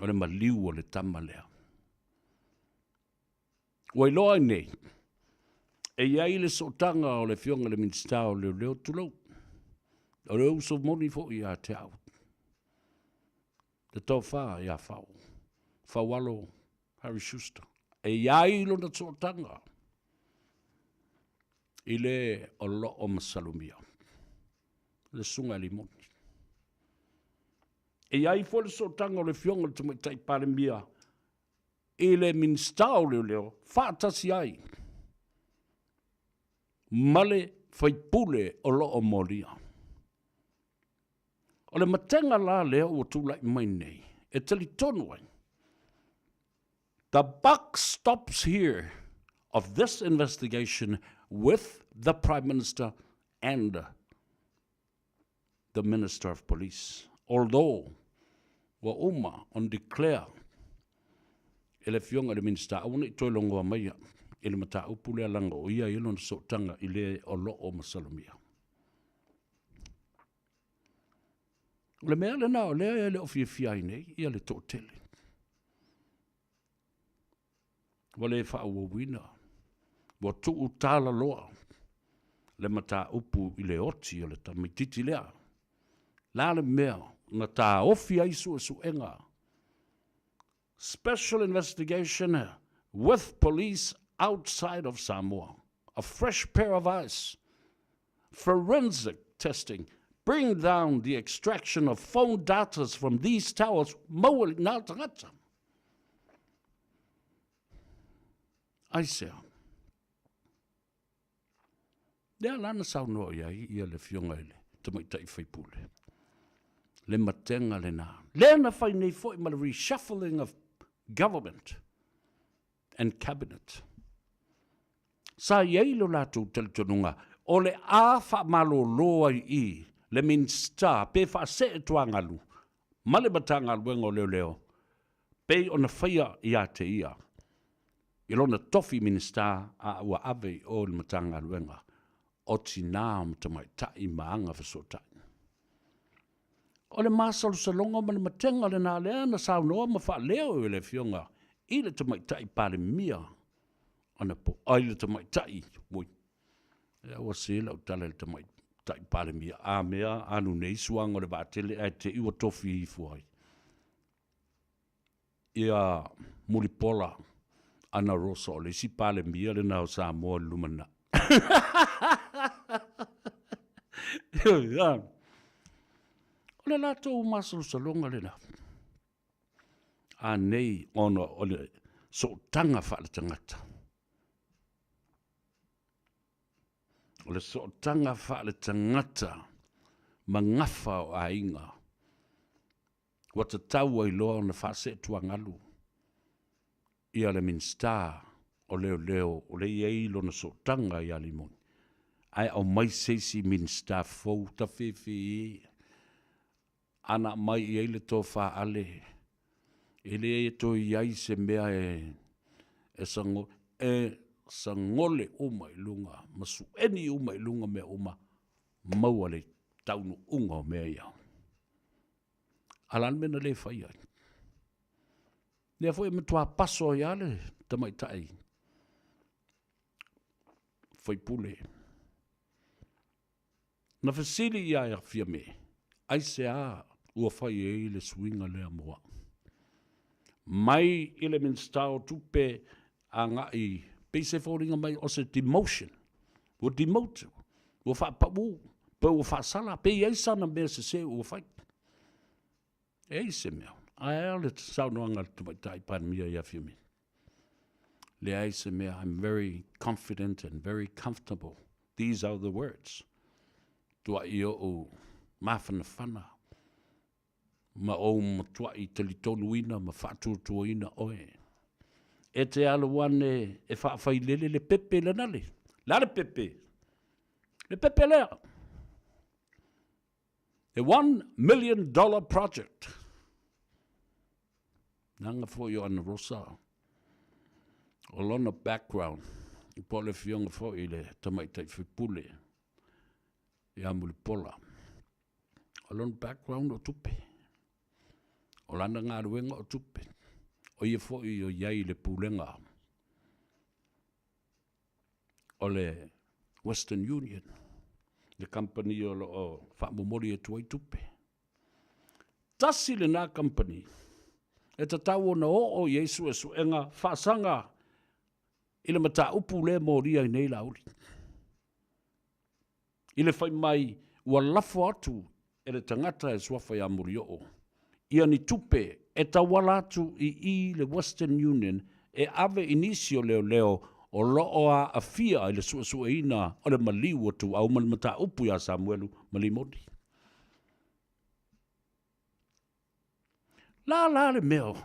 O le maliu o le tama lea. Wai loa nei, e iai le sotanga o le fionga le minsta o leo tulau. O le uso moni fo i a te au. Le tau wha i a whao. Whawalo Harry Schuster. E iai lo na sotanga. I le o lo o masalumia. Le sunga limoni. E ai fo le sotanga o le fionga le tumaitai palemia. I le minstao leo, whaatasi ai. Male whaipule o lo o moria. O le matenga la leo o tūlai mai nei. E tali tonu ai. The buck stops here of this investigation with the Prime Minister and the Minister of Police. Although, wa uma on declare ele fionga le Minister, auna I toi longoa maia, ele mata upule alanga o ia ilon sotanga ile o lo o masalumia. Le mea le nao, lea ele o fia nei, ia le tōtele. Wale e wha wina. Wa tuu tāla loa. Le mata upu I le oti o le tamititi lea. La le mea, na tā ofi aisu su enga. Special investigation with police outside of Samoa. A fresh pair of eyes. Forensic testing. Bring down the extraction of phone data from these towers. Mawali nā tangata. Aisea. Lea lana saunoa ia le fionga ele. Tamaitai whaipule. Le matenga le nā. Lea na whai nei fo ma le reshuffling of government and cabinet. Sa ieilo lātou teletonunga. O le a wha malo loa I. Le minsta. Pe wha se e tuangalu. Ma le matanga luenga o leo. Pe o na whaia ia te ia. Ilona tofi minista a ua ave o le matanga luenga. O tina o tamaitai maanga whasotai. O le masalu salonga ma le matenga le nā lea na saunoa ma wha leo I le fionga. I le tamaitai pale mia. Ana po, ai le tamaitai. Mui. Ea ua se lau tala le tamaitai pale mia. A mea anu nei suanga le vātele ai te iwa tofi I fuai. Ia mulipola. Ana rosa o le si pale mia le nao Samoa lumana. O le lato masalu salonga le na. A nei ono o le so tanga wha le tangata. O le so tanga wha le tangata ma ngafa o a inga. Wata taua I loa na wha se tuangalu. Ia le minsta o leo o le ieilo na sotanga I alimoni. Ai au mai seisi minsta fau ta fefe ana mai I le tō wha ale. Ele e tō iai se mea sangole uma I lunga. Masu eni uma I lunga mea uma. Maua le taunu unga mea iau. Alan mena le whai ai. Nea fo e matua paso I ale tamaitai. Whaipule. Na fasili ia ia fia me. Ai se a ua fai e le swinga lea moa. Mai ile min stao tupe a nga i peise fōringa mai o se demotion. Ua demote. Ua wha pabu. Pa ua wha sala. Pe iei sana mea se ua fai. Ei se mea. Ai ale te saunoanga tumaitai pan mia ia fia me. Le ai se mea, I'm very confident and very comfortable. These are the words. Tua i o mawhana whana. Ma o matua i tali tonu ina, ma whātua ina oe. E te ala wane e whawhai lele le pepe le nale. La le pepe. Le pepe lea. A $1 million project. Nanga fo yo ana rosa. O lona background. I pole fionga fo i le tamaitai whipule. I amuli pola. O lona background o tupe. O lana ngā ruenga o tupe. O ia fo i o iai le pulenga. O le Western Union. Le company o whaamomori e tuai tupe. Tasi le nā company. E ta tau na o Yesu e suenga whaasanga i le mata upu le moria i nei lauri. I le whai mai ua lafo atu e le tangata e suawhai a muri o. Ia ni tupe e tawala atu i le Western Union e ave inisio leo o loo a fia i le suasua ina o le maliu atu au mata upu ya Samuelu malimodi. La le meo.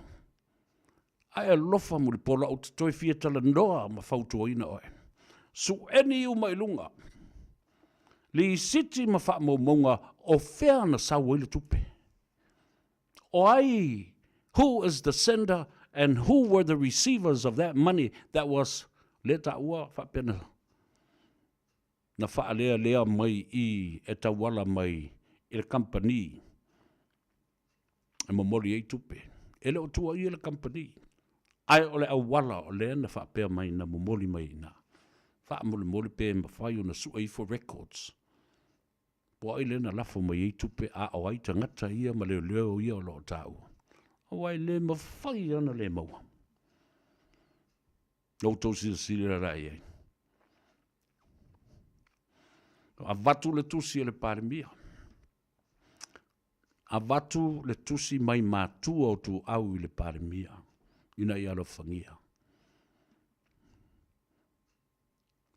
Ai lofa muri pola o te toi fia tala noa ma fautua ina oe. Su eni u mailunga. Li siti ma wha monga o whea na sawa ile tupe. O ai, who is the sender and who were the receivers of that money that was leta ua whapena. Na wha lea mai i e tawala mai i le company. E mamori ei tupe. Ele o tua i le company. Ai ole au wala o le na whapea mai na mamori mai na. Wha moli pe ma whai o na sua i for records. Po ai le na lafo mai ei tupe a o ai tangata ia ma leo ia o lo tau. O ai le ma whai ana le maua. O tau sira rai ei. A vatu le tusi e le parimia. A vatu le tusi mai mātua o tu au i le parimia. Ina i alo whangia.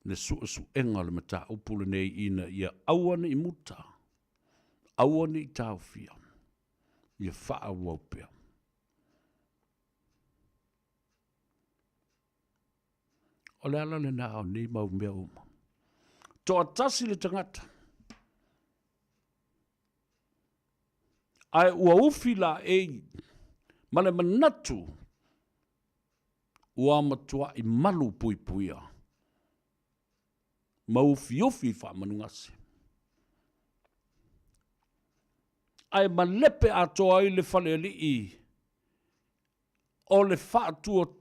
Le su enga le mata upule nei ina ia awane i muta. Awane i tau fia. Ia wha waupea. O le ala le nao nei mau mea uma. Toa tasi le tangata. Ai ua ufi la ei. Male manatu. Ua matua i malu pui puia. Maufi wha manungase. Ai malepe atoa i le whale li i. O le wha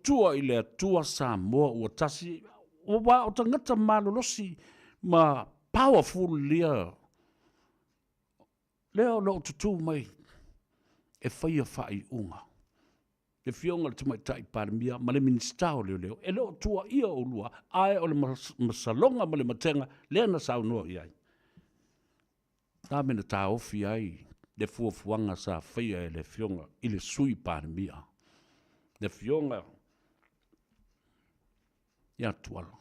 tua i le atua Samoa ua tasi. Ua o tangata malolosi ma powerful lia. Leo lo tutu mai. E whaia whai unga. E fionga le tumai tai parimia, ma le ministao leo. E leo tua ia o lua, ai o le masalonga ma le matenga, lea na sao noa iai. Tā mena tā ofi ai, le fuafuanga sa whaia e le fionga, i le sui parimia. Le fionga, ia tuala.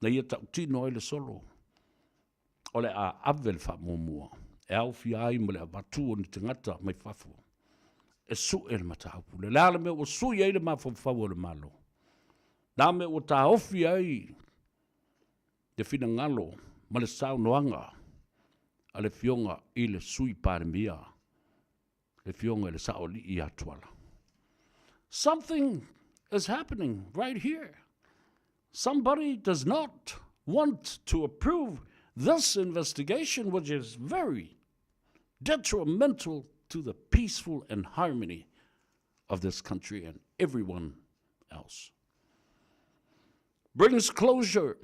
Na ia tau tino ai le solo. O le a avel wha mumua. E au fi ai ma le a batu o ni te ngata mai fafu. E su e le matahapu. Le lala me o su i le mawhawhau o le malo. Nā me o tā ofi ai le fina ngalo ma le sao noanga a le fionga i le sui parimia. Le fionga le sao li i atuala. Something is happening right here. Somebody does not want to approve this investigation, which is very detrimental to the peaceful and harmony of this country and everyone else. Brings closure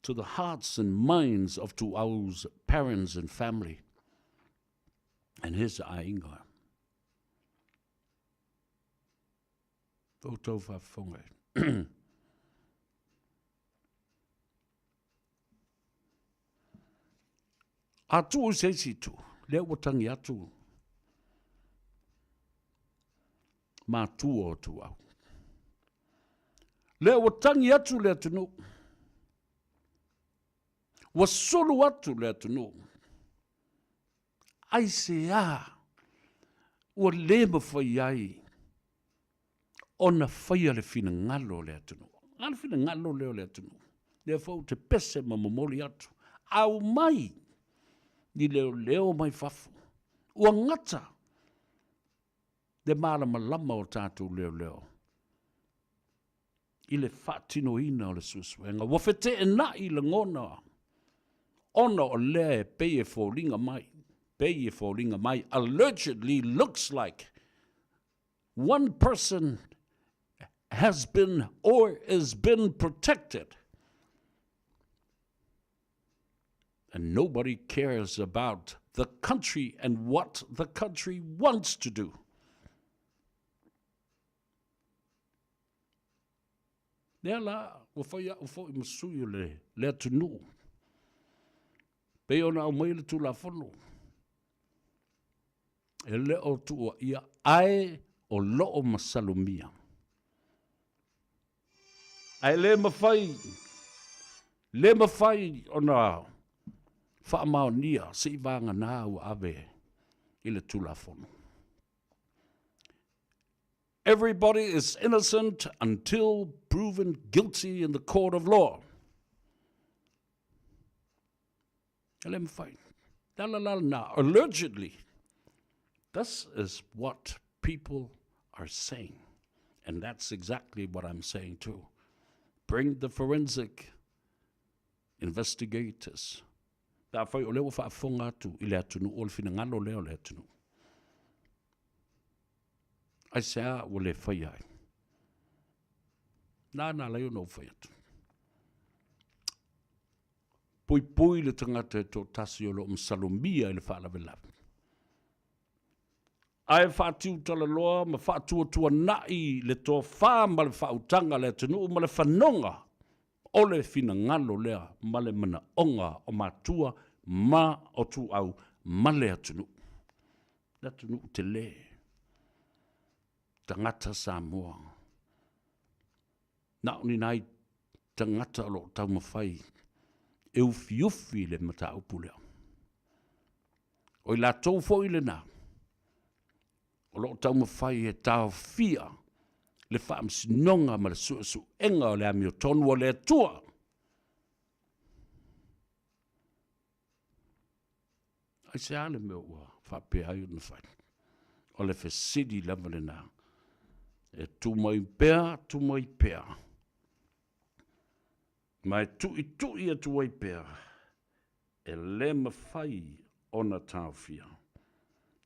to the hearts and minds of Tu'au's parents and family. And here's ainga. Tōtou whawhonga. Atu o seisi tu, lea watangi atu. Ma tu o tu au. Lea watangi atu lea tunu. Wasolu atu lea tunu. Ai se a, ua le mawhai ai. Ona whaia le fina ngalo lea tunu. Ngalo fina ngalo lea tunu. Lea whau te pese ma mamoli atu. Au mai. Ni leo mai fafu. Ua ngata. Le marama lama o tātou leo. I le whatino ina o le susuenga. Wafete e na i le ngona. Ona o lea e pei e fōringa mai. Pei e fōringa mai. Allegedly looks like one person has been or is been protected. And nobody cares about the country and what the country wants to do. Lea la, ua whaia ufo I masuyo lea tunu. Pei ona au mai le tu la whono. E leo tua ia ai o loo masalumia. Ai le mawhai ona whaamaonia si vanga nā ua ave I le tu la whono. Everybody is innocent until proven guilty in the court of law. Allegedly, this is what people are saying. And that's exactly what I'm saying too. Bring the forensic investigators. Tā whai o leo whaafonga atu I le atunu o le fina ngalo leo le atunu. Ai sea o le whai ai. Nā leo no whai atu. Pui le tangata e tō tasi o lo msalomia I le whaalawelawe. Ai whātiu tala loa ma whātua nai le tō whā ma le whautanga le atunu ma le whanonga. O le fina ngalo lea ma le mana onga o mātua ma o tu au ma le atunu. Le atunu te le. Tangata Samoa. Nauni nai tangata o lo tau mawhai. E ufi le mata upu lea. O I la tau fo I le nā. O lo tau mawhai e tau fia. Le whaamsinonga ma le su enga o le ami o tonu o le atua. Ai se ale me ua whape ai una whai. O le whesidi lava le nā. E tu mai pēr. Mai tui e tu mai pēr. E le mawhai ona tau fia.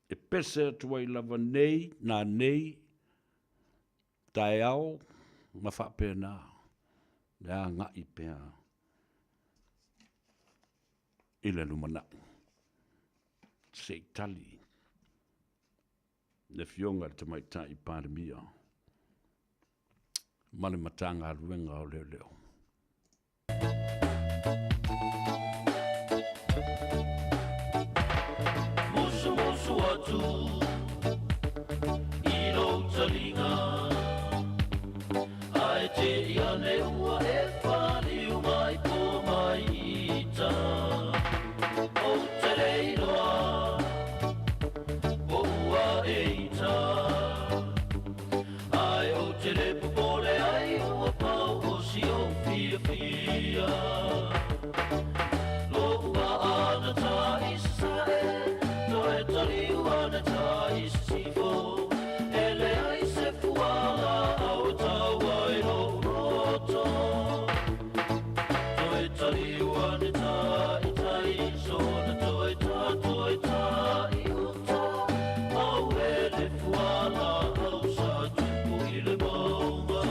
E pese tu ai lava nei, nā nei, tai au, ma whape nā. Lea ngai pēr. I le lumanai. Se tali. Le fionga te mai tai pandemia. Male matanga ruenga o leo. Musu atu I lo talinga Ai te iane ua e whani umai po mai ita O te reiroa O ua e ita Ai o te lepo pole ai ua pau o si o fia fia Lo ua ana ta isa e Toe tali ua na ta isa sifo Ele ai se fuala au tau ai no roto Toe tali ua na ta ita iso Na toe ta I uta Au ele fuala au sa tupu I le maunga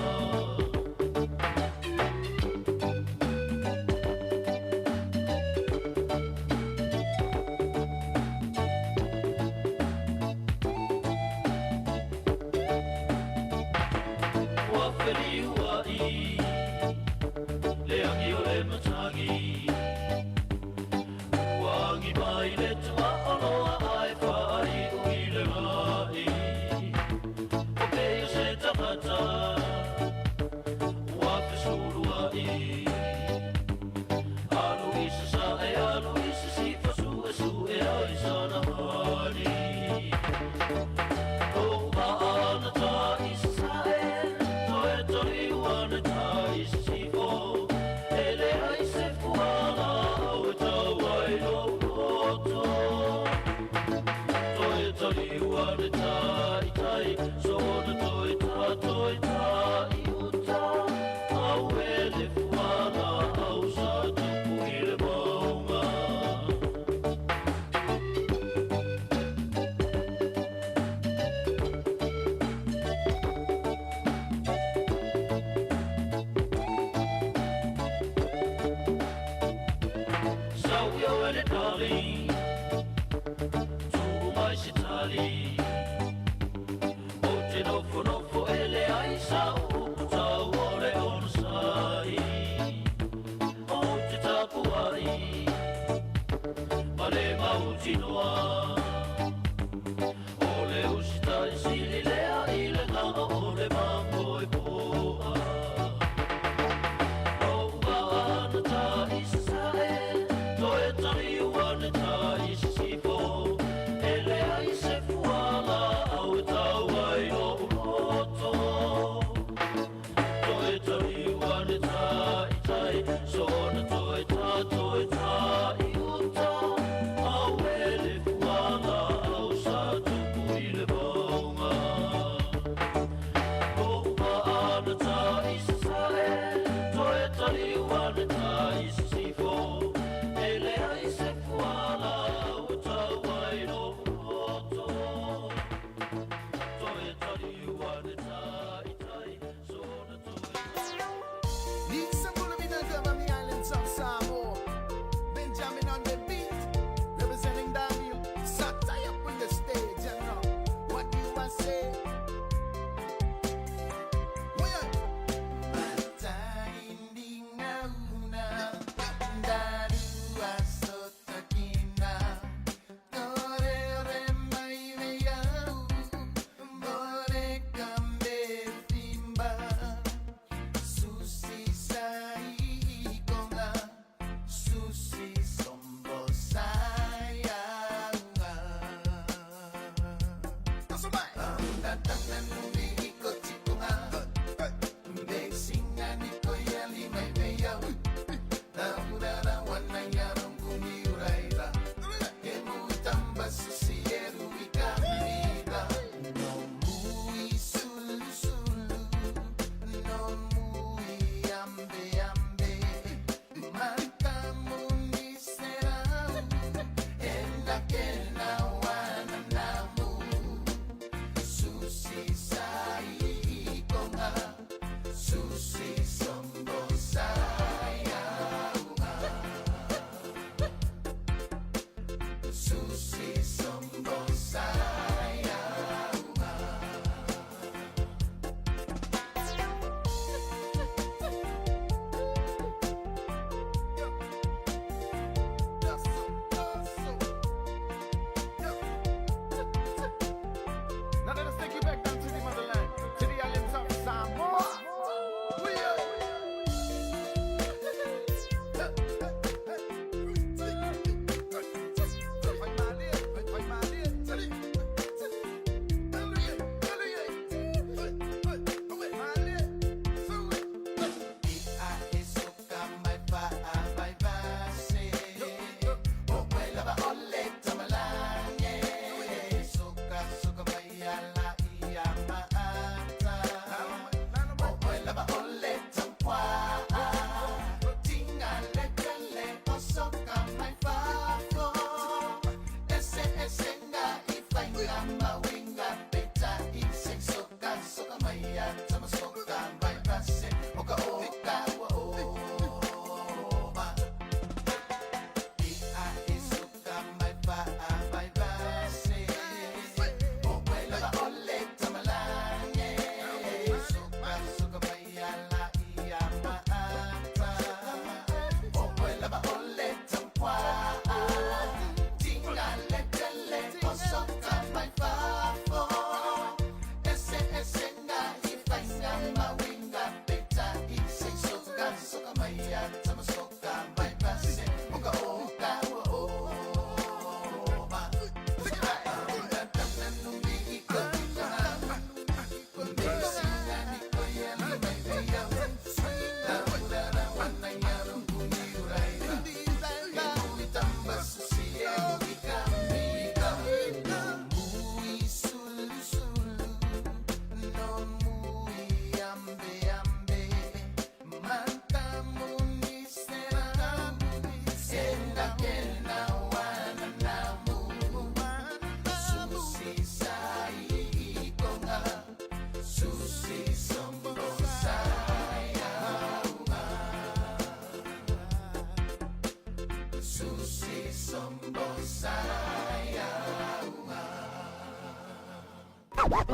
Lisa Bulabina on the islands of Samoa. Benjamin on the beat, representing Daniel. So tie up on the stage and now, what do I say? Matinding na una.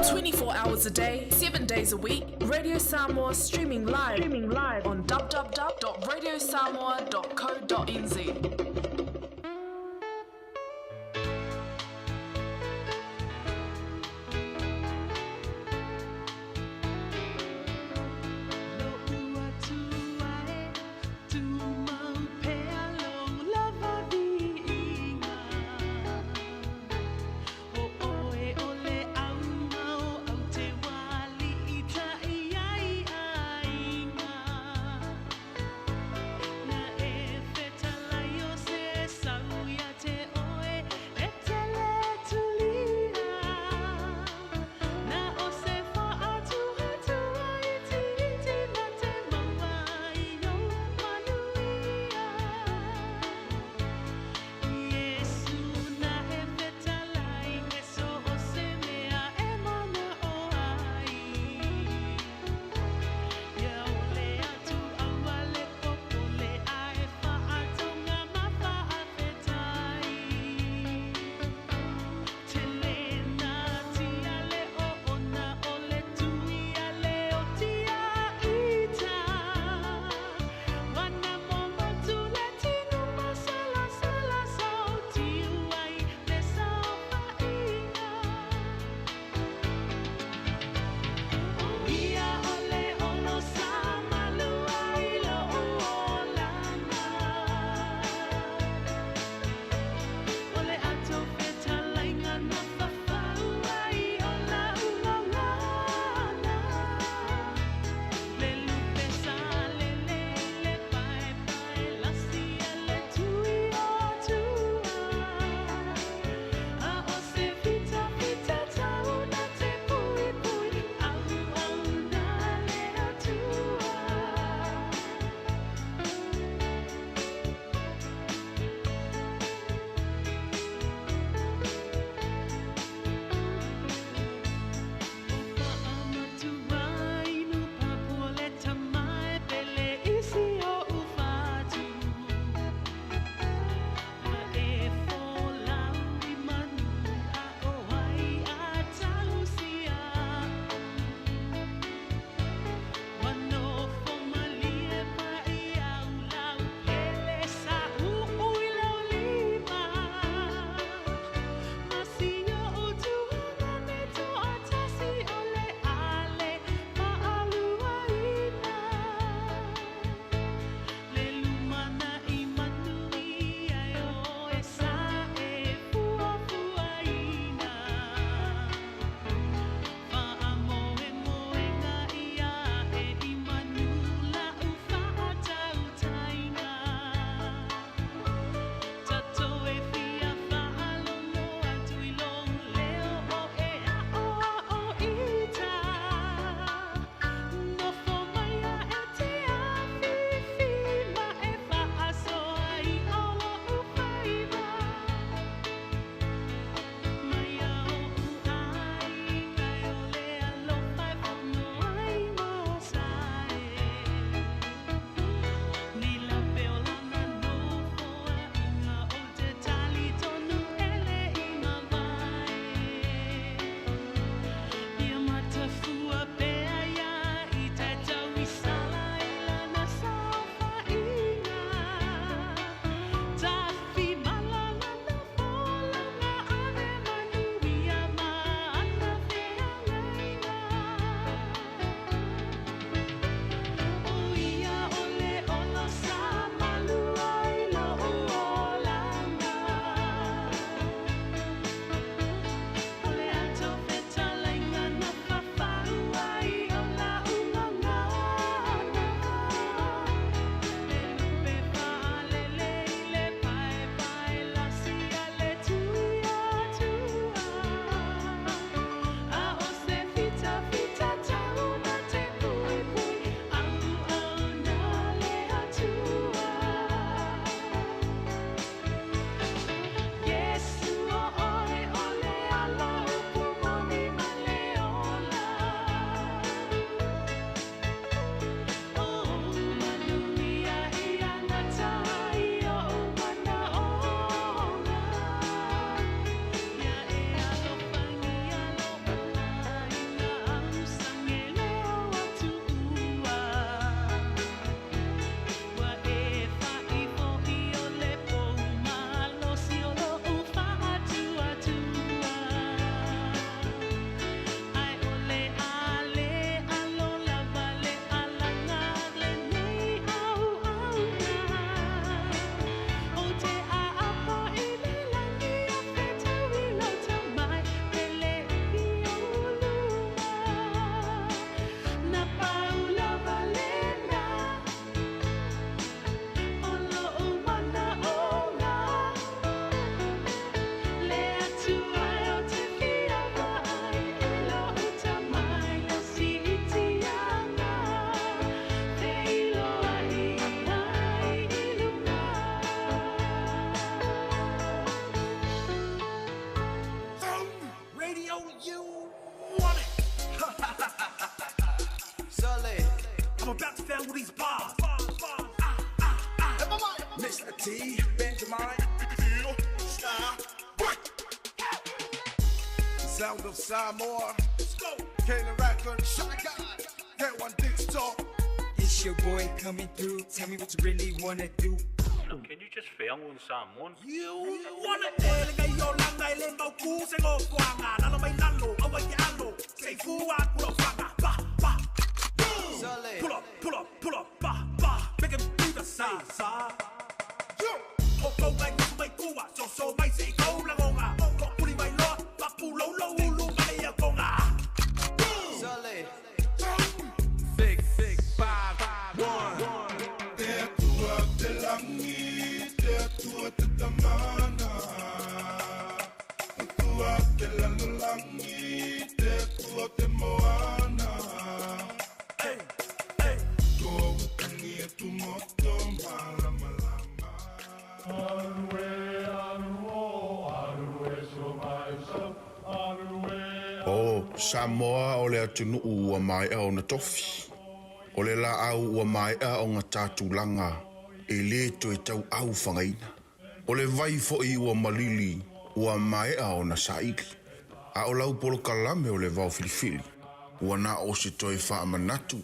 24 hours a day, 7 days a week. Radio Samoa streaming live on www.radiosamoa.co.nz. T, Benjamin, Star, Sound of Samoa. Let's go. Kayla Rackham, get one dick talk. It's your boy coming through. Tell me what you really wanna do. Can you just film on someone? You wanna tell a guy your lang I let go cool say go kwanga. Nalo may nalo, awa yalo. Say fuwa pull up fanga. Ba ba. Pull up, pull up, pull up. Ba ba. Make him do the sa sa. Go like may kuwa. So may say go la gonga. Puli may lo. Ba pulo lo ulu may a gonga. Six, 5, 1. Te tua te langi, te tua te tamana. Te tua te langi, te tua te moana. Hey, hey. Go tangi e tu moto mala malama. Arue so mai so, arue. O Samoa o le atunu ua mai au na tofi. O le la au ua mai o ngā tātulanga e le to e tau au whangaina. O le vai fo i ua malili ua mai o na saiki. A o lau polo kalame o le vau filifili. Ua na o se toi wha manatu.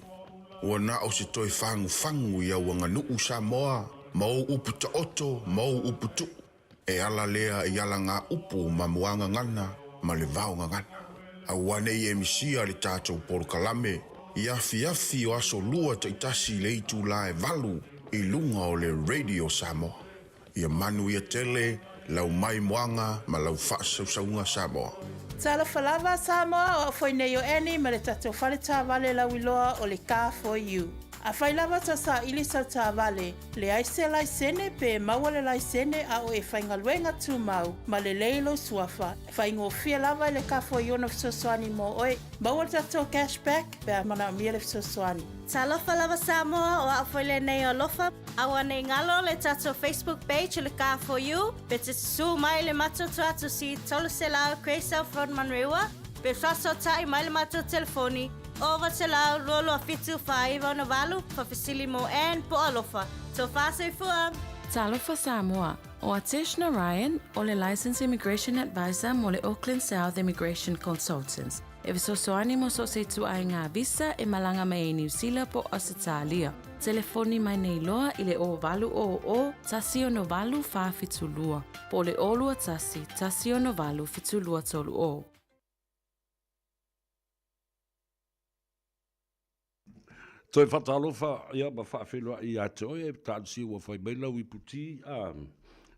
Ua na o se toi whangu i au anga nuu Samoa. Mau upu ta oto, mau upu tu. E ala lea i ala ngā upu ma muanga ngana ma le vau ngana. A wane i emisia le tātou polo kalame. Iafi o aso lua te itasi le itu la e valu i lunga o le Radio Samoa. Ia manu ia tele, lau mai moanga ma lau whaasaunga Samoa. Tala falava Samoa o foi nei o eni ma le tatou whale tā vale la wiloa o le Car for You. A whai lava ta sa ili sau tā vale, le aise lai sene pe maua le lai sene a o e whainga luenga tū mau, ma le leilo suafa. Whaingo fia lava le Car for You na fisosoani mo oe, maua tatou cashback pe a mana mia le fisosoani. Talofa lava Samoa o awhaile nei o lofa, awa nei ngalo le tatou Facebook page le Car for You, pe te su mai le matoto atu si tolu se lao Kreisa Front Manrewa, pe faso tai mai le mato telefoni, over te lau rolo a fitu whaiva na walu, whawhisili mo en po alofa. So whasei fua. Talofa Samoa, o Atish Narayan, o le Licensed Immigration Advisor mo le Auckland South Immigration Consultants. E visosoani mo so se tu ai ngā visa e malanga mai e New Zealand po Australia. Telefoni mai nei loa i le o valu o tasi o no valu wha fitulua. Po le olua tasi o no valu fitulua tolu o. Toi whatalofa ia ma whaawhenua i atoe, tātu si ua whai meilau I puti,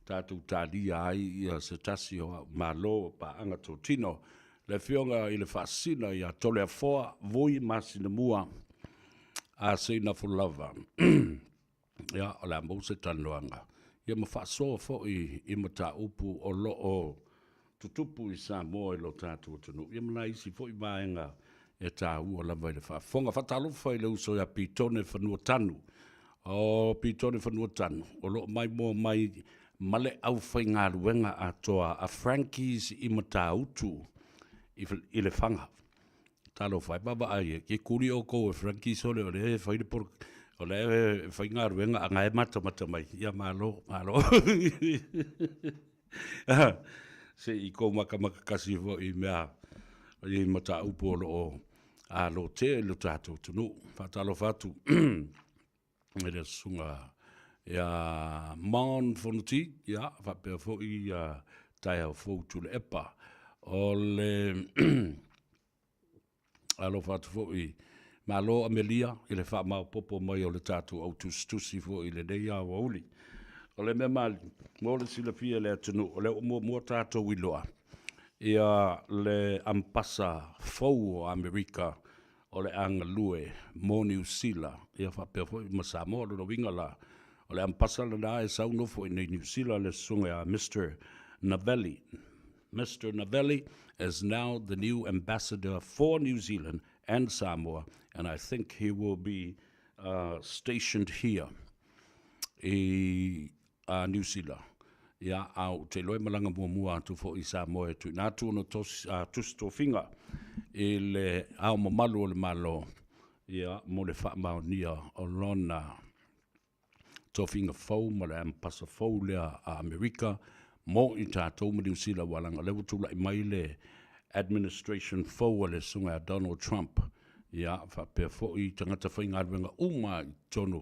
tātou tādi ai ia se tasi o malo pa anga tō tino. Le whionga I le whaasina ia tole a whoa, voi masina mua, a seina fulava. Ia, o la mou se tanoanga. Ia ma whaasoa fo I mata upu o lo o tutupu I Samoa I lo tātou tunu. Ia mana isi fo I maenga, e tā ua lava I le whaafonga. Whatalofa I le uso ia pitone whanua tanu. O pitone whanua tanu. O lo mai mua mai male au whai ngā ruenga a toa a Frankies I mata utu I le whanga. Talo whai baba ai ke kuri o kou e Frankies o le whai le por o le whai ngā ruenga a ngai mata mai. Ia malo. Se I kou maka kasi fo I mea I mata upu o lo a lo te lo tātou tunu. Whatalo whatu. E le sunga ia maon whanuti. Ia, whapea fo I tai au fōtu le epa. O le alo whatu fo I malo amelia. I le wha mau popo mai o le tātou au tustusi fo I le nei a wauli. O le mea mali. Mo le sila pia le atunu. O le mo tātou I loa. Ia le ampasa fau o Amerika o le anga lue mo New Zealand. Ia whapea fo I Samoa no wingala. O le ampasa le na e sau nofo I New Zealand le sunga a Mr. Navelli. Mr. Navelli is now the new ambassador for New Zealand and Samoa, and I think he will be stationed here in New Zealand. Ia au te loe malanga mua atu fo I Samoa tu nā tu no tusto finga I le au mamalu o le malo ia mo le wha maunia o lona tofinga fau ma le ampasa fau lea a Amerika mo I tātou ma niusila walanga lewa tula I mai le administration fau le sunga a Donald Trump ia whapea fo I tangata whainga aruenga uma I tonu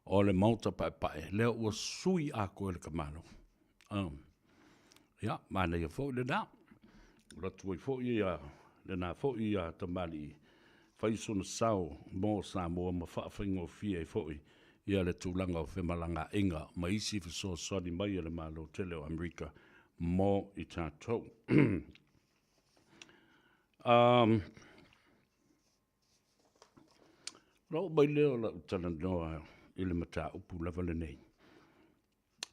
o le mauta pae lea ua sui a koe le kamano ia mana ia fo le na ratu ai fo ia le na fo ia tamali faisona sao mo Samoa ma whaafengo fia fo ia le tūlanga o whemalanga inga ma isi fiso soni mai le malo tele o Amerika mo I tātou. Rau mai leo la utana noa I le mata upu lava le nei.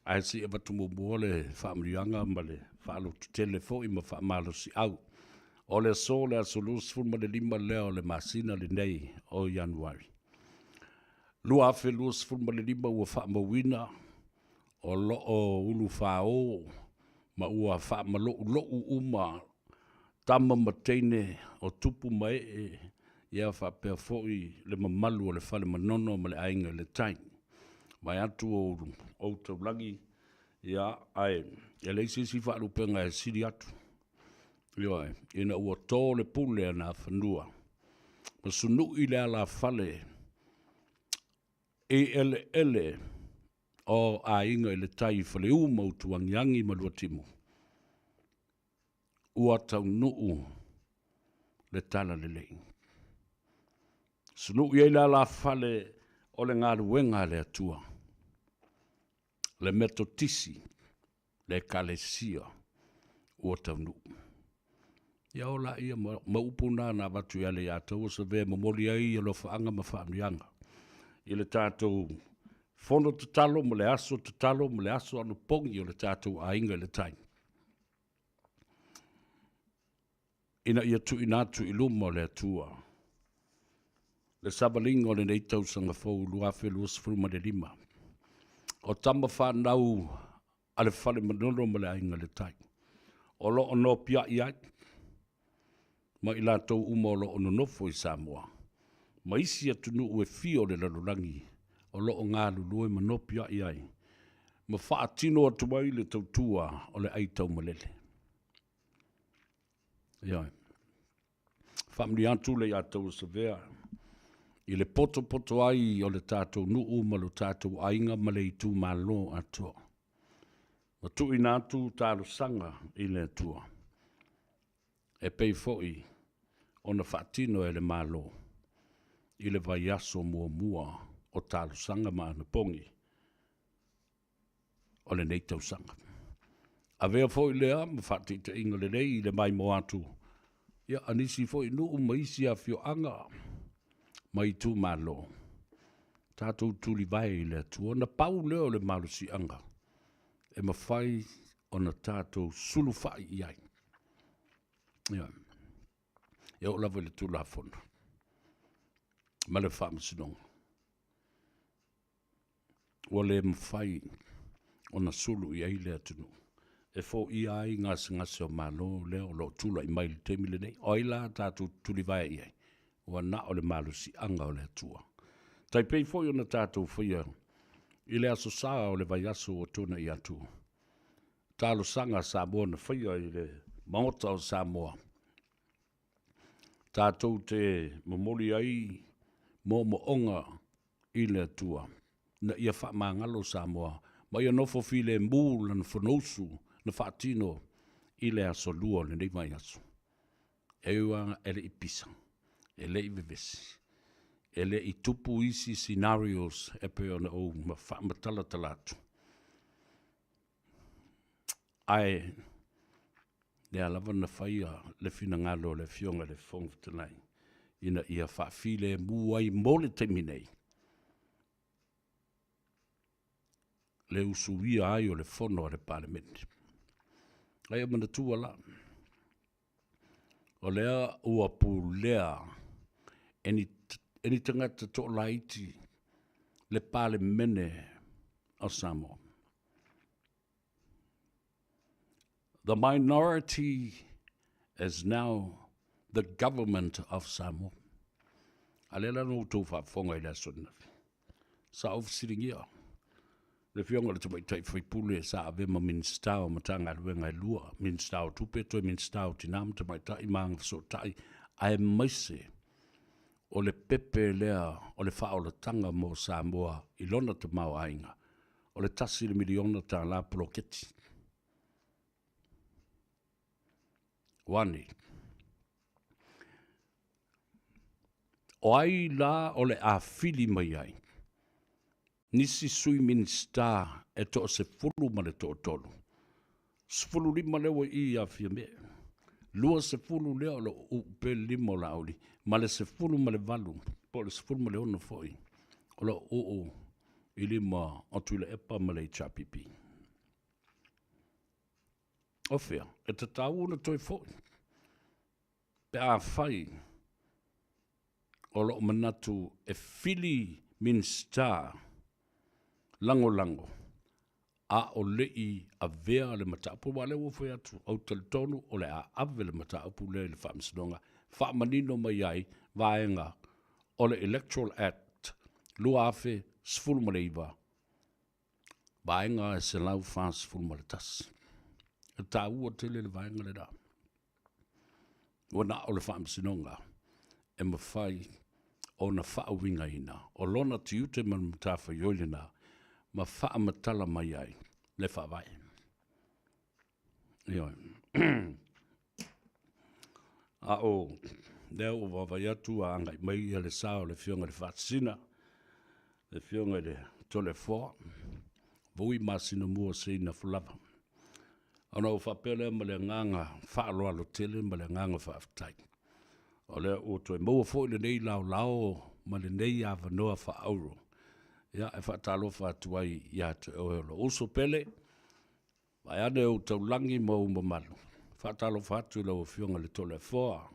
Ai si eva tumu le whaamrianga ma le whaalo tutele fo I ma whaamalo si au. O le so le asolus fun ma le lima leo le masina le nei o Januari. Lua afe luas fun ma le lima ua whaamawina o lo o ulu whao ma ua whaamalo lo uma tama mateine o tupu mai ia whapea foi le mamalu o le whale manono ma le ainga le tai. Mai atu o taulangi ia ai e leisi si whaalupenga e siri atu. Ia ina ua tō le pule ana whanua. Ma sunu I le ala whale e ele o a inga I le tai whale uma o tuangiangi ma lua timu. Ua tau nuu le tala le lei. Sunu I le ala whale o le ngā ruenga le atua. Le metotisi, le kalesia, ua tau nuu. Ia ola ia maupuna na watu ia le atou sa vea mamoli ai alo whaanga ma whaamianga. I le tātou fono tatalo ma le aso tatalo ma le aso anu pongi o le tātou a inga le tai. Ina ia tu inatu I luma o le atua. Le sabalinga o le neitau sanga fau luafe luasfuru ma le lima. O tama whanau a le whale manono ma le ainga le tai. O lo ono pia iai. Ma I lātou uma o lo ono nofo I Samoa. Ma isi atunu ue fio le lalurangi. O lo o ngā lulue ma nopia iai. Ma whaatino atuai le tautua o le aitau malele. Iai. Whamri atu le atau sa vea. I le poto ai o le tātou nuu ma lo tātou ainga ma le itu malo atua. Ma tu ina atu tālo sanga I le atua. E pei foi o na whaatino e le malo. I le vai aso mua o tālo sanga ma ana pongi. O le neitau sanga. A vea foi lea ma whaatita inga le rei I le mai mo atu. Ia anisi foi nuu ma isi a fio anga. Mai tu malo. Tātou tuli vai le atua. Na pau leo le malo si anga. E ma whai o na tātou sulu whai iai. Ia. Ia o lawa le tula whona. Ma le whaamasinonga. Ua le mwhai o na sulu iai le atunu. E fo iai ngase o malo leo lo tula I mai le temi le nei. Oila tātou tuli vai iai. Ua na o le malo si anga o le atua. Tai pei foi o na tātou whaia. I le aso saa o le vai aso o tona I atu. Tālo sanga Samoa na whaia I le maota o Samoa. Tātou te mamoli ai mo onga I le atua. Na ia whaamangalo Samoa. Ma ia nofo file mū lana whanausu na whaatino I le aso lua le nei mai aso. Ewa ele I pisa. Ele I vevesi. Ele I tupu isi scenarios e pe ona o ma whaamatala talatu. Ai, le alawa na whaia le fina ngalo le fionga le whongwhitanai. Ina ia whaafile muai mole temi nei. Le usuia ai o le whono a le parliament. Ai amana tua la. O lea ua pu lea eni tangata to laiti le parliament o Samoa. The minority is now the government of Samoa. Alela no tō whafonga I la sona. Sa of siringia. le fionga le tamai tai fai pule sa ave ma minsta o matanga luenga lua minsta o tupe to minsta o tinam tamai tai mang so tai ai maise o le pepe lea o le faa o le tanga mo Samoa i lona te mau ainga o le tasi le miliona ta la ploketi wani o ai la o le a fili mai ai nisi sui minsta e to se fulu ma le to tolu. Sfulu lima lewa i a fia me. Lua se fulu leo lo upe lima la auli. Ma le se fulu ma le valu. Po le se fulu ma le ono foi. O lo o i lima o tuile epa ma le chapipi. O fea, e te tau una toi foi. Pe a fai. O lo manatu e fili minsta lango lango. A o lei a vea le mataapu wale wo foi atu. Au tonu o le a ave le mataapu le whaamsinonga. Whaamanino mai ai vaenga o le Electoral Act. Lua afe sfulu ma le iwa. Vaenga e se lau whaa sfulu ma le tas. E ta ua tele le vaenga le da. Wana o le whaamsinonga. E mawhai o na whaawinga ina. O lona tiute man matafa yoilina. Ma wha matala mai ai, le wha vai. Ioi. A o, leo o wawai atu a angai mai a le sao le fionga le whatsina, le fionga le tole fua, vui masina mua seina fulava. Ana o whapele ma le nganga whaaloa lo tele ma le nganga whaaftai. O leo o toi maua fo le nei lau lau ma le nei a vanoa wha auro. Ya e whaatalo whaatuai ia te oelo. Uso pele, vai ane o taulangi mo umamalu. Whaatalo whaatu lau fionga le tole foa.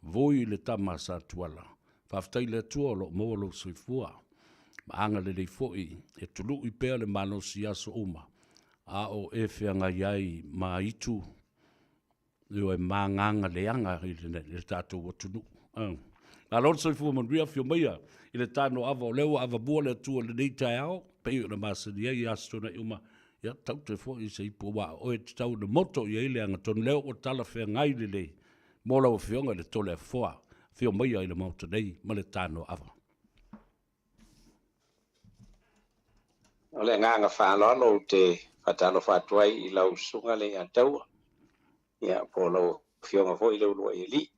Voi le tama sa tuala. Whaftai le tua lo moalo soifua. Maanga le foi e tulu i pea le mano si aso uma. A o e whianga iai ma itu. Leo e maanganga le anga le tātou watunu. A lor soifua man ria fio maia. I le Tanoa Ava o leo ava bua le tua le nei tai ao, pei o na masani ia i astona i uma, ia tau te fo i se ipo wa, o e tau na moto i eile anga ton leo o tala whea ngai le le, mola o whionga le tole foa, whio maia i le mauta nei, ma le Tanoa Ava. O le nganga whaaloalo te whatalo whatuai i lau sunga le ataua, ia po lau whionga fo i leo lua i li,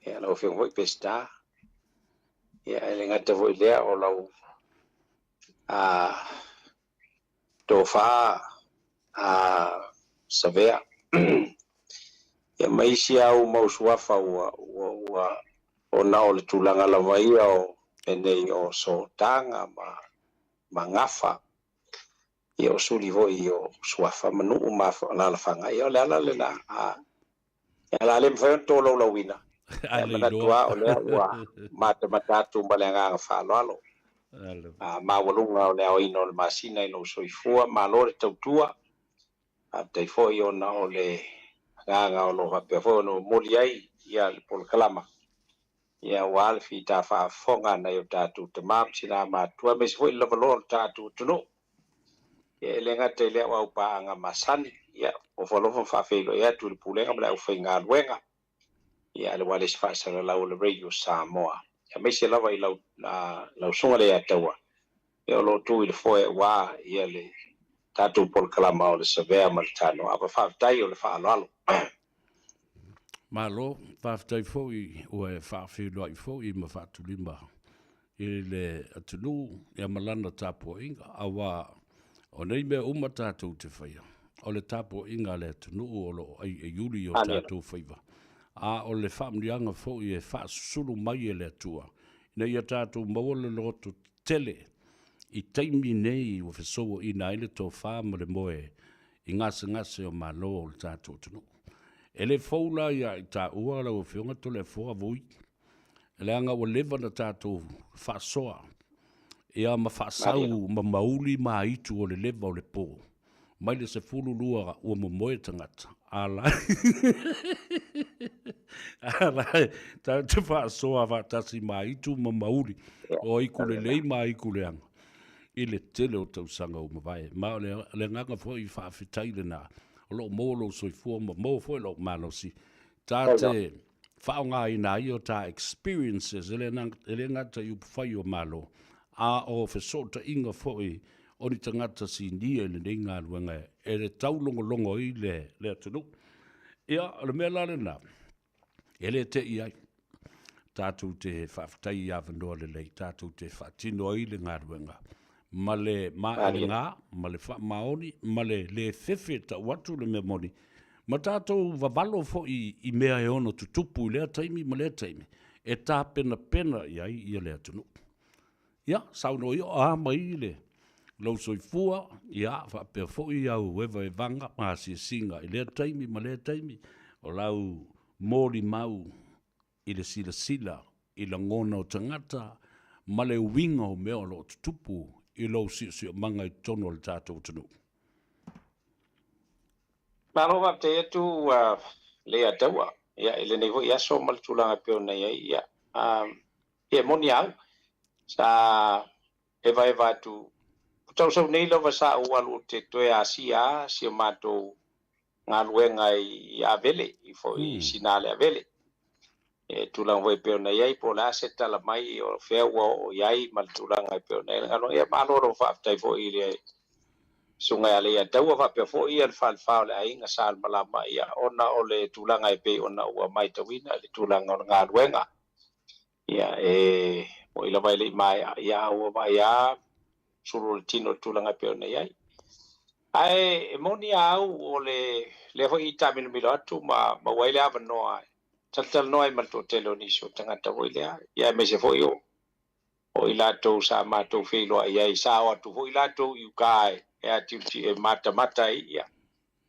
ia lau whionga fo i pesta, ia ele ngata voi lea o lau tofa savea ia maisi au mausuafa o na o le tulanga lavaia o penei o so tanga ma ngafa ia o suli voi o suafa manu ma la fanga ia le ala le la ia la le mfeon to lo lawina mana tua o lea ua matatu malenga whaaloalo. Ma walunga o lea o ino le masina ino soifua, ma lore tautua, a tei foi o na o le nganga o lo hapea foi no moli ai, ia le pol kalama. Ia wale fi ta wha fonga na yo tatu te mamsina matua, mesi foi lava lor tatu tunu. Ia elenga te lea wau paanga masani, ia o whalofa whawhelo ia tu le pulenga mle au whainga luenga. Ia le wale sfasara lau le Radio Samoa. Ia meisi lava i lau sunga le ataua. Ia lo tu i le foe wa ia le tatu pol kalama o le savea ma le Tanoa Ava whaftai o le whaaloalo. Malo, whaftai foi o e whawhelo i foi ma whaatulima. I le atunu, ia malana tapo inga, awa o nei mea uma tātou te whaia. O le tapo inga le atunu o lo ai e yuli o tātou whaiva. A o le whamrianga fo i e whaasulu mai e le atua. Ina ia tātou mawala loto tele i taimi nei o whesoa i naile tō whāma le moe i ngase o malo o le tātou tunu. E le whaula ia i tā ua la o whionga to le whoa vui. E le anga o lewa na tātou whaasoa. E a ma whaasau ma mauli ma itu o le lewa o le pō. Mai le se fulu lua ua momoe tangata. Ala. Ala. Ta te whaasoa whaatasi ma itu ma mauri. O iku le lei ma iku le anga. I le tele o tausanga o mawai. Ma o le nganga fo I whaafitai le nā. O lo mōlo soifua mo fo lo malosi. Tā te whaonga I nā I o tā experiences. Ele ngata I upuwhai o malo. A o whesota inga fo I o ni tangata si nia le nei ngā ruanga. E le taulongo I le atunu. Ia, le mea lale nā. Ele te I ai. Tātou te whaafitai I awanoa le lei. Tātou te whaatino I le ngā ruanga. Ma le maʻalega, ma le whaamaoni, ma le whewhe ta watu le mea moni. Ma tātou wawalo fo'i I mea e ono tutupu I lea taimi ma lea taimi. E tā pena I lea tunu. Ia, sauno I o mai le lau soifua, ia, whapea fo'i au wewa e vanga, ma si singa I lea taimi ma lea taimi. O lau mōri mau I le sila, I la ngona o tangata, ma le winga o mea o lo tutupu, I lo si manga I tono le tātou tunu. Malo wa te etu le atawa. Ia, ele nei vo ia so mal tulanga peo nei ia. Ia moni au. Sa eva tu. Putau so nei lova sa ualu te toe asia si mato ngaluenga I avele I fo I sinale avele. E tulang voi peo nei ai po la seta la mai o fewa o iai mal tulanga peo nei. Ano ia malo ro fa tai fo I le sunga ale ia tau fa pe fo ia fa le ai nga sal malama ia ona o le tulanga pe ona ua mai tawina le tulanga o ngaluenga. Ia o ila vai le mai ia o vai ia suru tino tulanga pe nei ai. Ai moni au o le ho I tamil milatu ma wai le avanoa. Tal noi mal to teloni so tangata wai le ia me se fo io. O ilato sa mato filo ia sa o tu fo ilato you kai e atu e mata ia.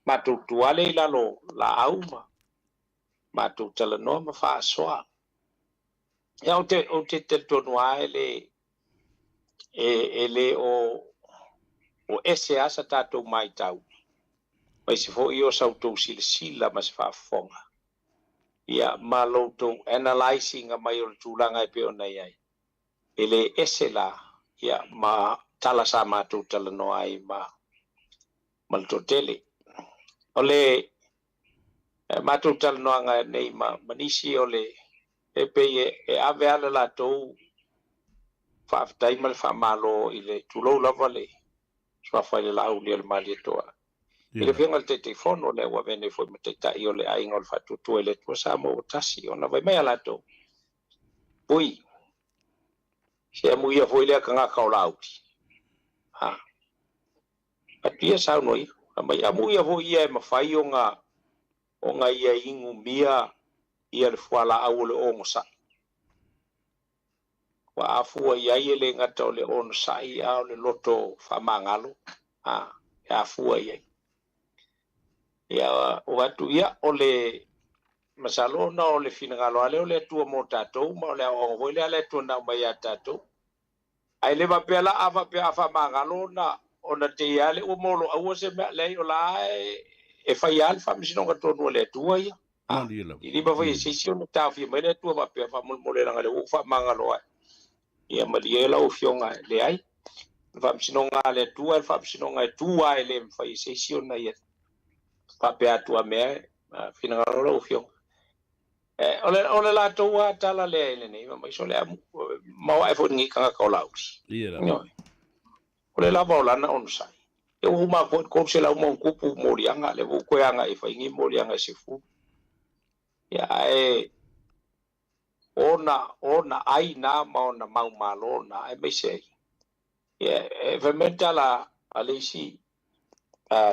Mato tuale la auma. Mato talanoa ma fa soa. Ia o te tonua ele o ese asa tatou mai tau. Mai se fo io sautou sila ma se whaafonga. Ia ma loutou analyzing a mai o tūlanga pe o nei ai. Ele ese la, ia ma tala sa mātou tala no ai ma malto tele. Ole mātou tala no anga nei ma manisi ole e pe e ave ala la tou whaafitai ma le whaamalo I le tūlou lava le swafai le lau le mali toa. Ile fianga le te fono le wa vene foi mateta I ole ainga o fatu tu ele tu sa mo tasi ona vai mai ala to. Pui. Se mu ia foi le kanga kaulau. Ha. Atia sa no I. Mai amu ia foi ia ma fai onga ia ingu mia ia le fuala au le ongo sa. Wa afua ia le ngata o le ono sa ia o le loto famangalo. Ha. Ya afua ia. Ia o atu ia o le masalo na o le finagalo ale o le atua mo tatou ma o le o hoi le ale atua na mai a tatou. Ai le mapea la ava pea afa magalo na o na te ale o molo au se mea lei o la e fai al fa misinonga tonu o le atua ia. I riba fai sisio na tawhi mai le atua mapea fa mulmole langa le ufa magalo ai. Ia maliela o fionga le ai. Fa misinonga le atua fa misinonga e tua e le fai sisio na ia. Pape atua mea finagalo lo fio. Ole la toa tala le ele nei ma so le ma wa fo ngi kanga ko laus. Ole la bola na on sai. E o ma ko se la mo kupu morianga le ko anga e fa ngi morianga se fu. Ya ona ai na ma ona mau malo na e me sei. Ya fermentala alisi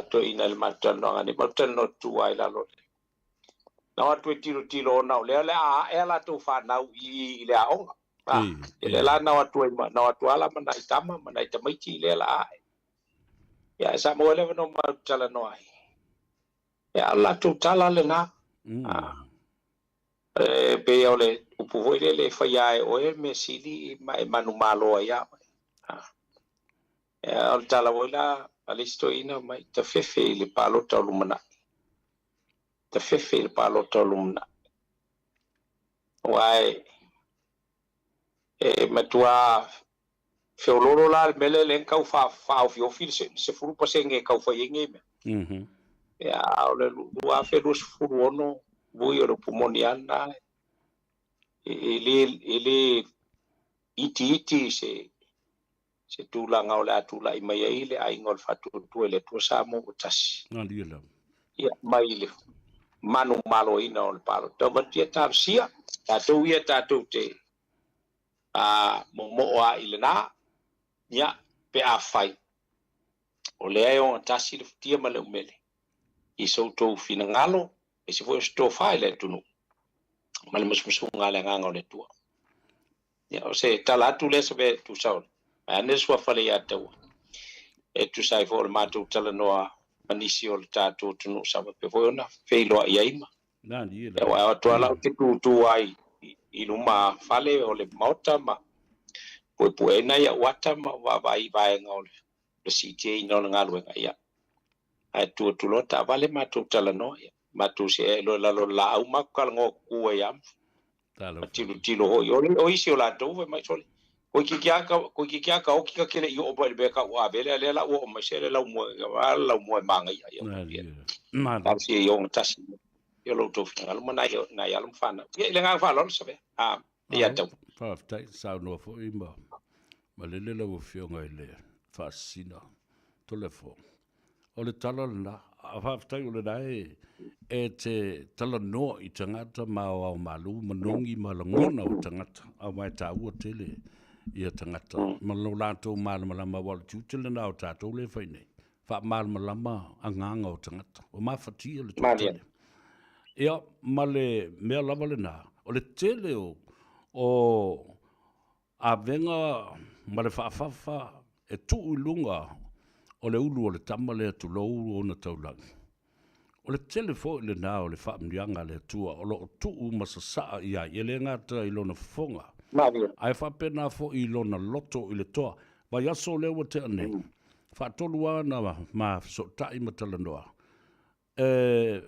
to ina le matano ngani matano tu ai la lo. Na watu tiro na le ela tu fa na I le aonga. Ele la na watu ala mana itama mana itamaiti le la. Ya sa mo le no ma tala no ai. Ya la tu tala le na. Pe ole upu voi le fa ya o e me sili mai manu malo ya. Ya al tala vola alisto ina mai ta fefe le palo talumana. Ta fefe le palo talumana. Wai matua feololo la mele len kau fa o fil se furu pa se nge kau fa yenge me ya ole lua fe dos furu ono bui o pumoniana ele iti se tulanga o le atula i mai ile ai ngol fatu tu ele tu sa mo utas ya mai le manu malo ina o le palo to batia ta sia ta tu ia ta tu te mo a ile na ya pe a fai o le ai o tasi le tia male umele i so to fina ngalo e se foi sto fai le tunu male musu ngale nganga o le tua ya o se tala tu le se tu sa ane sua fale ya tau e tu sai for le matu tala noa manisi o le tatu tunu sa pe foi ona feilo ia ima e wa to ala te tu ai i luma fale o le mota ma po na ya wata ma wa vai vai ngol le CTA no ngalu nga ya ai tu lo ta vale matu tala no matu se lo la au ma kal ngo ku ya tilo o isi o la to mai sole ko ki kia ka o ki ka kele i o ba be ka wa bele le la o ma se le la mo manga ya ma ta si yo tas yo lo to fina lo na ya lo fana le nga fa lo se ya to fa ta sa no fo imba ma le lo fio nga le fascina telefon o le tala na fa ta o le dai e te tala no i tangata ma o malu manongi ma la ngona o tangata a mai ta u tele ia tangata ma lo lato mal malama wal tutele na o tato le fai nei fa mal malama anganga o tangata o ma fatia le tutele ia ma le mea lava le na o le tele o a venga ma le fa e tu lunga o le ulu o le tama le tu lo o na taulangi o le telefo le na o le fa mdianga le tua o lo tu masasa ia ele ngata i lona fonga ai fa pena fo i lona loto i le toa va ya so le o te ane fa tolua na ma so tai matalanoa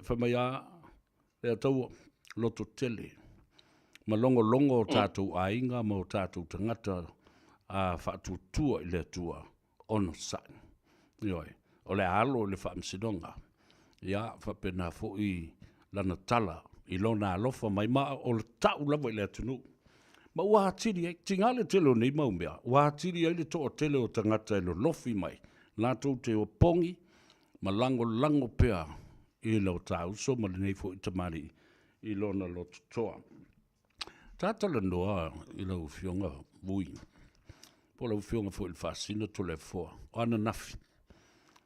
fa maya le tau loto tele ma longo tatu ainga mo tatu tangata a fa tua i le tua ono sai yoi o le alo le fa msidonga ya fa pena fo i lana tala i lona alofa mai ma o le tau lava i le atunu ma ua tiri ai tingale tele o nei maumea ua tiri ai le to o tele o tangata i lo lofi mai lato te o pongi ma lango pea i lo tau so ma le nei fo i tamari i lona lo toa tatala noa i lo fionga vui po lo fionga fo il fascina to le fo ana nafi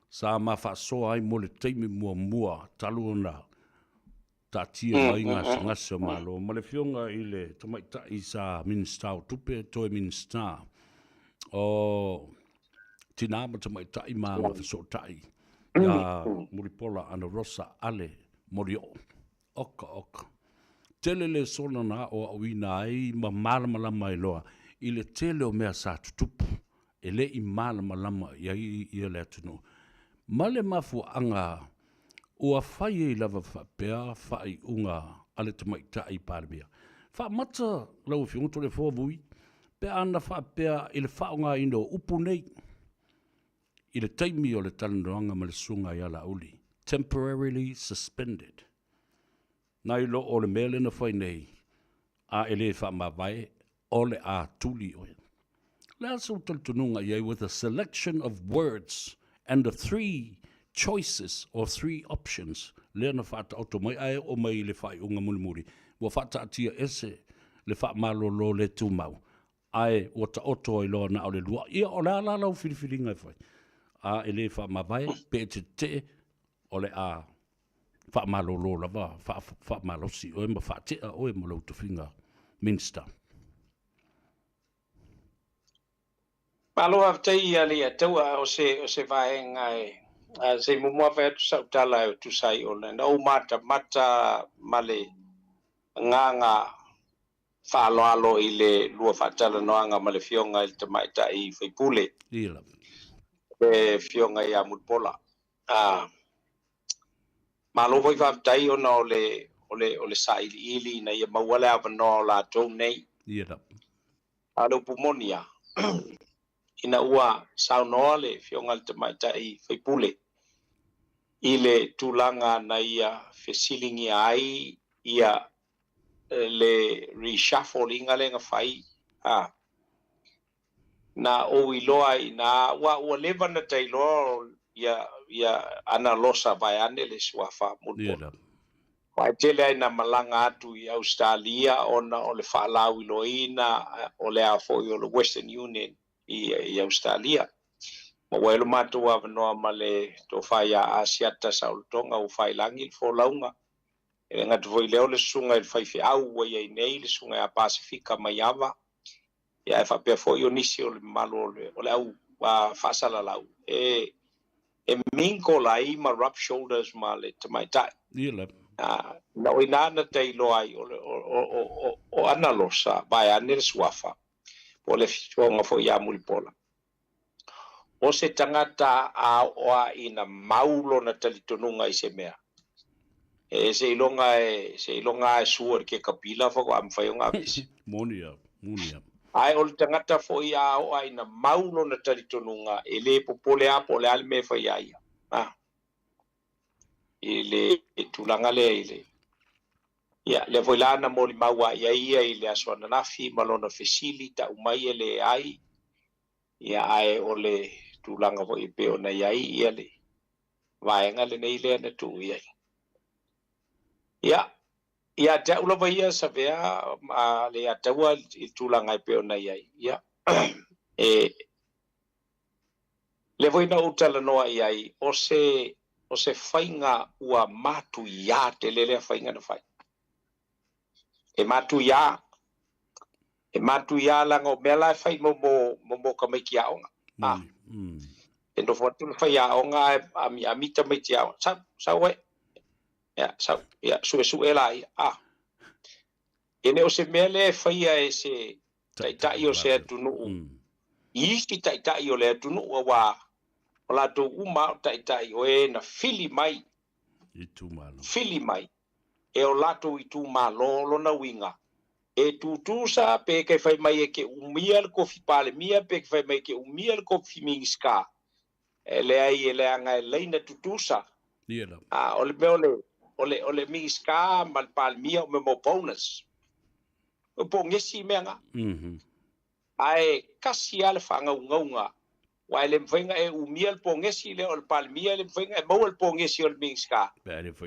sa ma fa so ai mo le teimi mua talu na tatia mai ngasa malo ma le fionga i le tamaita i sa minsta o tupe to minsta o tinama tamaita i manga so tai ya muripola ana rosa ale morio oka tele le sona na o wina ai ma malama mai loa i le tele o mea sa tutupu ele i malama i le tunu male mafu anga ua fai e lava whapea whai unga ale tamaita i pārbea. Wha mata lau whiungo le fōvui, pe ana whapea i le whaunga ino upu nei, i le taimi o le talanoanga ma le sunga i ala uli. Temporarily suspended. Nai lo o le mele na whai nei, a ele whamawai, o le a tuli oe. Le aso taltununga iei with a selection of words and the three choices or three options. Le na whata auto mai ai o mai le whai unga mulimuri. Wa whata atia ese le wha malolo le tūmau. Ai o ta oto i loa na o le lua. Ia o le ala lau whiriwhiringa i whai. A ele wha mawai pe te o le a wha malolo la wha malosi o e ma wha tea o e ma lau tuwhinga minsta. Malo haftai ali ataua o se vaenga se mumua fa tu sa tala tu sai o le no mata male nganga fa alo ile lua fa tala no anga male fionga il tamaita I fipule ila e fionga ya mutpola malo voi fa tai o no le sai ili na ia mawala ava no la to nei ila alo pumonia ina ua saunoa le fionga le tamaitai whaipule i le tūlanga na ia whesilingi ai ia le reshuffle inga le nga whai na o iloa i na ua lewa na tailoa ia ana losa vai ane le suafa mulpona Wai tele ai na malanga atu i Australia ona o le whaalau i loina o le afoi o le Western Union i Australia. Ma waelo matu wa vanoa ma le to whai a Asiata Saulutonga o whai langi le wholaunga. E ngatu voi leo le sunga i whai au wa iei nei le sunga a Pasifika mai ava. Ia e whapea foi o nisi o le malo o le au whaasala lau. E minko lai ma rub shoulders ma le tamaitai. Ia na oinana te ilo ai o ana losa vai ane le suafa po le fionga fo ia mulpola o se tangata a oa ina maulo na talitonunga i se mea se ilonga e suor ke kapila fo am fayonga bisi monia ai o le tangata fo ia oa ina maulo na talitonunga ele popole apo le alme fa ia ile tulanga le ile ya le voilana mo li maua ia ile aswana nafi malona fesili ta umai ele ai ya ai ole tulanga vo ipe ona ia le vaenga le nei le na tu ya ta ulo vai sa vea le atawa tulanga ipe ona ia le voina utala noa ia o se fainga ua matu ia te lele fainga na fai. E matu ia langa o mela e fai mo kameki aonga. E no fotu fai aonga amita meki aonga. Sa we. Ya sue la ia. E ne o se mele fai e se taitai o se atunu. Isi taitai o le atunu wa o la to uma taitai o e na fili mai e o la to i tu malo na winga e tu sa pe ke fai mai e ke umia le kofi pale mia pe ke fai mai ke umia le kofi mingiska e le ai e le anga e leina tutusa o le mingiska mal pale mia o me mo bonus o pongesi menga ai kasi ale fanga unga Wai le mwenga e umiel pongesi le ol palmia le mwenga e mauel pongesi ol mingska.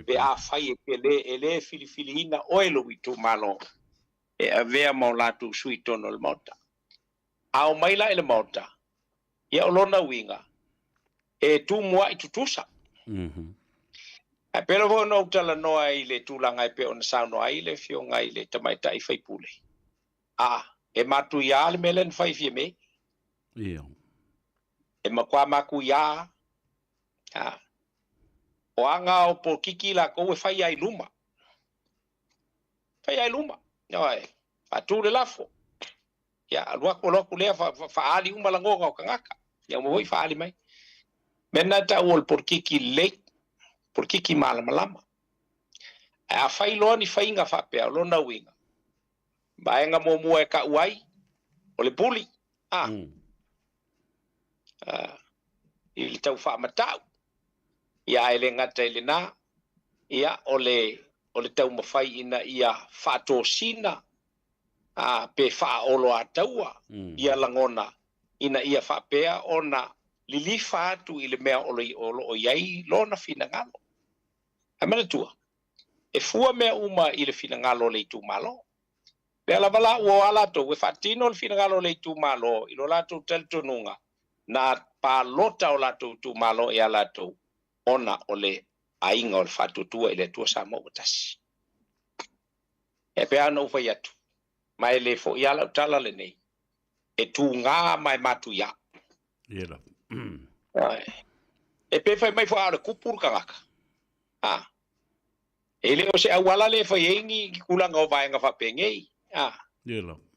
Pe a fai e le filifilina oelo witu malo. E a vea maulatu suiton ol mauta. Au maila ele mauta. Ia olona winga. E tu mua i tutusa. A pero vo no utala noa i le tulanga i pe on sauno ai le fionga i le tamaita i fai pule. E matu ia le melen fai fie me. E makua maku ia o anga o po kiki la ko e fai ai luma no atu le lafo ya alua ko lo kule fa ali uma la ngoga o kangaka ya mo voi fa ali mai mena ta ol por kiki malama a fai lo ni fai nga fa pe lo na winga ba nga mo mo e ka uai o le puli il tau fa matau ia ele ngata ele na ia ole tau mafai ina ia fatosina pe fa olo ataua ia langona ina ia fa pea ona lilifa atu ile mea olo iai lona finangalo amana tua e fua mea uma ile finangalo le tu malo pe la bala o ala to we fatino le finangalo le tu malo ilo la tu tel tununga na pa lota o lato tu malo e alato ona ole ainga o fatu tua ile tua Samoa tasi e pe ano fa yatu mai le fo ia la tala le nei e tu nga mai matu ya e pe fa mai fo ala kupur kangaka ele o se awala le fa yengi kulanga o vai nga fa pengei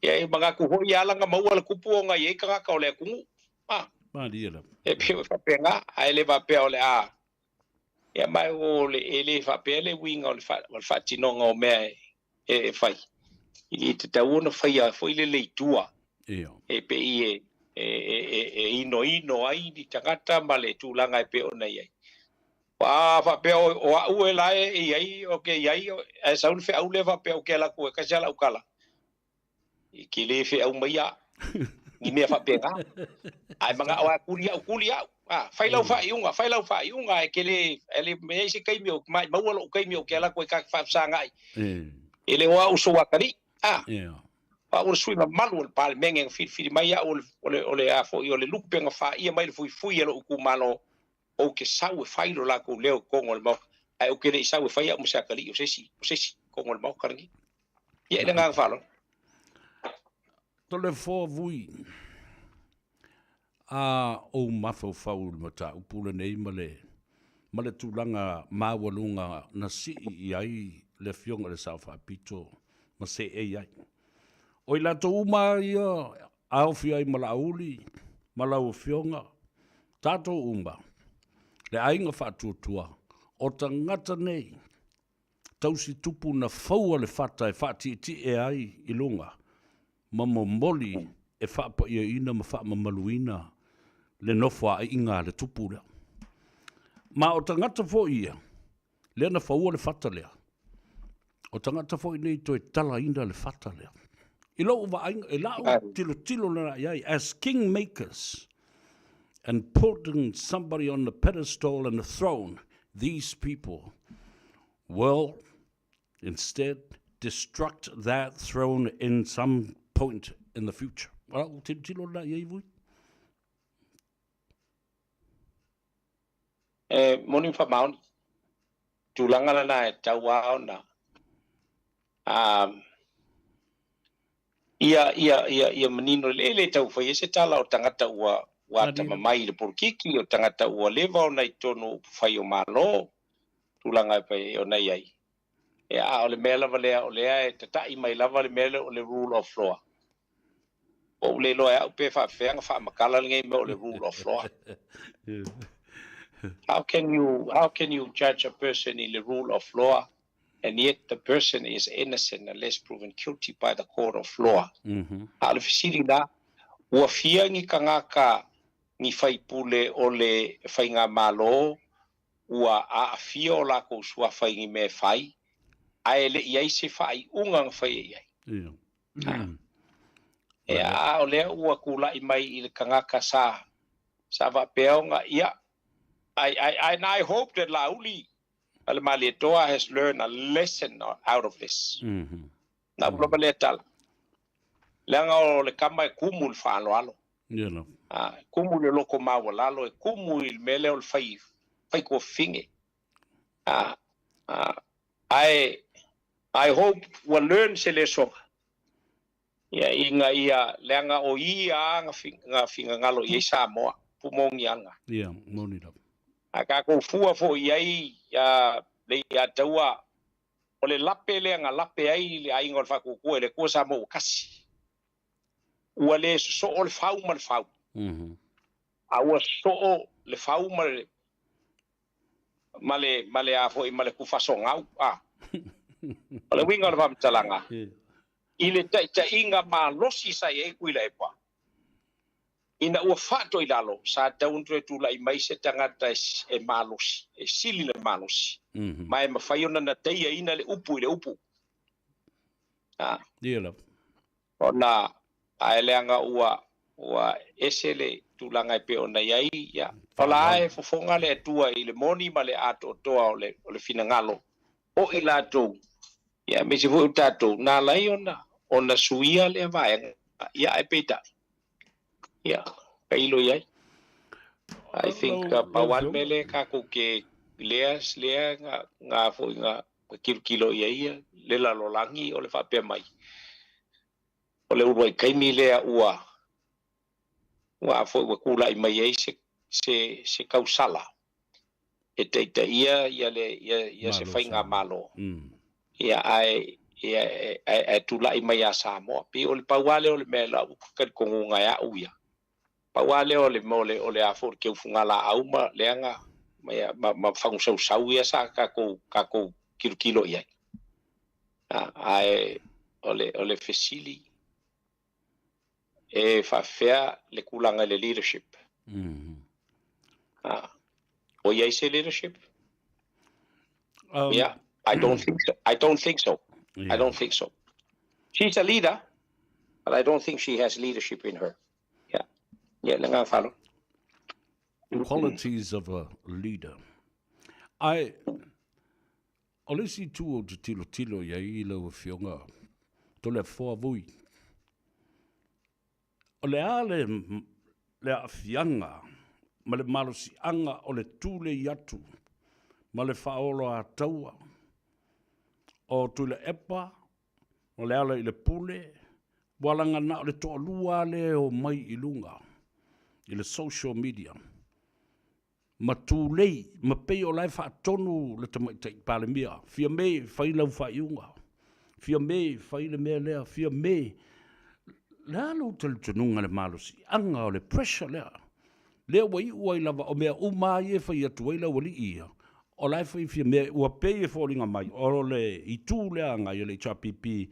e manga ku ho ia la nga mau ala kupu nga ye kangaka o le kungu e pe fa penga ai le va pe ole e mai o le ele fa pe le winga o le fa tinonga o me e fai ili te tauna fai a foi le leitua e pe ino ai ni tangata ma le tūlanga e pe ona iai. Fa pe o au e lae iai o ke iai e saun fe au le fa pe o ke la ko ka sala ukala. I ke le fe au mai a. Ni me fa pe nga. Ai manga o kulia. Fai lau fa iunga e ke le ele me se kai mi o mai maualo kai mi o ke la ko ka fa sanga ai. Ele wa uso wa kali. Pa o sui ma malu pa mengeng fi mai a ole a fo i ole lupe nga fa ia mai fui elo ku malo o ke sau e fai lo la ko leo kongo mo ai o ke le sau e fai a mo sa kali o sesi kongo mo karangi ia le nga fa lo tole fo vui a o mafo faul mata upule nei male tulanga mawalunga na si i ai le fionga le safa pito ma se e ai o la to uma ia au fi ai malauli malau fionga tato umba le ainga whātuatua, o tangata nei, tausi tupu na whaua le whata e whātiti e ai i lunga, ma moli e whapa ia ina ma wha maluina le nofwa ai inga le tupu lea. Ma o tangata fo ia, le na whaua le whata lea, o tangata fo nei to e tala ina le whata lea. I lau wa ainga, e lau tilo na iai, as kingmakers, and putting somebody on the pedestal and the throne, these people will instead destruct that throne in some point in the future. Well, tilo na iai vui? Moni fa mauni. Tulanga na e tawa ona. Ia menino lele tau fa ese tala o tangata ua wata mamai le porkiki o tangata ua leva o nai tonu fai o malo tulanga pe o nai ai e a o le mela vale o le ai tatai mai lava le mela o le rule of law o le loa au pe fa fenga fa makala ngai me o le rule of law. How can you judge a person in the rule of law and yet the person is innocent unless proven guilty by the court of law? Al fisiri da ua fia ngi kangaka ni fai pule o le fai ngā malo ua a fia o lako sua fai ngi me fai a ele iai se fai ungang fai iai e a o lea ua kula i mai i le kangaka sa va peonga ia I hope that Lauli Almalietoa has learned a lesson out of this. Na proba le tal langa o le kama e kumu le whaalo alo. Kumu le loko mawa lalo e kumu il mele o le fai kua finge. I hope we'll learn se le songa. Ia langa o ia nga finga ngalo i Samoa pumongi anga. Ia, moni la. Aka ko fua fo iai le ia taua o le lape le nga lape ai le ai ngol fa ku le ko sa mo kasi. Ua le so o le fau ma le fau. Ua so o le fau ma le a fo i ma le ku fa so ngau. O le winga le fam talanga. I le ta inga ma losi sa e kuila e pa. Ina ua fato i lalo sa tauntre tu lai mai se tangata e malosi, e sili le malosi. Mai ma fai ona na teia ina le upu i le upu. Ia ona aeleanga ua esele tulanga pe ona iai ya fala e fofonga le tua i le moni ma le ato toa o le finangalo o i lato ya me se fu tato na lai ona suia le vai ya e peta ya peilo iai I think pawal mele ka ko ke lea nga fo nga kilo iai le la lolangi o le fa pe mai o le uroi kaimi lea ua fo kula i mai ai se kausala e teita ia le se fainga malo ia ai tula i mai a Samoa pe o le pauale o le mela ka kongunga ya uia pauale o le mole o le afor ke ufungala auma leanga ma fangusau sau ia sa ka ko kilo ia ai o le fesili e whawhea le kulanga le leadership. O iai se leadership? Yeah, I don't think so. I don't think so. I don't think so. She's a leader, but I don't think she has leadership in her. Yeah. Yeah, lenga follow. Qualities of a leader. Olisi tu o te tilo ia I lau whionga. Tole fōa vui. O le a fianga, ma le malusi anga o le tūle I atu, ma le whaolo a taua, o tūle epa, o le ala I le pule, walanga na o le toa lua le o mai I lunga, I le social media. Ma tūlei, ma pei o lai whaatonu le tamaitai pāle mea, fia me whailau whaiunga, fia me whaile mea lea, fia me lea lau tali tununga le malusi, anga o le pressure lea. Lea wai uai lava o mea umai e whai atu waila wali ia. O lai whai fia mea ua pei e whoringa mai. O le I tū lea ngai o le chapipi.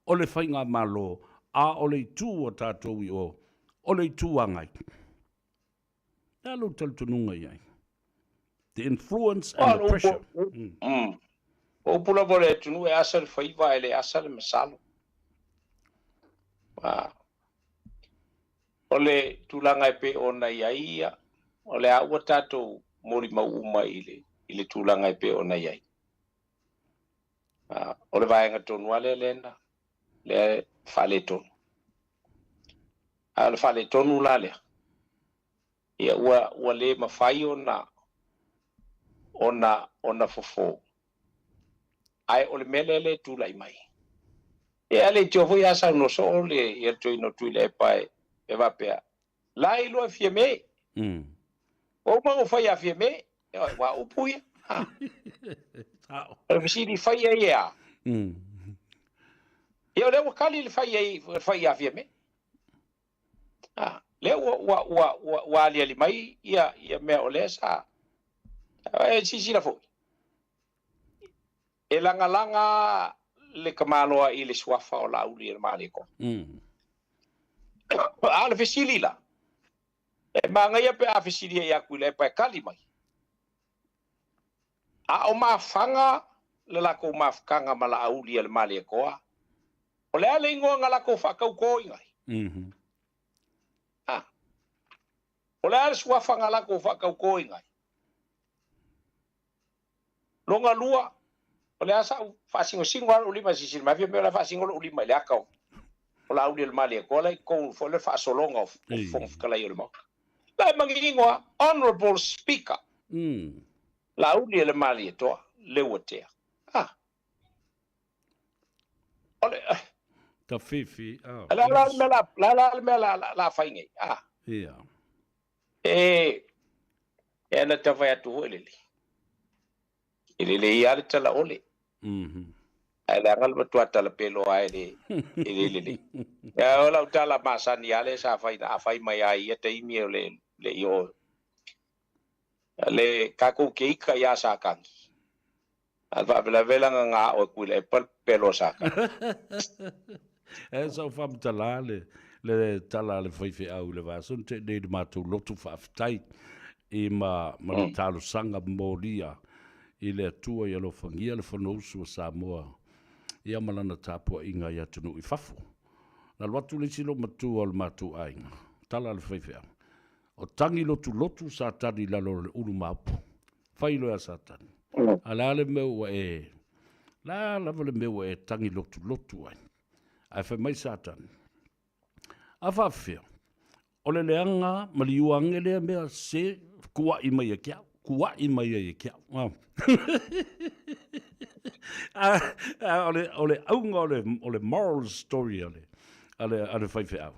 O le whai ngā malo. A o le tū o tātou I o. O le tū angai. Lea lau tali tununga iai. The influence and the pressure. O pula vole tunu e asa le whaiva e le asa le masalo. O le tūlanga e pe o na iaia, o le aua tātou mori mauma I le tūlanga e pe o na iai. O le vaenga tonu ale lena, le whale tonu. Le whale tonu la lea. Ia ua le mawhai o na fofo. Ai o le mele le tūlai mai. Ia le tiofu ia sa no so le ia toi no tui le pae. E va pea. La ilo e fie me. O ma o fai a fie me. E wa upuia. E visiri fai a ia. E o le wakali le fai a fie me. Le wa alia li mai. Ia mea o le sa. E sisi la fo. E langa le kamaloa I le swafa o la uli e mali ko. Ale fesili la. E manga ia pe a fesili ia kuile pa kali mai. A o mafanga le la ko mafkanga mala auli le mali koa. O le ale ingo ngala ko fakau ko ingai. O le ale swafa ngala ko fakau ko ingai. Longa lua o le asa fasingo singo o lima sisil ma me la fasingo o lima le akau. O la uli le mali ko le ko fo le fa solonga o fonf kala yo le mo. La mangingo honorable speaker. La uli le mali to le wotea. Ole ta fifi. La fainge. Ia. E na ta vai atu ele. Ele ia le tala ole. Ai la ngal batua tala pelo ai le. Ya ola utala masani ale sa fai mai ai te imi le yo. Le kako keika ya sa kangi. Alfa bela vela nga o kuile pelo sa ka. E so fam tala le tala le fai au le vason te de matu lotu fa ftai I ma talo sanga molia. I le atua I alo fangia le whanousu o Samoa. Ia malana tāpua inga ia tunu I fafu. Na watu le silo matua o le matu ainga. Tala le whaiwhea. O tangi lotu sa tani lalo le uru mapu. Whailo ea sa tani. Ala le meua e. La lava le meua e tangi lotu ai. Ai whai mai sa tani. A whawhea. O le leanga maliuange lea mea se kua I mai a kiau. Kua I mai e kia. Ole aunga ole moral story ale whaiwhi au.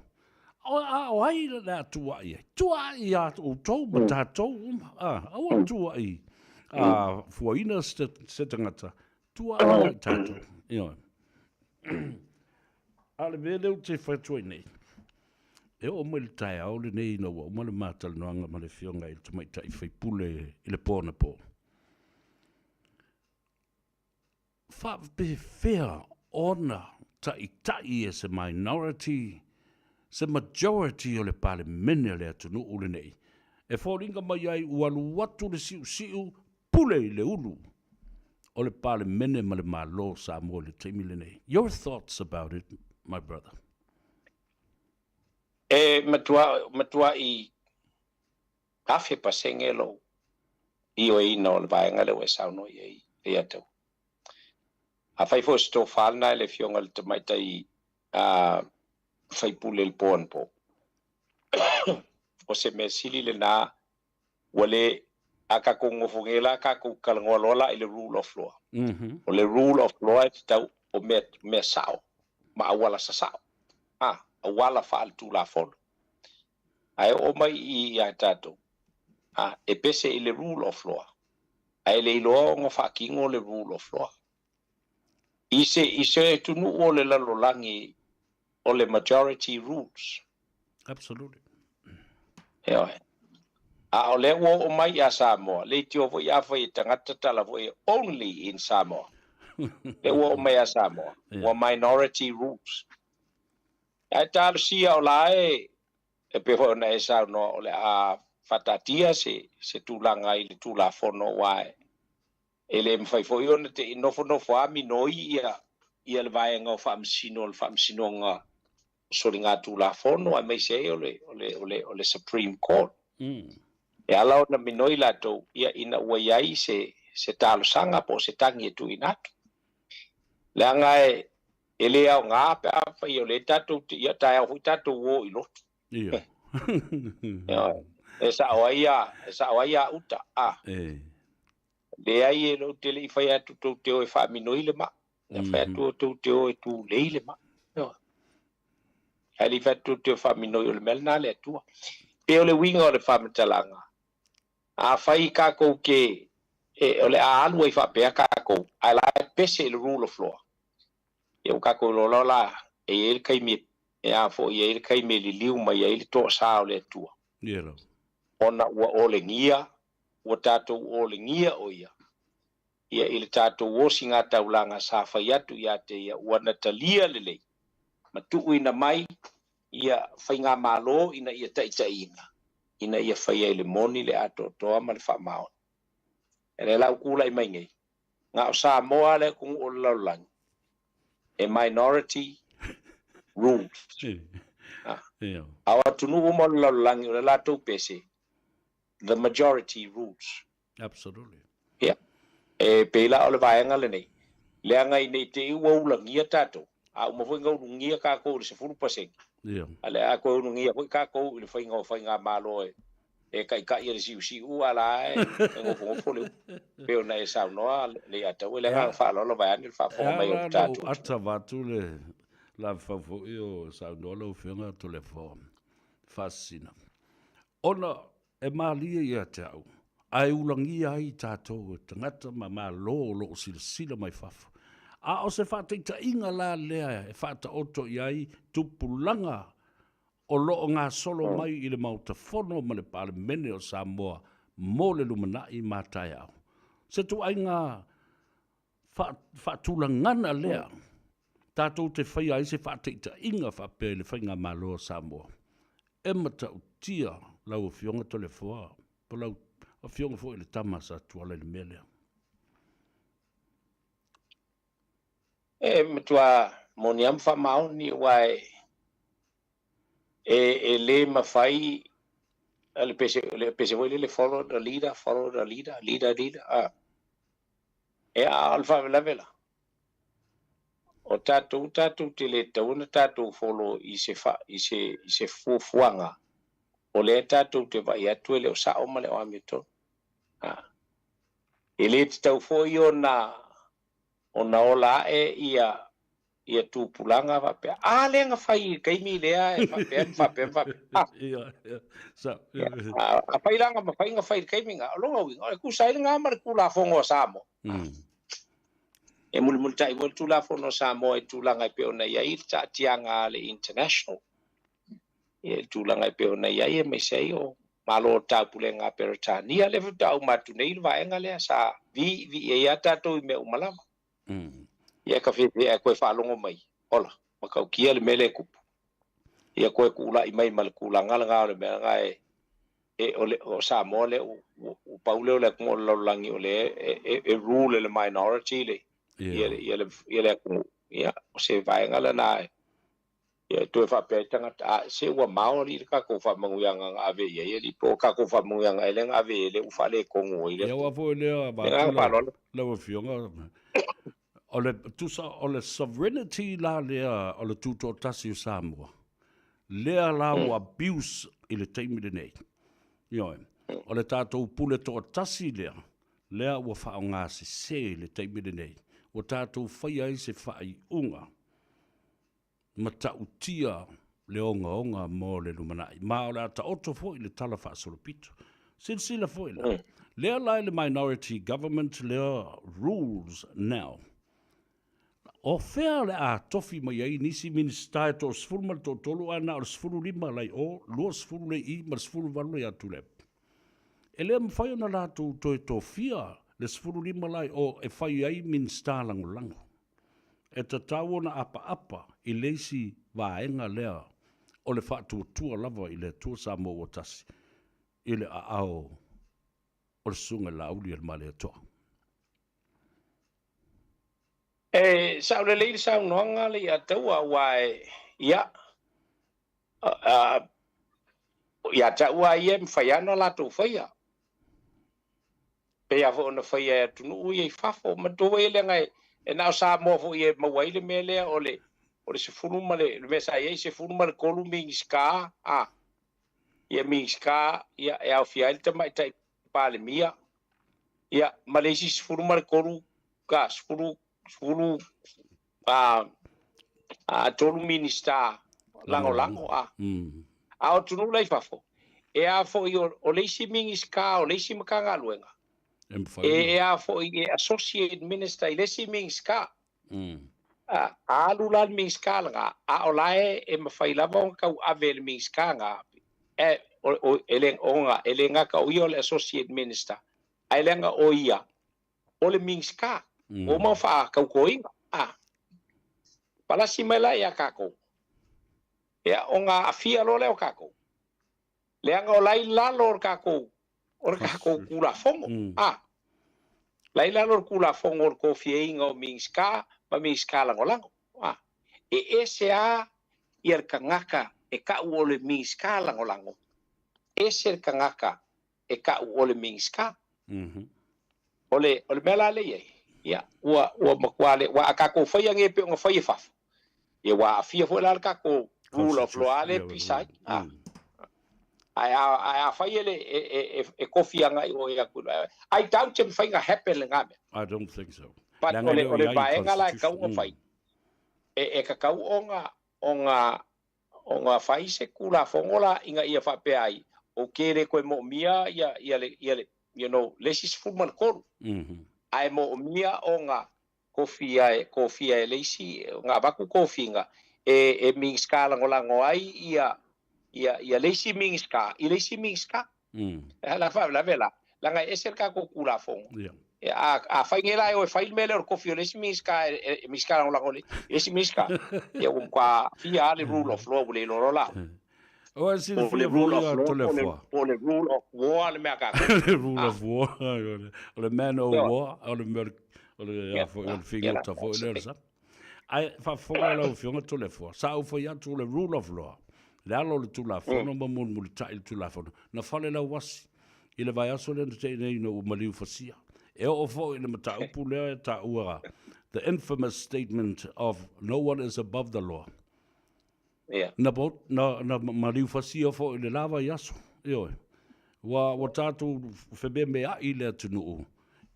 O ai le atua I. Tua I a o tau ma tātou. Awa tua I. Fuaina se tangata. Tua I a tātou. Ale me leu te whaitua nei. E o mo le tai au le nei no o mo le matal noanga ma le fionga I tamai tai whai pule I le pōna pō. Wha be fair ona tai as a minority se majority o le pale mene le atunu ule nei. E fōringa mai ai ualu watu le siu pule i le ulu. O le pale mene ma le malo Samoa le teimi le nei. Your thoughts about it, my brother? Matua i kafe pasengelo i o ina o le vaenga le we sauno i e atau. A fai fo sto falna le fionga le tamaita i fai pule le poan po. O se me sili le na wale aka ko ngofungela ka ko kalngolola i le rule of law. O le rule of law e tau o me sao. Ma awala sa sao. Awala faal tu la fon. Ai o mai i a tato. E pese i le rule of law. Ai le iloa ngo whakingo le rule of law. Ise tunu o le lalolangi o le majority rules. Absolutely. Eoi. O le o mai a Samoa. Le tio vo ia fai tangata tala vo only in Samoa. Le o mai a Samoa. Wa minority rules. Ai talo sia o lae e pe ho na esa no o le a fatatia se tulanga i le tula fono wae. Ele me fai foi ona te no fo ami no ia le vai nga fam sino nga so ringa tula fono ai mai se o le Supreme Court. E ala ona minoi la to ia ina waiai se talo sanga po se tangi tu inatu. Le anga ele au ngā pe apa i o le tatu ia tai au tatu wo i lotu. Ia. E sa oia uta. Le ai e lo tele i whai atu tau teo e wha minoi le ma. E whai atu tau teo e tu lei le ma. Hai li whai atu teo wha minoi o le melna le atua. Pe o le winga o le wha matalanga. A whai kako ke o le a alu e wha pea kako. Ai la pese le rule of law. E o kako lola e ele kai me e a fo e ele kai me li liu mai e ele to sa o le atua. Ia. Ona ua ole ngia, ua tātou ole ngia o ia. Ia ili tātou o singa taulanga sa whai atu ia te ia ua natalia lelei. Ma tuu ina mai, ia whai ngā malo ina ia taita ina. Ina ia whai ele moni le ato toa ma le whamao. E le lau kula i mai ngai. Ngā o Samoa le kung o laulangi. A minority rules. Awa tunu umo laulangi o le latou pese. The majority rules. Absolutely. Yeah. E pela o le vaenga le nei. Le anga i nei te iwa ulangia tato. A umafoi ngau nungia kako le se furu paseng. Yeah. Ale a koe nungia hoi kako le whai ngā malo e. E kai i le si ala e. E ngofo le. Peo na e sao noa le atau. Le anga wha lo vaenga le wha fonga mai o tato. Ata watu le la whafo i o sao noa lau whianga to le wha. Fascina. Ona e malia ia te au. Ai ulangia ai tātou e tangata ma lo sila mai whafo. A o se whāteita inga la lea e whāta oto i ai tupulanga o loo ngā solo mai i le mauta whono ma le pāle mene o Samoa mō le lumanai mātai au. Se tu ai ngā whātulangana lea tātou te whai ai se whāteita inga whapea le whainga mālo o Samoa. E mata utia lau fionga to le whoa. Po lau a fionga fo i le tamasa tuala le melea. E matua moni am wha mao ni wai e le mawhai le pese wai le follow the leader. E a alfa vela. O tātou te le tauna tātou follow i se fuanga. O le tātou te vai atu e leo sao ma leo amito. E le te tau fōi o na ola e ia tūpulanga whapea. Le nga whai kaimi lea e whapea. A whai langa ma whai nga whai kaimi ngā. Longa winga, e kusai ngā mara kula whongo Samo. E muli tai wal tula whono Samo e tūlanga i peo na iai ta tianga le international. E tūlanga i peo na iai e me sei o malo tāpule ngā peritania le tau matu nei vaenga lea sa vi e ia tātou i me umalama. Ia ka white e koe whalongo mai. Ola, makau kia le mele kupu. ia koe kula i mai mal kula ngala le mea ngai ole o Samoa le o paule ole ko lo langi ole e rule le minority le ia le ko ia o se vai ngala na ia to fa pe tanga se wa maori ka ko fa manguyanga ave ia li po ka ko fa manguyanga ele ave le u fa le ko ngoi le ia wa fo le ba le fionga ole tusa ole sovereignty la le ole tuto tasi Samoa le la wa abuse ile taimi le nei yo ole tato pule to tasi le wa fa nga se le taimi le nei o tato fai ai se fai unga mata utia le onga mo le lumanai ma ola ta otto foi le tala fa solo pito silsila foi le la le minority government le rules now o fea le a tofi mai ai nisi minister to sfurma to tolu ana o sfuru lima lai o lo sfuru le I ma sfuru valu ya tule ele mfai ona la to fia le sfuru lima lai o e fai ai minister lango e ta tau na apa I leisi vaenga lea o le whātua lava I le tua Samoa o tasi I le ao o le sunga lauli al male atoa. Sa le leile sa noanga le ia taua wai ia ia taua ia mwhaiana la tau whaia. Pe avo ona whaia tunu ui e whafo ma tō e le ngai e nao Samoa fo ia mawaile me lea o le se furuma le mesa ia se furuma le kolu mingiska ia mingiska ia e au fiaile te mai tai pale mia ia malesi se furuma le kolu ka sfuru tolu minista lango a o tunu lai fafo e a fo i o leisi mingiska o leisi makanga luenga e a fo i associate minister I leisi mingiska a lula mingiska langa a o lae e mawhai lava o kau ave le mingiska nga e ele nga ka ui o le associate minister a elenga o ia o le mingiska o ma fa kau koinga palasi mai la ia kako ia o nga afia lo le o kako le anga o lai lalo o kako kula fongo lai lalo kula fongo o kofie inga o mingiska ma mingiska lango e sea ia kangaka e ka o le mingiska lango ese kangaka e ka o le mingiska ole mela le ye ia ua makwale wa kako foi nge pe ngo foi fa e wa afia foi la kako rule of law le pisai ai fai ele e kofia nga o ia ku ai doubt him fai nga happen nga I don't think so but ole baenga la ka ngo fai e ka kau onga fai se kula fongola inga ia fa pe ai o kere ko mo mia ia you know lesis fuman ko ai mo mia onga kofia e leisi nga baku kofinga e mingiska lango ai ia leisi mingiska la fa la vela la nga eserka ko kula fong a fai ngela o fai mele o kofio leisi mingiska lango leisi mingiska e un qua fia le rule of law le la o si le rule of law o le rule of war le mea ka le rule of war o le man of war o le finger ta fo le sa ai fa fo la o fiona to le fo sa o fo ya to le rule of law le alo le tula fo no mo mo tai tula fo na fale la was ile vai aso le te nei no maliu fosia e o fo ile mata upu le ta ua the infamous statement of no one is above the law na maliu fosia fo ile lava yaso yo wa tatu febe me a ile tunu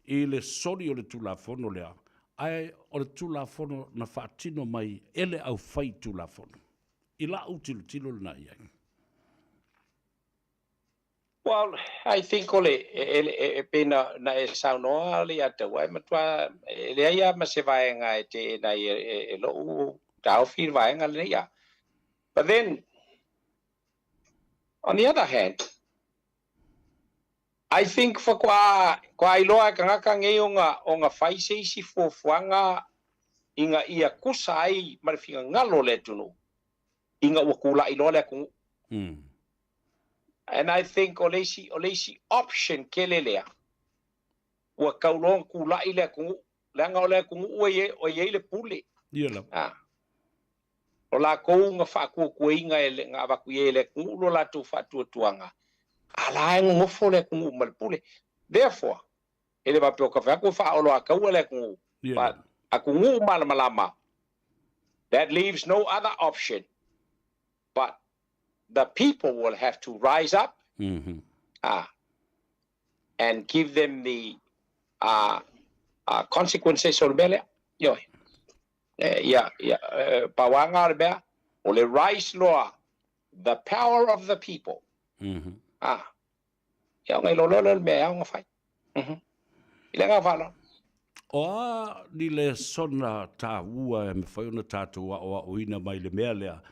ile soli o le tula fo no le ai o le tula fo na fatino mai ele au fai tula fo ila utilo na ia. Well, I think ole pena na saunoa le ata wai matwa le ia ma se vai nga te na lo tau fil vai nga le ia. But then on the other hand, I think for kwa iloa kanga nge onga fai se si fo fuanga inga ia kusai marfinga ngalo le tunu. inga ua kula ilo le kungu. And I think o leisi option kelelea ua kaulong kula ile kungu langa o le kungu o ye le pule. O la kou nga whaku kuinga e le nga waku ye le kungu lo la tu whatu tuanga. Ala e ngofo le kungu mal pule. Therefore, ele va pio ka whaku whaolo a kau le kungu. But a kungu malama. That leaves no other option. But the people will have to rise up and give them the consequences on bele. Pawanga bea ole rise law, the power of the people. Ngai lolo mea nga fai. Ile nga falo. Oa ni le sona tā ua e me whai ona tātou a oina mai le mea lea.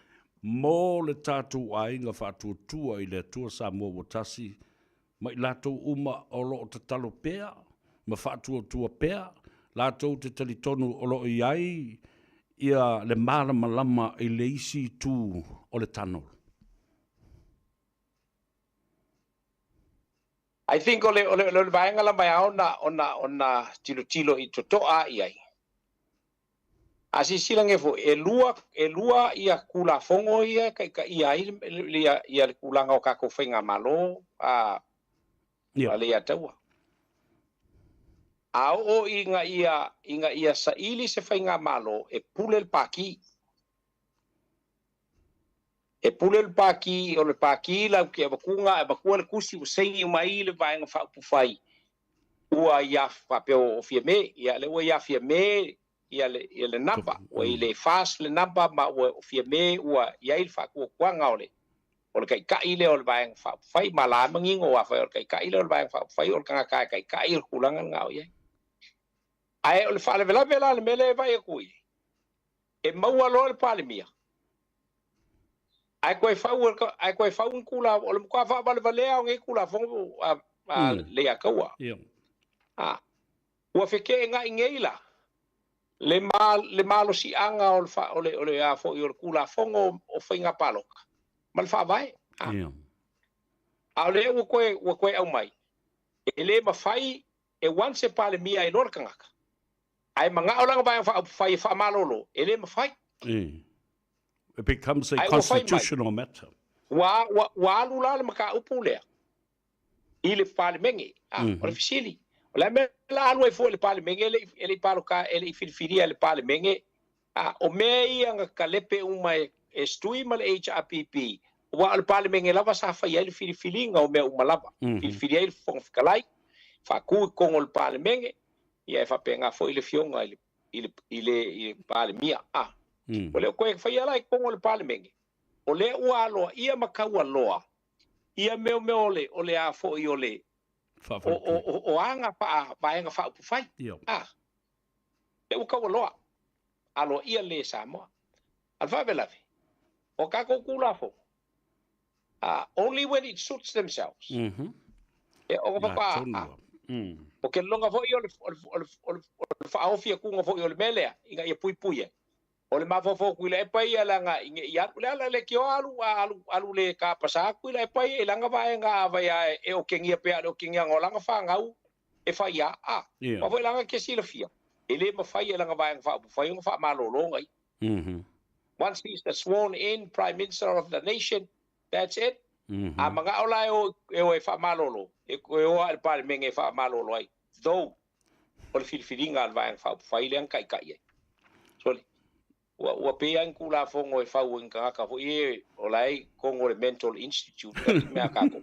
Mō le tātou a inga whātua i le tua Samoa Watasi, mai lātou uma o loo te talo pēa, ma whātua pēa, lātou te talitonu o loo i ai, ia le marama lama i le isi tū o le tano. I think ole vaenga la mai ona tilo I totoa I ai. Asi silange fo e lua ia kula fongo ia ka ia le kulanga o kako whainga malo ale ia taua. O inga ia sa ili se whainga malo e pule el paki. E pule el paki o le paki la ke bakunga e bakua le kusi o sengi mai le vaenga whapufai. Ua ia whapeo o fia me, ia le ua ia fia me ia le napa, o I le fast le napa ma ua fia me ua ia il whakua kuanga o le kai le o le vaenga whapufai, ma la mangingo wa whai o le kai le o le vaenga whapufai o le kanga kai o kulanga ngao ia. Ai o le whale vela le mele vai e kui. E maua lo le pale mia. Ai koe whau kula, o le mkua wha valea o ngai kula fongu le a kaua. Ua whike nga I ngeila. Le malo si anga o le a fo I o le kula fongu o whainga paloka. Ma le wha vai. A le ua koe au mai. E le mawhai e wanse pale mia I lor kangaka. Ai mga o langa vai whai wha malolo. E le mawhai. It becomes a constitutional matter. Wa alula le maka upu lea. I le pale menge. O le fisili. O le me la alu e fo le pale menge ele palo ka ele filfiria le pale menge. O me ia nga kalepe uma e stui ma le HRPP. Wa le pale menge lava sa fa ia le filfilinga o me uma lava. Filfiria il fong fikalai. Fa ku kongo le pale menge. Ia e fa penga fo ile fionga ile pale mia. O le koe whai ala I kongo le pale menge. O le ua aloa, ia makaua loa. Ia meo o le a fo I o le. O anga paenga wha upu whai. Le ua kaua loa. Aloa ia le Samoa. Al wha velawe. O kako kula fo. Only when it suits themselves. O papa. O ke longa fo I o le whaofia kunga fo I o le melea. Inga ia pui. O le mafofo kuila e pai alanga ia ala le kio alu le ka pasa kuila e pai elanga vaenga avaya e o kengia pe o kengia ngolanga fangau e fai a ma foi langa ke silafia ele ma fai elanga vaenga fa fai un fa malolonga once he's the sworn in prime minister of the nation that's it a manga ola e fa malolo e o al parlemento e fa malolo ai do o le filfilinga al vaenga fa fai le kai so Ua pea in kula fongo e whau in kaka fo ie o lai kongo le mental institute mea kako.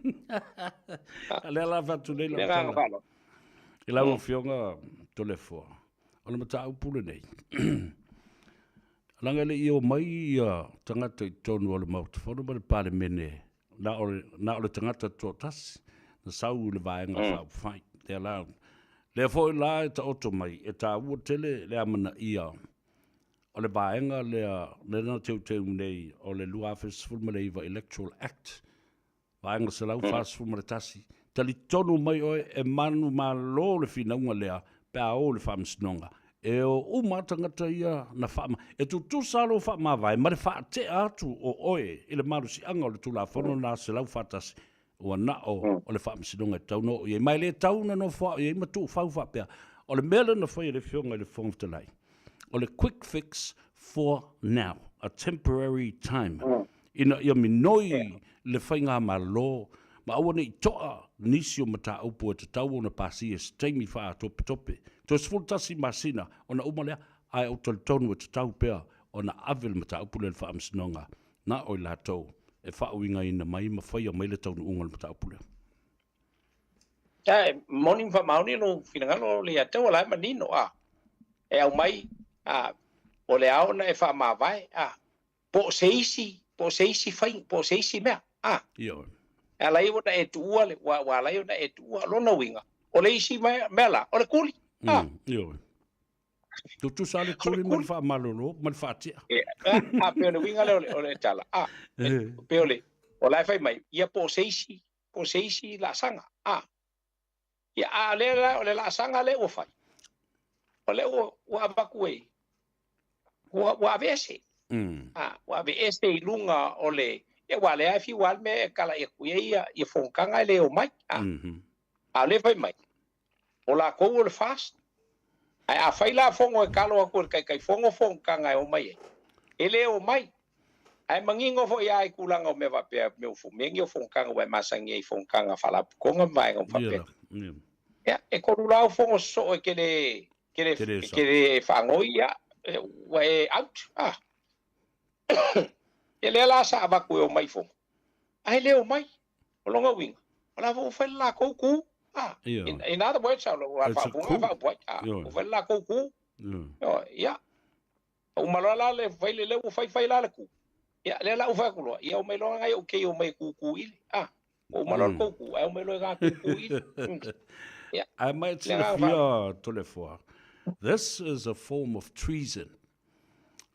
Lea la whatu nei la tala. I lau fionga tole fua. O le mata au pule nei. Langa le i o mai tangata I tonu o le mauta whanu ma le pale mene. Na o le tangata tō tasi. Na sau le vaenga whau whai. Lea lau. Lea fo I la e ta oto mai. E ta ua tele lea mana ia. O le vaenga le na teu nei o le lua Fulmaleva Electoral Act. Vaenga se lau Fulmale tasi. Tali tonu mai oe e manu malo le finaunga lea pe a o le whamsinonga. e o umatangata ia na whaama. E tu salo whaama vai, ma le wha te atu o oe, i le marusi anga o le tulafono na se lau whatasi, ua na o le whaamisinonga e tauno, i e mai le tauna no wha, i e matu whau whapea, o le mele na whai le whionga le whongtalai. O le quick fix for now, a temporary time. Ina ia minoi le whainga ma lo, ma awane i toa nisi o mata upu e te tau o na pasi e steimi wha tope tope. To sfultasi masina, o na umalea, ai au tonu e te tau pea, o na avel mata upu le wha amsinonga, na oi la tau, e wha uinga ina mai ma whaia mai le tau na unga le mata upu le. Morning fa mauni no finangalo le atau la manino e au mai o le ao na e fa mavai po seisi fai po seisi mea Io. ala i wona e tua le wa la i na e tua lo no winga o le isi mela o le kuli Io. Tu sale kuli mal fa malolo mal fa tia. Pe le winga le o le tala pe o la fai mai ia po seisi la sanga ia le la sanga le o fai o le o abakue o avese o avese i lunga o le e wale ai fi wal me kala e kuia i fonkanga le o mai a le fai mai o la ko o le fast ai a fai la fongo e kalo ko kai fongo fonkanga o mai e le o mai ai mangingo fo ia i kulanga o me va pe me o fumengi o fonkanga o masangi i fonkanga fala konga mai o fa pe ya e ko la fongo so e kele fangoia we out ele la sa ba ko mai fo ai le o mai o longa wing ola vo fa la ko ku in other words I lo fa bunga fa po o fa la ko ku ya o malola le vai le o fai la ku ya le la o fa ku ya o mai lo ngai o ke o mai ku ile o malol ko ku o mai lo ga ku ile I might say fear to le foa. This is a form of treason.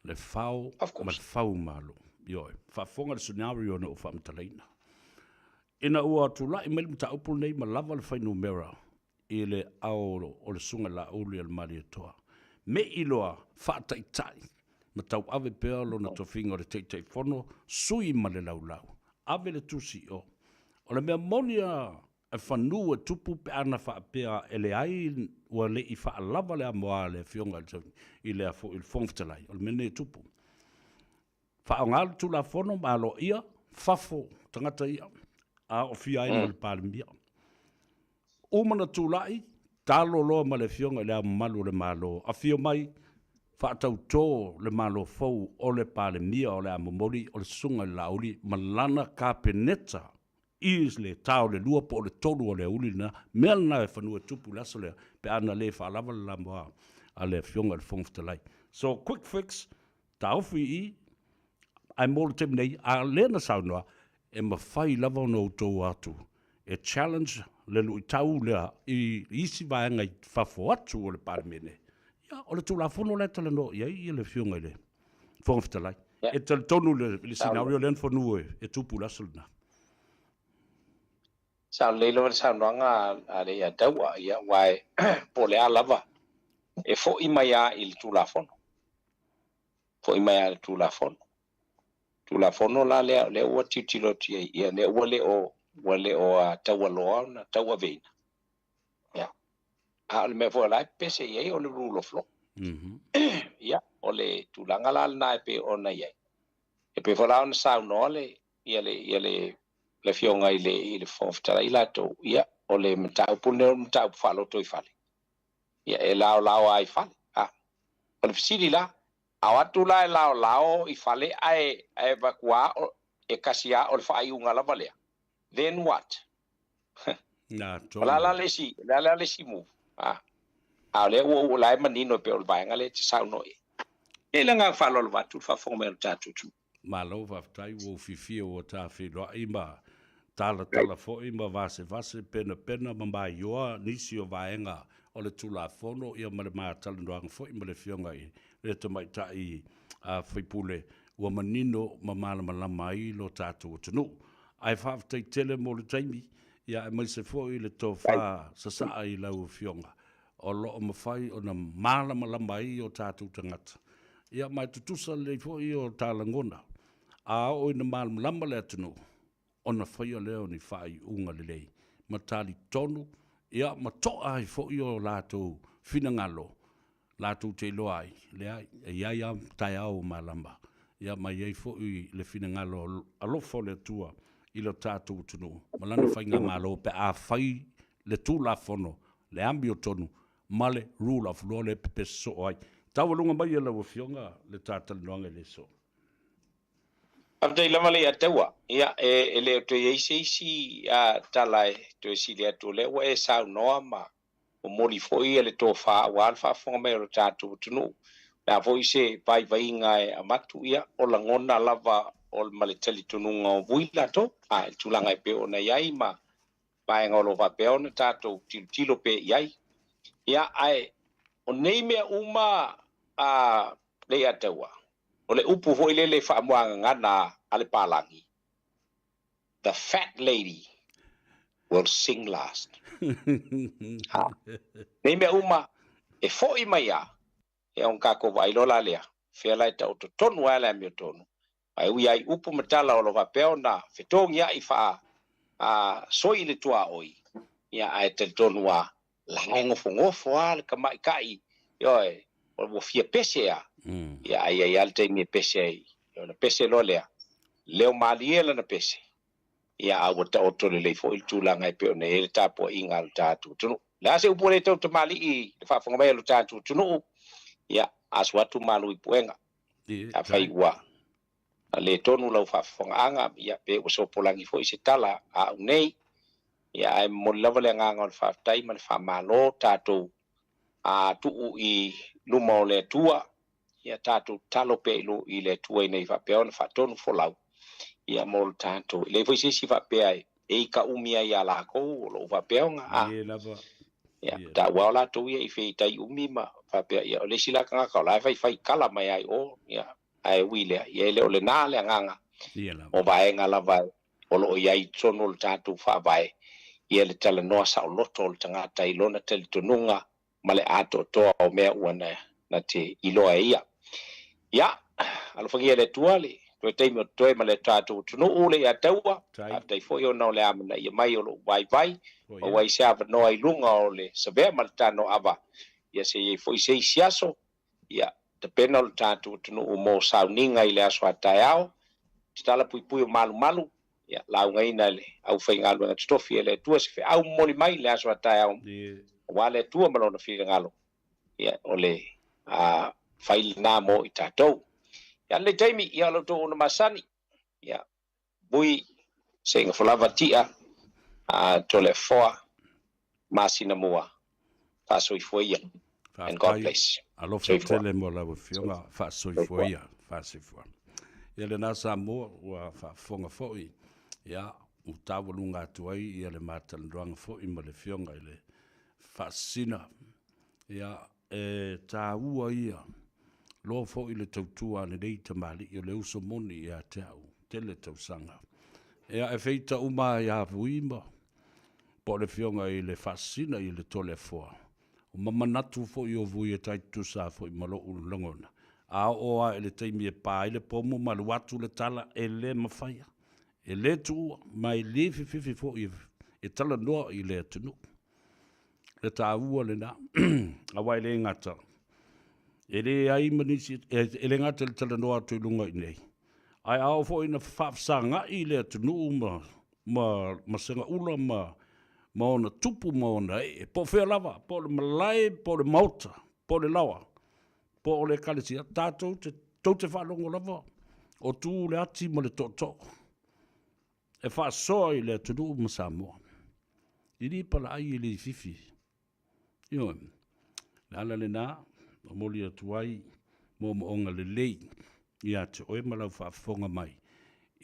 Le fau mal fau malo. Yo, fa fonga le scenario no fa mtalaina. Ina ua tula i mele mta upu nei ma lava le fai numera i le ao o le sunga la uli al mari toa. Me iloa fa tai tai. Ma tau ave pea lo na tofinga o le tei fono sui ma le lau lau. Ave le tusi o. O le mea monia e whanu e tupu pe ana wha pea e le ai ua le i wha lava le amoa le fionga i le afo il fongftalai o le mene e tupu. Wha o ngālu tu la fono ma lo ia fafo tangata ia a o fia ai le palimia. Umana tu lai talo loa ma le fionga le amalu le malo a fio mai wha tau tō le malo fau o le palimia o le amomori o le sunga le lauli ma lana ka peneta is le tau le lua po le tolu o le uli na mea na e whanua tupu laso le pe ana le whaalawa le lamboa a le fionga le fongftalai. So quick fix, tauwhi i, ai mōle tem nei, a lena saunua, e mawhai lava no tō atu. E challenge le lui tau lea i isi vaenga i whafo atu o le parimene. Ia, o le tūlafono le tala no, ia i le fionga i le fongftalai. E tala tonu le scenario len whanua e tupu laso le na. Sa le lo sa noanga ale ya tawa ya wai po le alava e fo i mai a il tulafono fo i mai a il tulafono la le o titilo ti ya le o a tawa lo na tawa veina ya al me fo la pese ye o le rule of law ya o le tulanga la na pe ona ye e pe fo la on sa no le le fionga i le fongftalai i latou ia o le mataupune o mataupu faaloto i fale ia e laolao ai fale o le fesili la ao atu la e laolao i fale ae vakua e kasi a o le faaiuga lava lea then what o la lesi move a le ua lae manino pe o le vaega le te sauno e laga faalolo atu le faafoga me o le tatutu malo whaftai wo fifia o tā whiroa i ma tala fo i ma vase pena ma mai ioa nisi o vaenga o le tulafono ia ma le mātala noanga fo i ma le fionga i le tamaita i whipule ua manino ma malama i lo tātou o tunu. Ai whaftai tele mo le taimi ia e mai se fo i le tō wha sasaa i lau fionga. o loo mawhai o na malama i o tātou tangata. Ia mai tutusa le fo i o tālangona. A o ina malama le atunu. O na whai o leo ni whai unga le lei. Matali tonu. Ia matoa ai fo i o lātou finangalo. Lātou te loa ai. Lea ia tai au malama. Ia mai ei fo i le finangalo alofo le tua i lo tātou tunu. Malana whai ngā malo pe a whai le tū la fono. Le ambi o tonu. Male rule of law le pepe so ai. Tawalunga mai e lawa fionga le tātala noanga le so. Abdai lama le atawa. Ia e le to isi a talai to isi le to le wa e sa noa ma. O mori foi le to fa wa fa fonga me tātou tunu. Na foi se pai vai ngai amatu ia o la ngona lava o male tali tununga o vuila to. A tulanga pe ona yai ma. Pai ngolo va pe ona tātou tilo pe yai. Ia ai o nei mea uma a le atawa. O le upu foi le whaamuanga ngana ale palangi. The fat lady will sing last. Ha. Nei mea uma e foi mai a. E on kako vai lola lea. Fea lai ta o to tonu ala mea tonu. Ai ui ai upu matala o lo vapeo na fetongi a i wha a soi le tua oi. Ia ai te tonu a la ngofo a le kamai kai. Ioi, o fia pese a. Ia ai al te me pese ai. Ia na pese lo lea. Leo maliela na pese. Ia a wata o tole le fo il tūlanga e peo ne ele tāpua inga lo tātu tunu. La se upo le tau te mali i le whaafonga mai lo tātu tunu. Ia aswatu malu i puenga. A whai ua. A le tonu lau whaafonga anga. Ia pe o sopolangi fo i se tala a unei. Ia ai mo lava le nganga o le whaatai ma le whaamalo tātou. A tuu i luma o le tua. Ia tātou talo pe ilu i le tua i nei whapea na whaatonu folau. Ia mo le tātou. Le fo i sisi whapea e ka umia i ala kou o lo whapea nga. Ia ta wala tu ia i whei tai umi ma whapea. Ia o le sila ka ngaka o lai whai kala mai ai o. Ia ai wile. Ia le o le nā le nganga. O vae ngala vae. O lo iai tono le tātou whaavae. Ia le tala noa sa o loto o le tangata i lona tali tonunga. Ma le ato toa o mea uana na te iloa ia. Ia, alofangia le tuale. Toe teimi o toe ma le tātou tunu ule ia taua. Aftai foi o nao le amana ia mai o lo vai. O wai se ava noa i lunga o le savea ma le Tanoa Ava. Ia se iei foi se isiaso. Ia, te pena o le tātou tunu o mo sauninga i le aso atai ao. Stala pui o malu. Ia, launga ina le au whai ngalo nga tutofi e le tua se fe au moli mai le aso atai ao. Wa le tua malona whiga ngalo. Ia, o le whai nā mo i tātou. Ia le taimi ia lo to ona masani. Ia bui se nga folava tia to le foa masina mua. Fasoi foia. And God bless. Alofa tele mo la fionga fasoi foia. Fasoi foia. Ia le na Samoa ua fonga foi. Ia utawalunga tuai ia le matalunga foi mo le fionga ile fasina. Ia ta ua ia. Lo fo ile tautua ne dei tamali i le uso moni ia tau tele tausanga. Ea e feita uma ia vuima po le fionga i le fasina i le tole foa. O mamanatu fo i o vui e taitu sa fo i malo ulongona. A oa e le teimi e pā i le pomu malu atu le tala e le mawhaia. E le tu mai le fifi fo i e tala noa i le atunu. Le tā ua le na awai le ngata. E le ai manisi, e le ngata le tala noa tu lunga i nei. Ai au fo ina whafsanga i le atunu ma senga ula ma ona tupu ma ona e. Po whea lava, po le malai, po le mauta, po le lawa, po le kalisia. Tātou te whalongo lava. O tū le ati ma le toto. E whaasoa i le atunu ma Samoa. I li pala ai i le fifi. Io, le ala le nā. O moli atuai mo onga le lei ia te oe malau whaafonga mai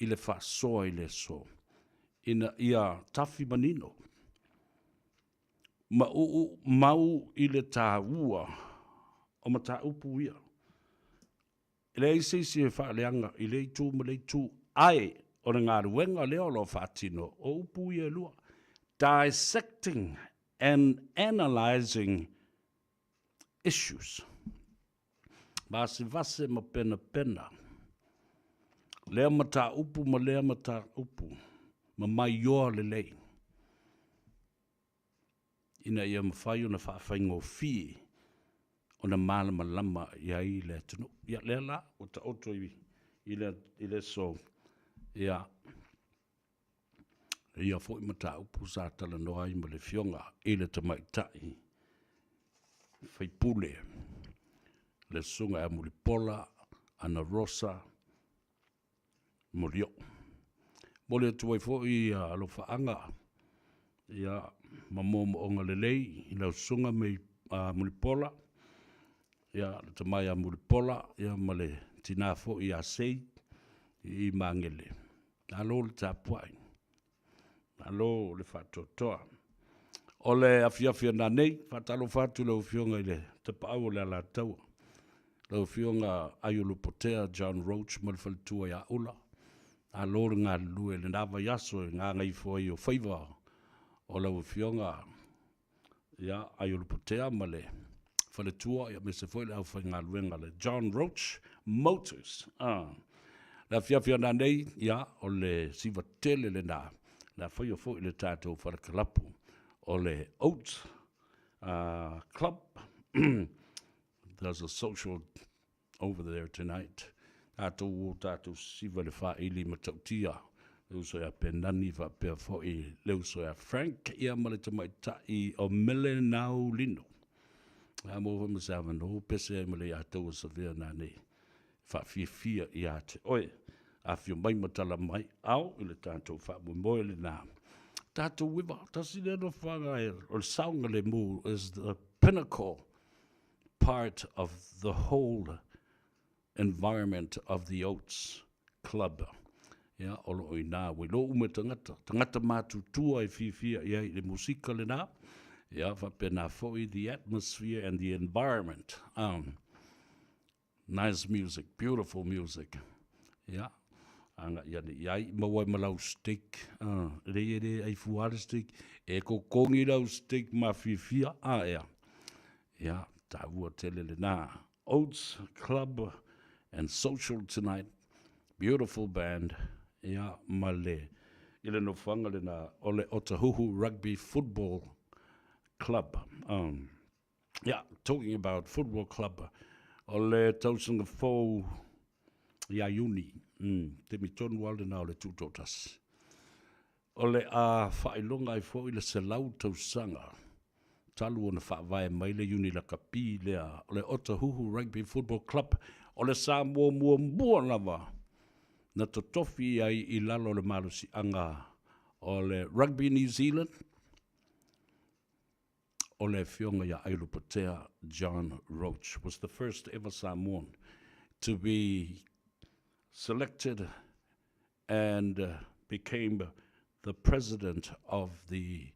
i le whaasoa i le so ina ia tafi manino mau i le tāua o ma tā upu ia i le eisi e whaaleanga i le itu ma le itu ai o na ngā ruenga leo lo whaatino o upu ia lua dissecting and analyzing issues. Vasi vase ma pena pena. Lea mata upu ma lea mata upu. Ma mai yoa le lei. Ina ia mawhai o na whaawhaingo fie. O na malama lama ia i le tunu. Ia lea la o ta oto i le so. Ia. Ia fo i mata upu sa tala noa i ma le fionga. I le tamaitai. Whaipule. Le sunga e Mulipola, Ana Rosa, Molio. Mole tuai fo i alofaanga. Ia mamomo onga lelei, i lau sunga me Mulipola. Ia le tamai a Mulipola, ia male tina fo i asei, i mangele. Alo le tapuai. Alo le whatotoa. O le afiafia na nei, whatalo whatu lau fionga i le tapau le ala taua. Lau fionga aiulu potea John Roach malfaltua ya ula. A lor ngā lue le nava yaso ngā ngai fwoi o whaiva. O lau fionga ya aiulu potea male faletua ya mese fwoi le au whai ngā luenga le John Roach Motors. La fiafia na nei ya o le siva tele le nā. La whai o fwoi le tātou wharakalapu. O le Oats Club. There's a social over there tonight. Tātou siva le wha ili matautia. Leu soia penani wha pia fwoi. Leu soia Frank ia male tamai tai o mele nau lino. Mo wa masawa no pese male a tau savia na nei. Wha fia i ate. Oe, a fio mai matala mai au ili tātou wha mo le nā. Tātou wiwa, tasi leno whanga e, o saunga le mu is the pinnacle part of the whole environment of the Oats Club. Yeah, olo i nā, we lo ume tangata. Tangata mātu tua e fia ia i le musika le nā. Yeah, whapena foi the atmosphere and the environment. Nice music, beautiful music. Yeah. Anga iani iai mawai malau steak. Re ai fuare steak. E ko kongi lau steak ma fia. Ea. Yeah, ta ua tele le nā. Oats Club and Social tonight. Beautiful band. Yeah, male. Ile no whanga le nā ole Otahuhu Rugby Football Club. Yeah, talking about football club. Ole tausanga fo ia uni. Te mi tonu wale na ole tutotas. Ole a whailonga i fo ile se lau tausanga. Talu ona whaavae mai le uni la kapi lea. Ole Otahuhu Rugby Football Club. Ole Samoa mua lava. Na totofi ai i lalo le malusi anga. Ole Rugby New Zealand. Ole fionga ya ailupotea John Roach was the first ever Samoan to be selected and became the president of the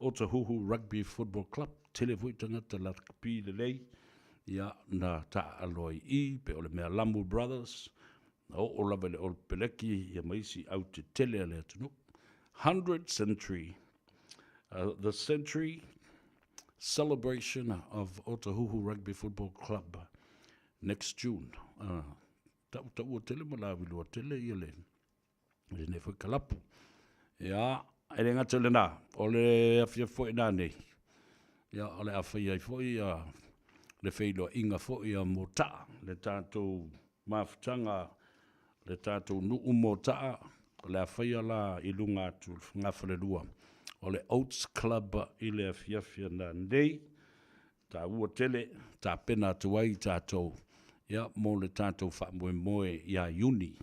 Otahuhu Rugby Football Club. Telefui tangata la kapi lelei ya na ta aloi I pe ole mea Lamu Brothers o lava le ol peleki ya maisi au te tele ale atunu 100th century the century celebration of Otahuhu Rugby Football Club next June. Ta ua tele malawi lua tele ia le ne foi kalapu. Ya, ele ngata le na, ole afia foi na nei. Ya, ole afia foi le feilo inga foi mota, le tatou mafutanga, le tatou nuu mota, le afia la ilunga tu ngafale lua. Ole Oats Club ile afia na nei. Ta ua tele, ta pena tuai tatou. Ya, mo le tātou wha moe ia uni.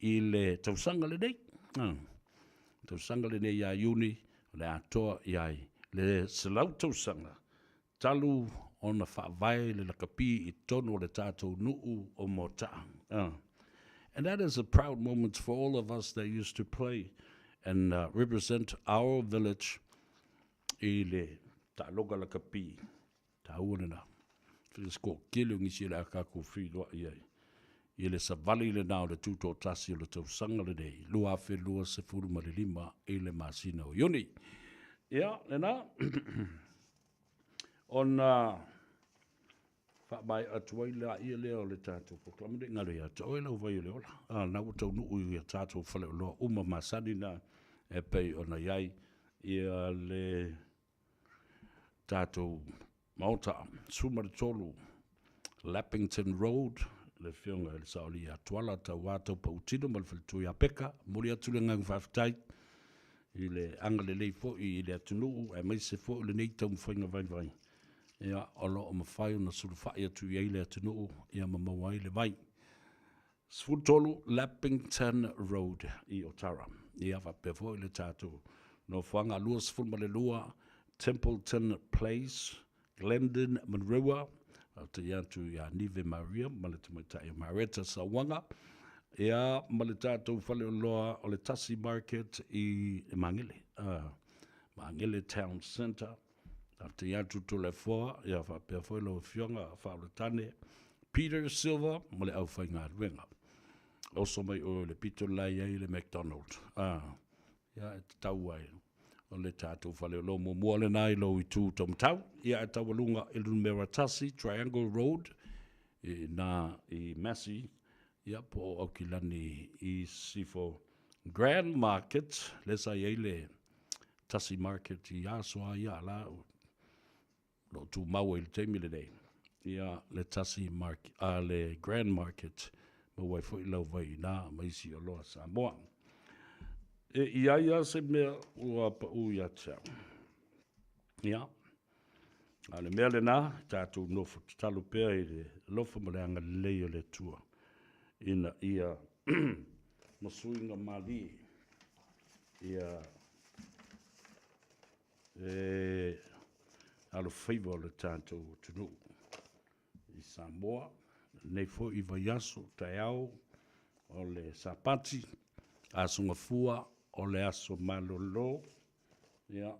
I le tausanga le nei. Tausanga le nei ia uni. Le atoa iai. Le selau tausanga. Talu ona wha vai le lakapi I tono le tātou nuu o mota. And that is a proud moment for all of us that used to play and represent our village I le tāloga lakapi. Ta uanena. Fisko kilo ngisi le akako whiloa iai. I le savali le nao le tuto tasi le tausanga le nei. Lua fe lua se furu ma le lima I le masina o yoni. Ia, le na. On Fa mai atuai la ia leo le tātou proklama de ngale ia toi lau vai leo la. Na utau nuu ia tātou whale o loa uma masani na e pei o na iai ia le tātou mauta sumari tolu Lappington Road le fionga le saoli a tuala ta wātou pa utino ma le whaletui a peka muri atu le ngang whaftai i le anga le lei fo i le atunu e mai se fo le nei tau mwhainga vai vai. Ia olo o mawhai o na suru whai atu i eile atunu ia mamawai le vai. Sfutolu Lappington Road i Otara. Ia whapea fo i le tātou no whanga lua sfulma le lua Templeton Place, Glendon, Monroe, te iatu ia Nive Maria, ma le tamaita Mareta Sawanga, ia ma le tātou whale o loa o le Tasi Market i Mangele, Mangele Town Centre, te iatu to le foa, ia whapea fo lo fionga whauletane, Peter Silva, ma le au whainga ruenga. Oso mai o le pito lai ai le McDonald. Ia e tau ai. O le tātou whale o lo mo mua le nai lo i tū tom tau. Ia e tau alunga i Lumera Tasi, Triangle Road, i Massey. Ia po au ki lani i sifo Grand Market, le sa iei le Tasi Market i asoa ia la. Lo tū mau i le teimi le nei. Ia le Tasi Market, le Grand Market, ma wai fo i lau vai na maisi o loa Samoa. E ia se mea ua pa ui atau. Ia. A le mea le nā, tātou nofo talo pēr i le lofa ma le anga leia le tua. Ina ia masuinga mali. Ia alo whaiva o le tātou tunu. I Samoa, nei fo i vaiaso, tai au, o le sapati, asunga fua, o le aso malolo, ia,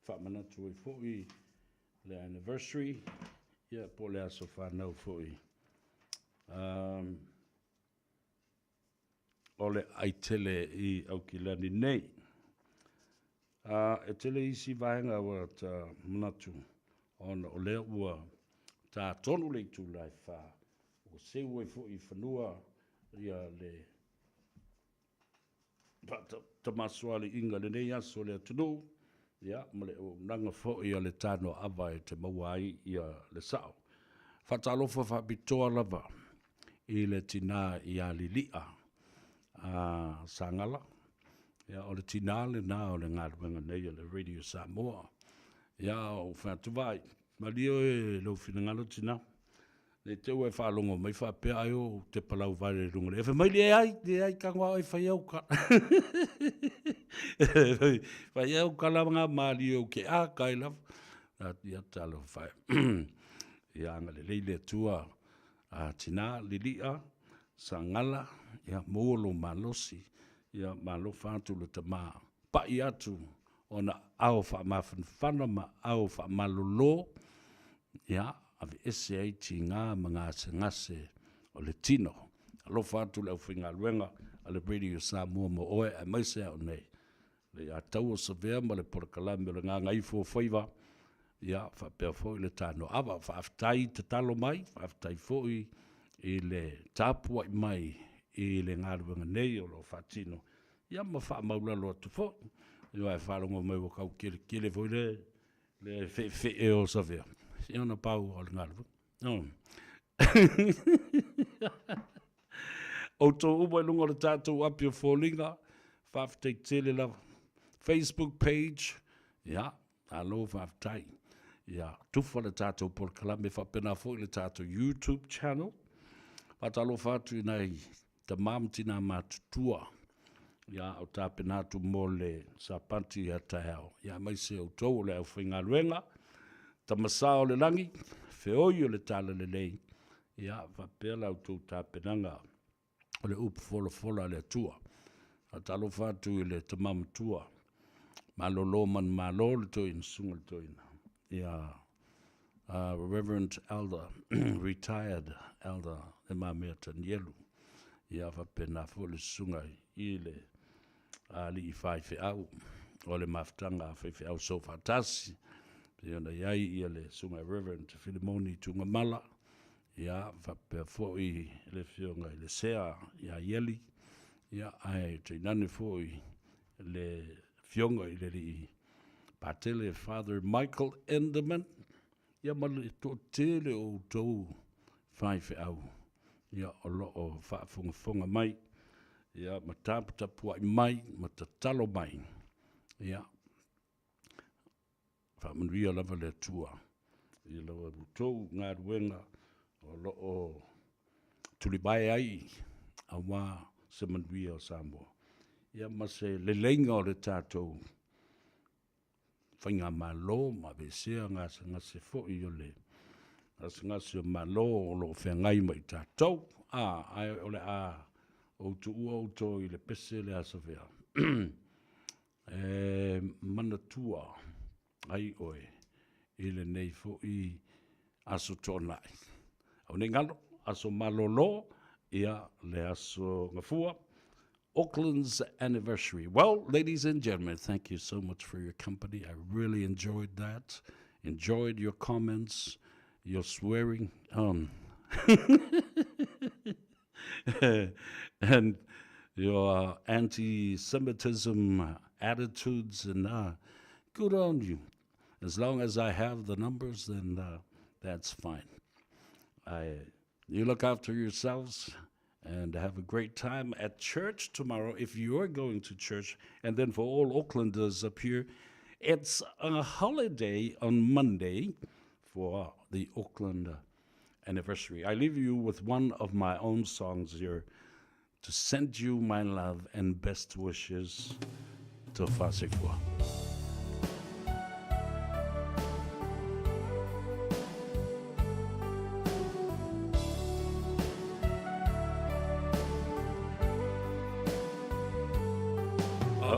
whamanatu e fui, le anniversary, ia, po le aso whanau fui. O le aitele i aukilani nei. E tele isi vahenga wa ta manatu, o le ua ta tonu le tu lai wha, o se ue fui whanua, ia le tamaswali inga le nei aso le atunu, ia, ma le o nanga fo ia le Tanoa Ava e te mawai ia le sao. Whatalofa whapitoa lava i le tina ia lilia sangala, ia o le tina le nā o le ngāruenga nei le Radio Samoa, ia o whatuvai, ma lio e lau whina tina, le te ue whalongo mai whapea ai o te palau vare runga. E whamai le ai kangwa ai whai au ka. Whai au ka la ngā maari o ke a kai lava. Ia talo whai. Ia anga le leile tua tina lilia, sangala, ia mōlo malosi, ia malo whātu le tama. Pai atu o na au wha mawhanwhana ma au wha malolo, ia, ave ese ai ti ngā mga ngase o le tino. Alo whātu le au whinga luenga a le Radio Samoa mo oe a maise au nei. Le a tau o savea ma le porakalami o le ngā ngaifo whaiva. Ia, whapea fo i le Tanoa Ava, whaaftai te talo mai, whaaftai fo i le tāpua i mai i le ngā luenga nei o lo whaatino. Ia ma wha maulalo atu fo. Ia e whalongo mai wakau kele fo i le fe e o savea. Ia na pau o le ngaru. O tō umai lunga le tātou api o fōlinga, whaafitai tele la Facebook page, ia, alo whaafitai. Ia, tufa le tātou por kalame whapena fo i le tātou YouTube channel. Whatalo whātu i nei, ta mamtina mātutua. Ia, o tāpena tu mo le sapanti a tahao. Ia, mai se o tō le au whinga ruenga. Ta masao le langi, whioi o le tala le lei, ia, whapela au tō tāpenanga, o le upu fola le atua, a talo whātu i le tamam tua, malolo man malo le toina, sunga le toina, ia, Reverend Elder, retired Elder, e mamea Tanielu, ia, whapena fo le sunga i le li i whaife au, o le maftanga whaife au so whatasi, Ia na iai ia le sunga Reverend Filimoni Tungamala. Ia whapea fōi le whionga i le sea ia ieli. Ia ai te nane fōi le whionga i le ri Patele Father Michael Enderman. Ia malu tō tele o tau whaiwhi au. Ia o lo o whaafunga mai. Ia mataputapua i mai, matatalo mai. Ia whaamanuia lava le tua. Ia lawa tau ngā ruenga o lo o tulibai ai a wā se manuia o Samoa. Ia ma se lelenga o le tātou whainga malo, ma besea ngase fōi o le. Ngase o malo o lo whengai mai tātou. Ai o le o tu ua o to i le pese le asawea. Manatua ai oe i le nei fōi aso tōnai. Au nei ngalo, aso malolo, ia le aso ngafua. Auckland's anniversary. Well, ladies and gentlemen, thank you so much for your company. I really enjoyed that. Enjoyed your comments, your swearing on. And your anti-Semitism attitudes, and good on you. As long as I have the numbers, then that's fine. You look after yourselves and have a great time at church tomorrow if you're going to church. And then for all Aucklanders up here, it's a holiday on Monday for the Auckland anniversary. I leave you with one of my own songs here to send you my love and best wishes to Fasikwa.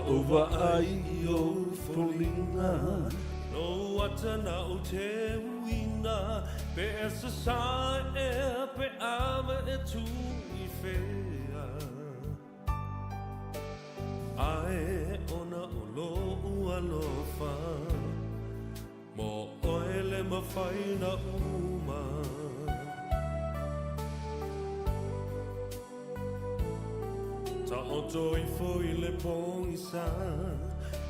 Over ai o folina no atana o te uina pe esa sa e pe ava e tu I fea ai ona o lo ua lofa mo oele mawhaina uma Ta oto I foi le poisa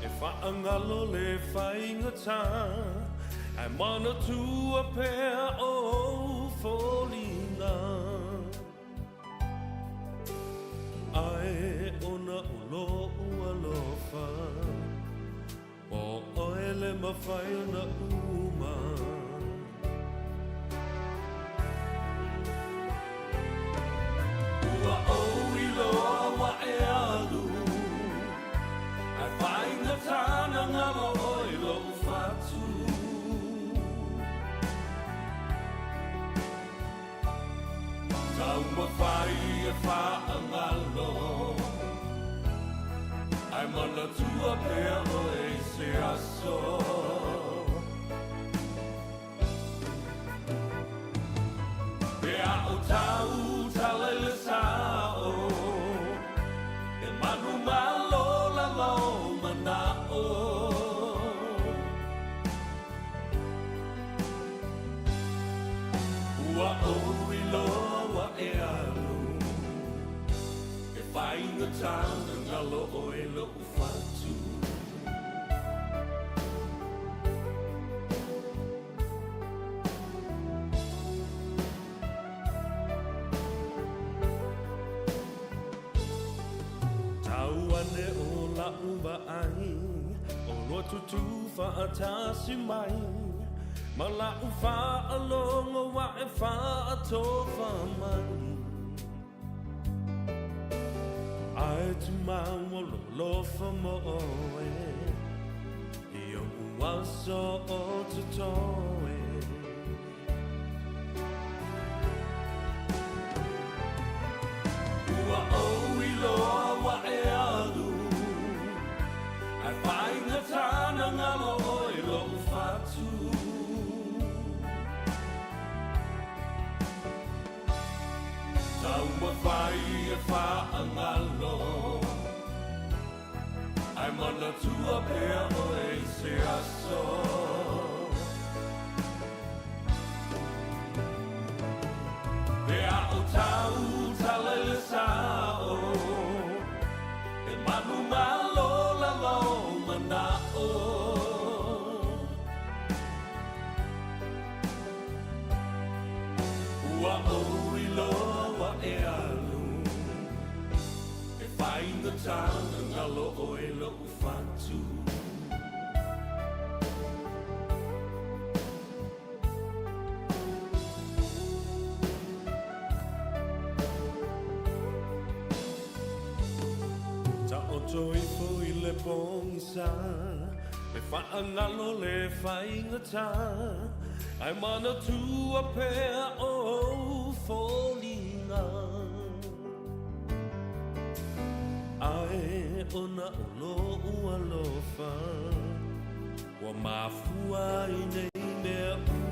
E whaangalo le whaingata Ai mana tua pēr o folina Ai ona ulo ua lofa Mo oele mawhaina uma Ua o iloa wa e alu Ai whainga tāna ngama o ilo whatu Tau mawhai e whaangalo Ai mana tua pēr o e se aso Pea o tau talele sao E manu malo la lo manao Ua o iloa e alu E whainga tāna ngalo o e lo whatu Tauane o la uva ai O loa tutu whaatasi mai Ma la uwha alongo wa e whaatofa mai Ai tu maua lo lofa mo oe I o uaso o tutoe Ua o iloa wa e alu Ai whainga tāna ngalo o i lo whatu Tau mawhai e whaangalo Ai mana tua pēr o e se aso Ua o I loa e alu E whainga tāna ngalo o e lo whatu Ta o toi fo I le pongi sa Me whaangalo le whainga tā Ai mana tua pea o fōlinga Ai ona o lo ua lofa Wa mafua I nei mea